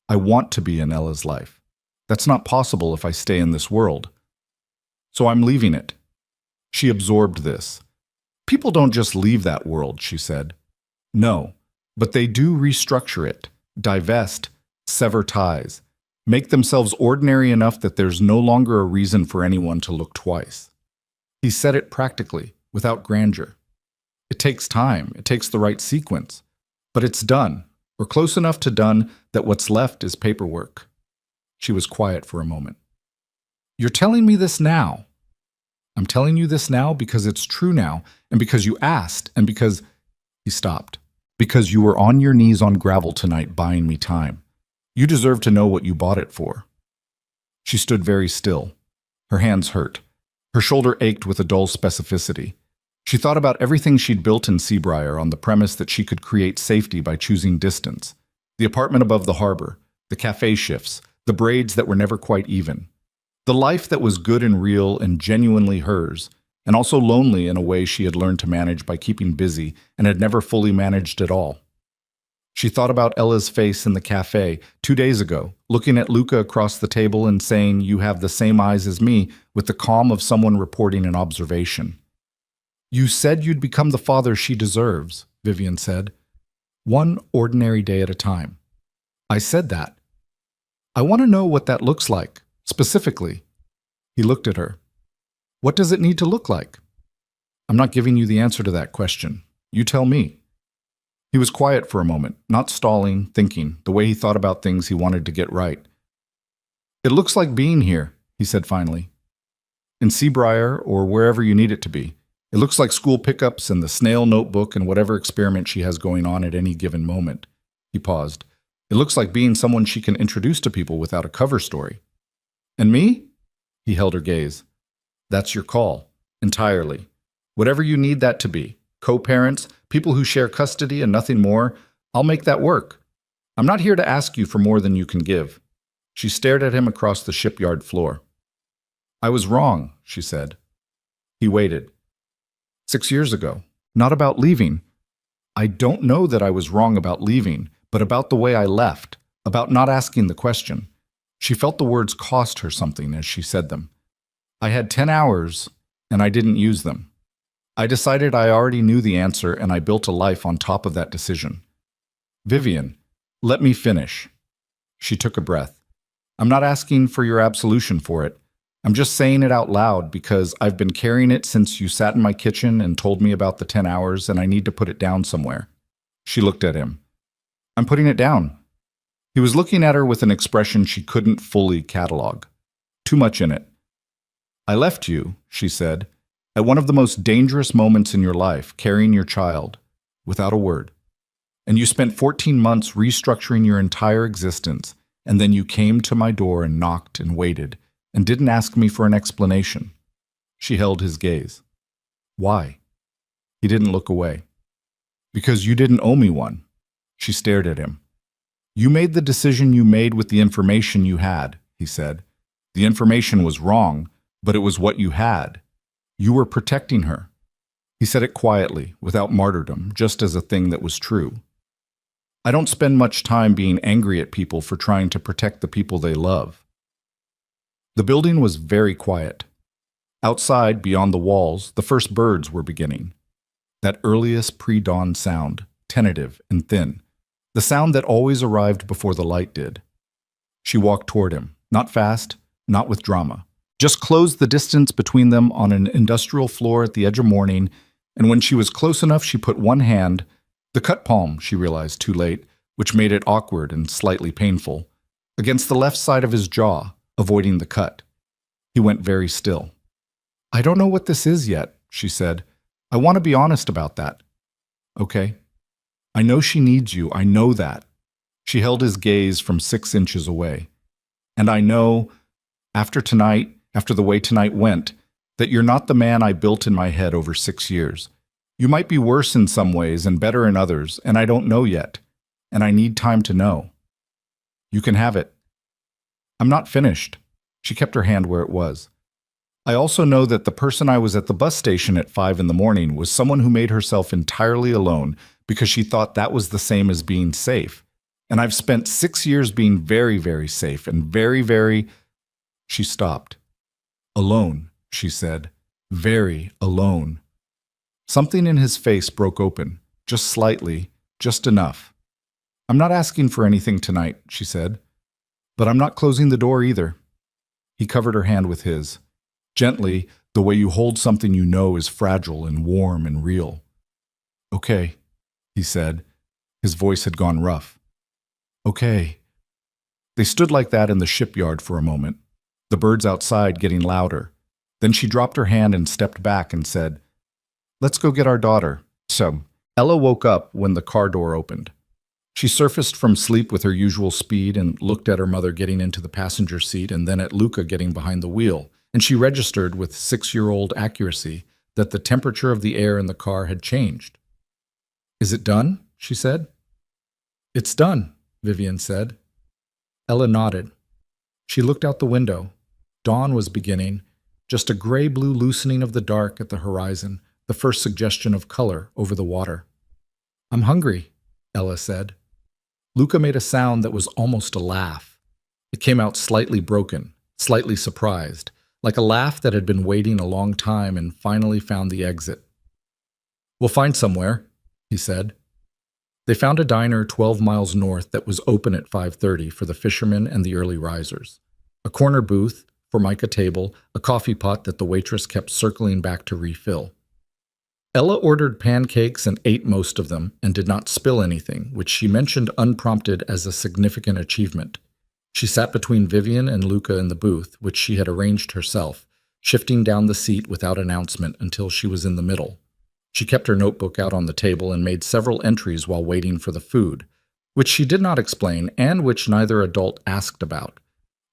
"I want to be in Ella's life. That's not possible if I stay in this world. So I'm leaving it." She absorbed this. "People don't just leave that world," she said. "No, but they do restructure it, divest, sever ties, make themselves ordinary enough that there's no longer a reason for anyone to look twice." He said it practically, without grandeur. "It takes time, it takes the right sequence, but it's done, or close enough to done that what's left is paperwork." She was quiet for a moment. You're telling me this now. I'm telling you this now because it's true now, and because you asked, and because... He stopped. Because you were on your knees on gravel tonight buying me time. You deserve to know what you bought it for. She stood very still. Her hands hurt. Her shoulder ached with a dull specificity. She thought about everything she'd built in Seabriar on the premise that she could create safety by choosing distance. The apartment above the harbor, the cafe shifts, the braids that were never quite even. The life that was good and real and genuinely hers, and also lonely in a way she had learned to manage by keeping busy and had never fully managed at all. She thought about Ella's face in the cafe 2 days ago, looking at Luca across the table and saying, "You have the same eyes as me," with the calm of someone reporting an observation. "You said you'd become the father she deserves," Vivian said. "One ordinary day at a time." "I said that. I want to know what that looks like, specifically." He looked at her. "What does it need to look like?" "I'm not giving you the answer to that question. You tell me." He was quiet for a moment, not stalling, thinking, the way he thought about things he wanted to get right. "It looks like being here," he said finally. "In Seabriar, or wherever you need it to be. It looks like school pickups and the snail notebook and whatever experiment she has going on at any given moment." He paused. "It looks like being someone she can introduce to people without a cover story." "And me?" He held her gaze. "That's your call. Entirely. Whatever you need that to be. Co-parents, people who share custody and nothing more. I'll make that work. I'm not here to ask you for more than you can give." She stared at him across the shipyard floor. "I was wrong," she said. He waited. 6 years ago. Not about leaving. I don't know that I was wrong about leaving, but about the way I left, about not asking the question. She felt the words cost her something as she said them. I had 10 hours, and I didn't use them. I decided I already knew the answer, and I built a life on top of that decision. "Vivian, let me finish." She took a breath. "I'm not asking for your absolution for it. I'm just saying it out loud because I've been carrying it since you sat in my kitchen and told me about the 10 hours, and I need to put it down somewhere." She looked at him. "I'm putting it down." He was looking at her with an expression she couldn't fully catalog. Too much in it. "I left you," she said, "at one of the most dangerous moments in your life, carrying your child, without a word. And you spent 14 months restructuring your entire existence, and then you came to my door and knocked and waited, and didn't ask me for an explanation." She held his gaze. "Why?" He didn't look away. "Because you didn't owe me one." She stared at him. "You made the decision you made with the information you had," he said. "The information was wrong, but it was what you had. You were protecting her." He said it quietly, without martyrdom, just as a thing that was true. "I don't spend much time being angry at people for trying to protect the people they love." The building was very quiet. Outside, beyond the walls, the first birds were beginning. That earliest pre-dawn sound, tentative and thin. The sound that always arrived before the light did. She walked toward him, not fast, not with drama. Just closed the distance between them on an industrial floor at the edge of morning, and when she was close enough, she put one hand, the cut palm, she realized too late, which made it awkward and slightly painful, against the left side of his jaw, avoiding the cut. He went very still. "I don't know what this is yet," she said. "I want to be honest about that." "Okay. I know she needs you, I know that." She held his gaze from 6 inches away. "And I know, after tonight, after the way tonight went, that you're not the man I built in my head over 6 years. You might be worse in some ways and better in others, and I don't know yet. And I need time to know." "You can have it." "I'm not finished." She kept her hand where it was. "I also know that the person I was at the bus station at 5 in the morning was someone who made herself entirely alone because she thought that was the same as being safe. And I've spent 6 years being very, very safe and very, very..." She stopped. "Alone," she said. "Very alone." Something in his face broke open, just slightly, just enough. "I'm not asking for anything tonight," she said. "But I'm not closing the door either." He covered her hand with his. Gently, the way you hold something you know is fragile and warm and real. "Okay," he said. His voice had gone rough. "Okay." They stood like that in the shipyard for a moment, the birds outside getting louder. Then she dropped her hand and stepped back and said, "Let's go get our daughter." So, Ella woke up when the car door opened. She surfaced from sleep with her usual speed and looked at her mother getting into the passenger seat and then at Luca getting behind the wheel, and she registered with 6-year-old accuracy that the temperature of the air in the car had changed. "Is it done?" she said. "It's done," Vivian said. Ella nodded. She looked out the window. Dawn was beginning, just a gray-blue loosening of the dark at the horizon, the first suggestion of color over the water. "I'm hungry," Ella said. Luca made a sound that was almost a laugh. It came out slightly broken, slightly surprised, like a laugh that had been waiting a long time and finally found the exit. "We'll find somewhere," he said. They found a diner 12 miles north that was open at 5:30 for the fishermen and the early risers. A corner booth, Formica table, a coffee pot that the waitress kept circling back to refill. Ella ordered pancakes and ate most of them and did not spill anything, which she mentioned unprompted as a significant achievement. She sat between Vivian and Luca in the booth, which she had arranged herself, shifting down the seat without announcement until she was in the middle. She kept her notebook out on the table and made several entries while waiting for the food, which she did not explain and which neither adult asked about.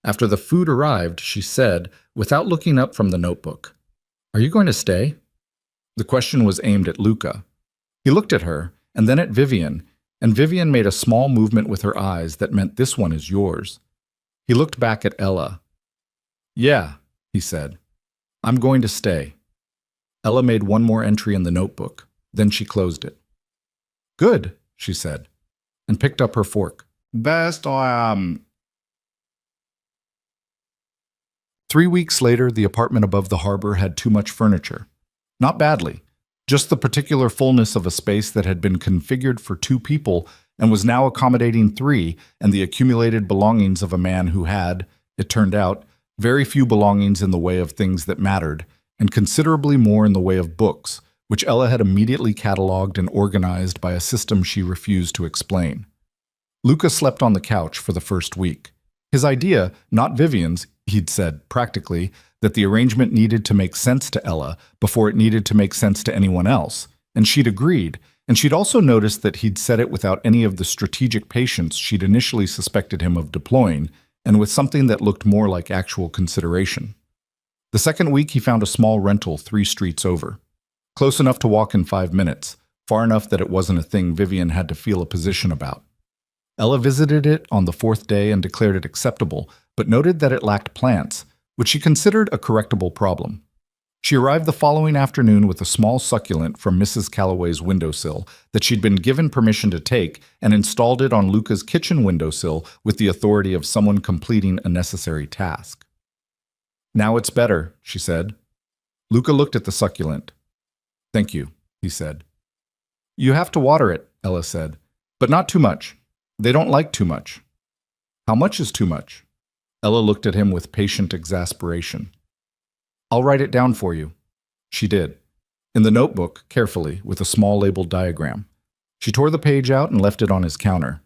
After the food arrived, she said, without looking up from the notebook, "Are you going to stay?" The question was aimed at Luca. He looked at her, and then at Vivian, and Vivian made a small movement with her eyes that meant "This one is yours." He looked back at Ella. "Yeah," he said. "I'm going to stay." Ella made one more entry in the notebook. Then she closed it. "Good," she said, and picked up her fork. "Best I 3 weeks later, the apartment above the harbor had too much furniture. Not badly, just the particular fullness of a space that had been configured for 2 people and was now accommodating 3, and the accumulated belongings of a man who had, it turned out, very few belongings in the way of things that mattered, and considerably more in the way of books, which Ella had immediately cataloged and organized by a system she refused to explain. Luca slept on the couch for the first week. His idea, not Vivian's, he'd said, practically, that the arrangement needed to make sense to Ella before it needed to make sense to anyone else, and she'd agreed, and she'd also noticed that he'd said it without any of the strategic patience she'd initially suspected him of deploying, and with something that looked more like actual consideration. The second week he found a small rental 3 streets over. Close enough to walk in 5 minutes, far enough that it wasn't a thing Vivian had to feel a position about. Ella visited it on the 4th day and declared it acceptable, but noted that it lacked plants, which she considered a correctable problem. She arrived the following afternoon with a small succulent from Mrs. Calloway's windowsill that she'd been given permission to take and installed it on Luca's kitchen windowsill with the authority of someone completing a necessary task. "Now it's better," she said. Luca looked at the succulent. "Thank you," he said. "You have to water it," Ella said, "but not too much. They don't like too much." "How much is too much?" Ella looked at him with patient exasperation. "I'll write it down for you." She did. In the notebook, carefully, with a small labeled diagram. She tore the page out and left it on his counter.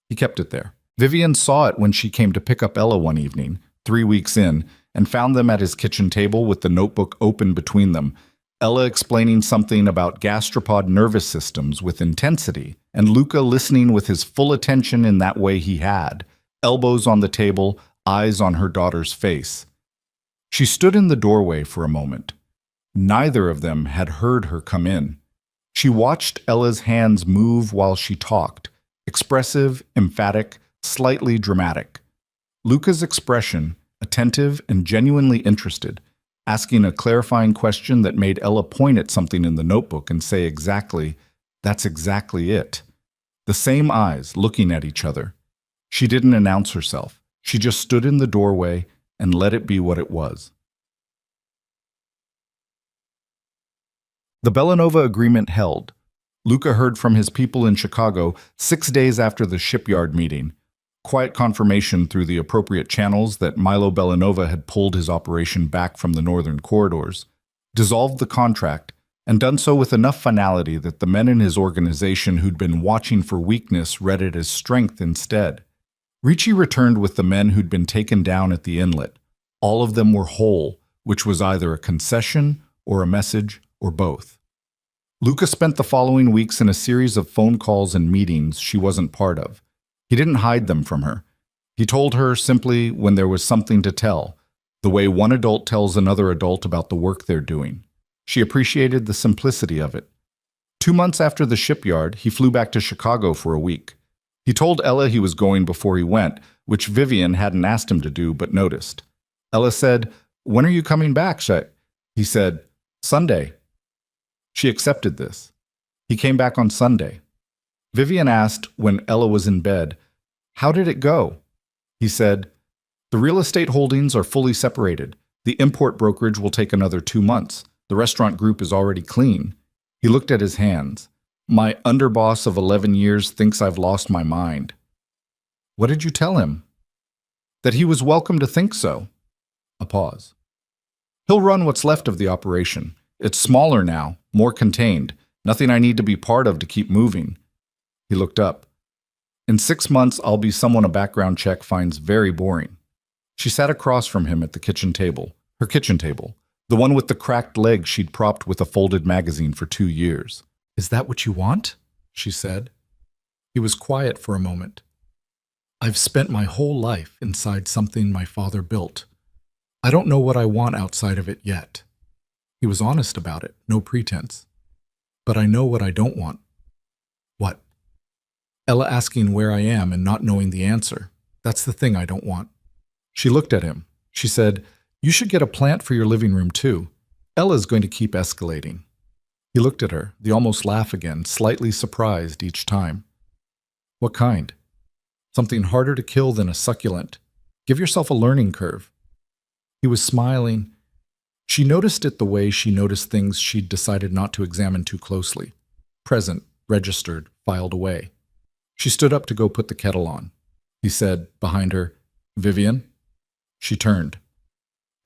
He kept it there. Vivian saw it when she came to pick up Ella one evening, 3 weeks in, and found them at his kitchen table with the notebook open between them, Ella explaining something about gastropod nervous systems with intensity, and Luca listening with his full attention in that way he had, elbows on the table, eyes on her daughter's face. She stood in the doorway for a moment. Neither of them had heard her come in. She watched Ella's hands move while she talked, expressive, emphatic, slightly dramatic. Luca's expression, attentive and genuinely interested, asking a clarifying question that made Ella point at something in the notebook and say exactly, "That's exactly it." The same eyes looking at each other. She didn't announce herself. She just stood in the doorway and let it be what it was. The Bellanova agreement held. Luca heard from his people in Chicago 6 days after the shipyard meeting. Quiet confirmation through the appropriate channels that Milo Bellanova had pulled his operation back from the northern corridors, dissolved the contract, and done so with enough finality that the men in his organization who'd been watching for weakness read it as strength instead. Ricci returned with the men who'd been taken down at the inlet. All of them were whole, which was either a concession or a message or both. Luca spent the following weeks in a series of phone calls and meetings she wasn't part of. He didn't hide them from her. He told her simply when there was something to tell, the way one adult tells another adult about the work they're doing. She appreciated the simplicity of it. 2 months after the shipyard, he flew back to Chicago for a week. He told Ella he was going before he went, which Vivian hadn't asked him to do but noticed. Ella said, "When are you coming back?" He said, "Sunday." She accepted this. He came back on Sunday. Vivian asked when Ella was in bed, "How did it go?" He said, "The real estate holdings are fully separated. The import brokerage will take another 2 months. The restaurant group is already clean." He looked at his hands. "My underboss of 11 years thinks I've lost my mind." "What did you tell him?" "That he was welcome to think so." A pause. "He'll run what's left of the operation. It's smaller now, more contained. Nothing I need to be part of to keep moving." He looked up. "In 6 months, I'll be someone a background check finds very boring." She sat across from him at the kitchen table, her kitchen table, the one with the cracked leg she'd propped with a folded magazine for 2 years. "Is that what you want?" she said. He was quiet for a moment. "I've spent my whole life inside something my father built. I don't know what I want outside of it yet." He was honest about it, no pretense. "But I know what I don't want." "What?" "Ella asking where I am and not knowing the answer. That's the thing I don't want." She looked at him. She said, "You should get a plant for your living room too. Ella's going to keep escalating." He looked at her, the almost laugh again, slightly surprised each time. "What kind?" "Something harder to kill than a succulent. Give yourself a learning curve." He was smiling. She noticed it the way she noticed things she'd decided not to examine too closely. Present, registered, filed away. She stood up to go put the kettle on. He said, behind her, "Vivian?" She turned.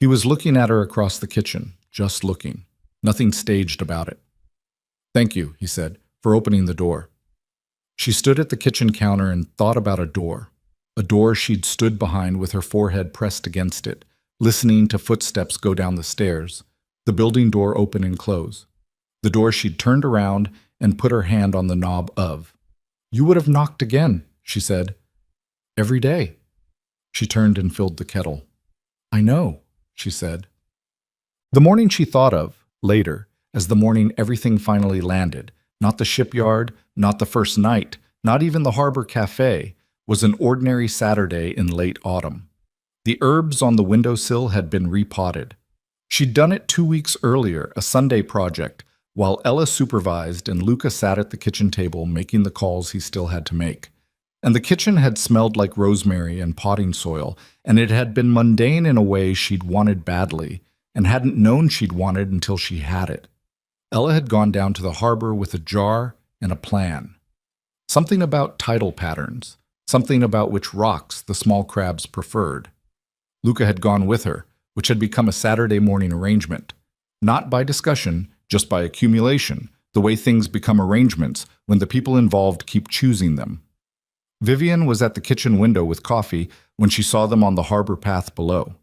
He was looking at her across the kitchen, just looking. Nothing staged about it. "Thank you," he said, "for opening the door." She stood at the kitchen counter and thought about a door she'd stood behind with her forehead pressed against it, listening to footsteps go down the stairs, the building door open and close. The door she'd turned around and put her hand on the knob of. "You would have knocked again," she said. "Every day." She turned and filled the kettle. "I know," she said. The morning she thought of, later, as the morning everything finally landed, not the shipyard, not the first night, not even the harbor cafe, was an ordinary Saturday in late autumn. The herbs on the windowsill had been repotted. She'd done it 2 weeks earlier, a Sunday project, while Ella supervised and Luca sat at the kitchen table making the calls he still had to make. And the kitchen had smelled like rosemary and potting soil, and it had been mundane in a way she'd wanted badly, and hadn't known she'd wanted until she had it. Ella had gone down to the harbor with a jar and a plan. Something about tidal patterns, something about which rocks the small crabs preferred. Luca had gone with her, which had become a Saturday morning arrangement. Not by discussion, just by accumulation, the way things become arrangements when the people involved keep choosing them. Vivian was at the kitchen window with coffee when she saw them on the harbor path below.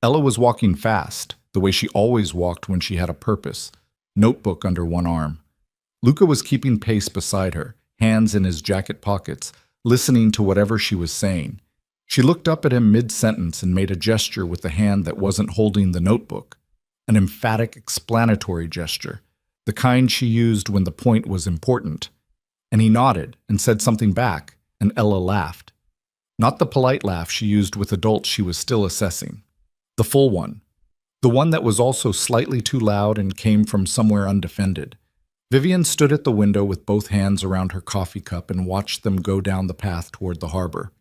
Ella was walking fast, the way she always walked when she had a purpose, notebook under one arm. Luca was keeping pace beside her, hands in his jacket pockets, listening to whatever she was saying. She looked up at him mid-sentence and made a gesture with the hand that wasn't holding the notebook, an emphatic explanatory gesture, the kind she used when the point was important. And he nodded and said something back, and Ella laughed. Not the polite laugh she used with adults she was still assessing. The full one. The one that was also slightly too loud and came from somewhere undefended. Vivian stood at the window with both hands around her coffee cup and watched them go down the path toward the harbor.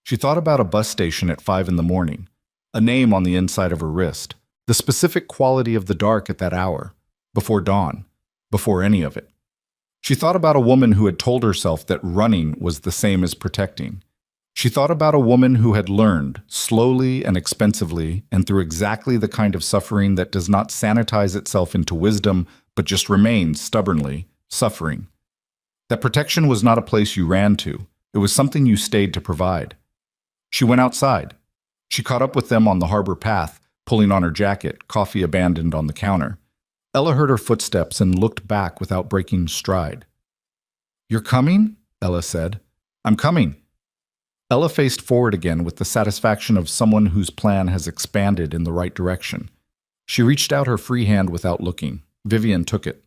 She thought about a bus station at 5 a.m, a name on the inside of her wrist, the specific quality of the dark at that hour, before dawn, before any of it. She thought about a woman who had told herself that running was the same as protecting. She thought about a woman who had learned, slowly and expensively, and through exactly the kind of suffering that does not sanitize itself into wisdom, but just remains stubbornly suffering. That protection was not a place you ran to, it was something you stayed to provide. She went outside. She caught up with them on the harbor path, pulling on her jacket, coffee abandoned on the counter. Ella heard her footsteps and looked back without breaking stride. "You're coming?" Ella said. "I'm coming." Ella faced forward again with the satisfaction of someone whose plan has expanded in the right direction. She reached out her free hand without looking. Vivian took it.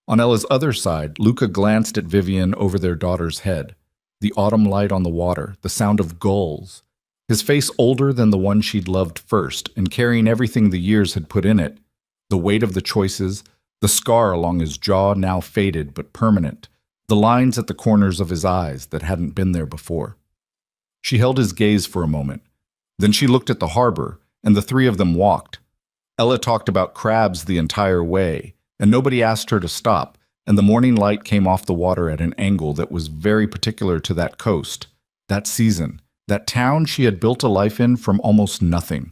On Ella's other side, Luca glanced at Vivian over their daughter's head. The autumn light on the water, the sound of gulls. His face older than the one she'd loved first, and carrying everything the years had put in it. The weight of the choices, the scar along his jaw now faded but permanent, the lines at the corners of his eyes that hadn't been there before. She held his gaze for a moment. Then she looked at the harbor, and the three of them walked. Ella talked about crabs the entire way, and nobody asked her to stop, and the morning light came off the water at an angle that was very particular to that coast, that season, that town she had built a life in from almost nothing.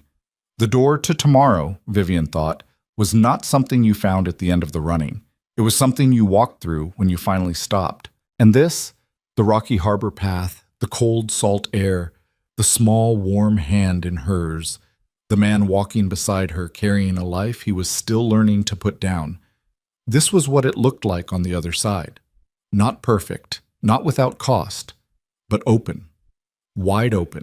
The door to tomorrow, Vivian thought, was not something you found at the end of the running. It was something you walked through when you finally stopped. And this, the rocky harbor path, the cold, salt air, the small, warm hand in hers, the man walking beside her carrying a life he was still learning to put down. This was what it looked like on the other side. Not perfect, not without cost, but open, wide open.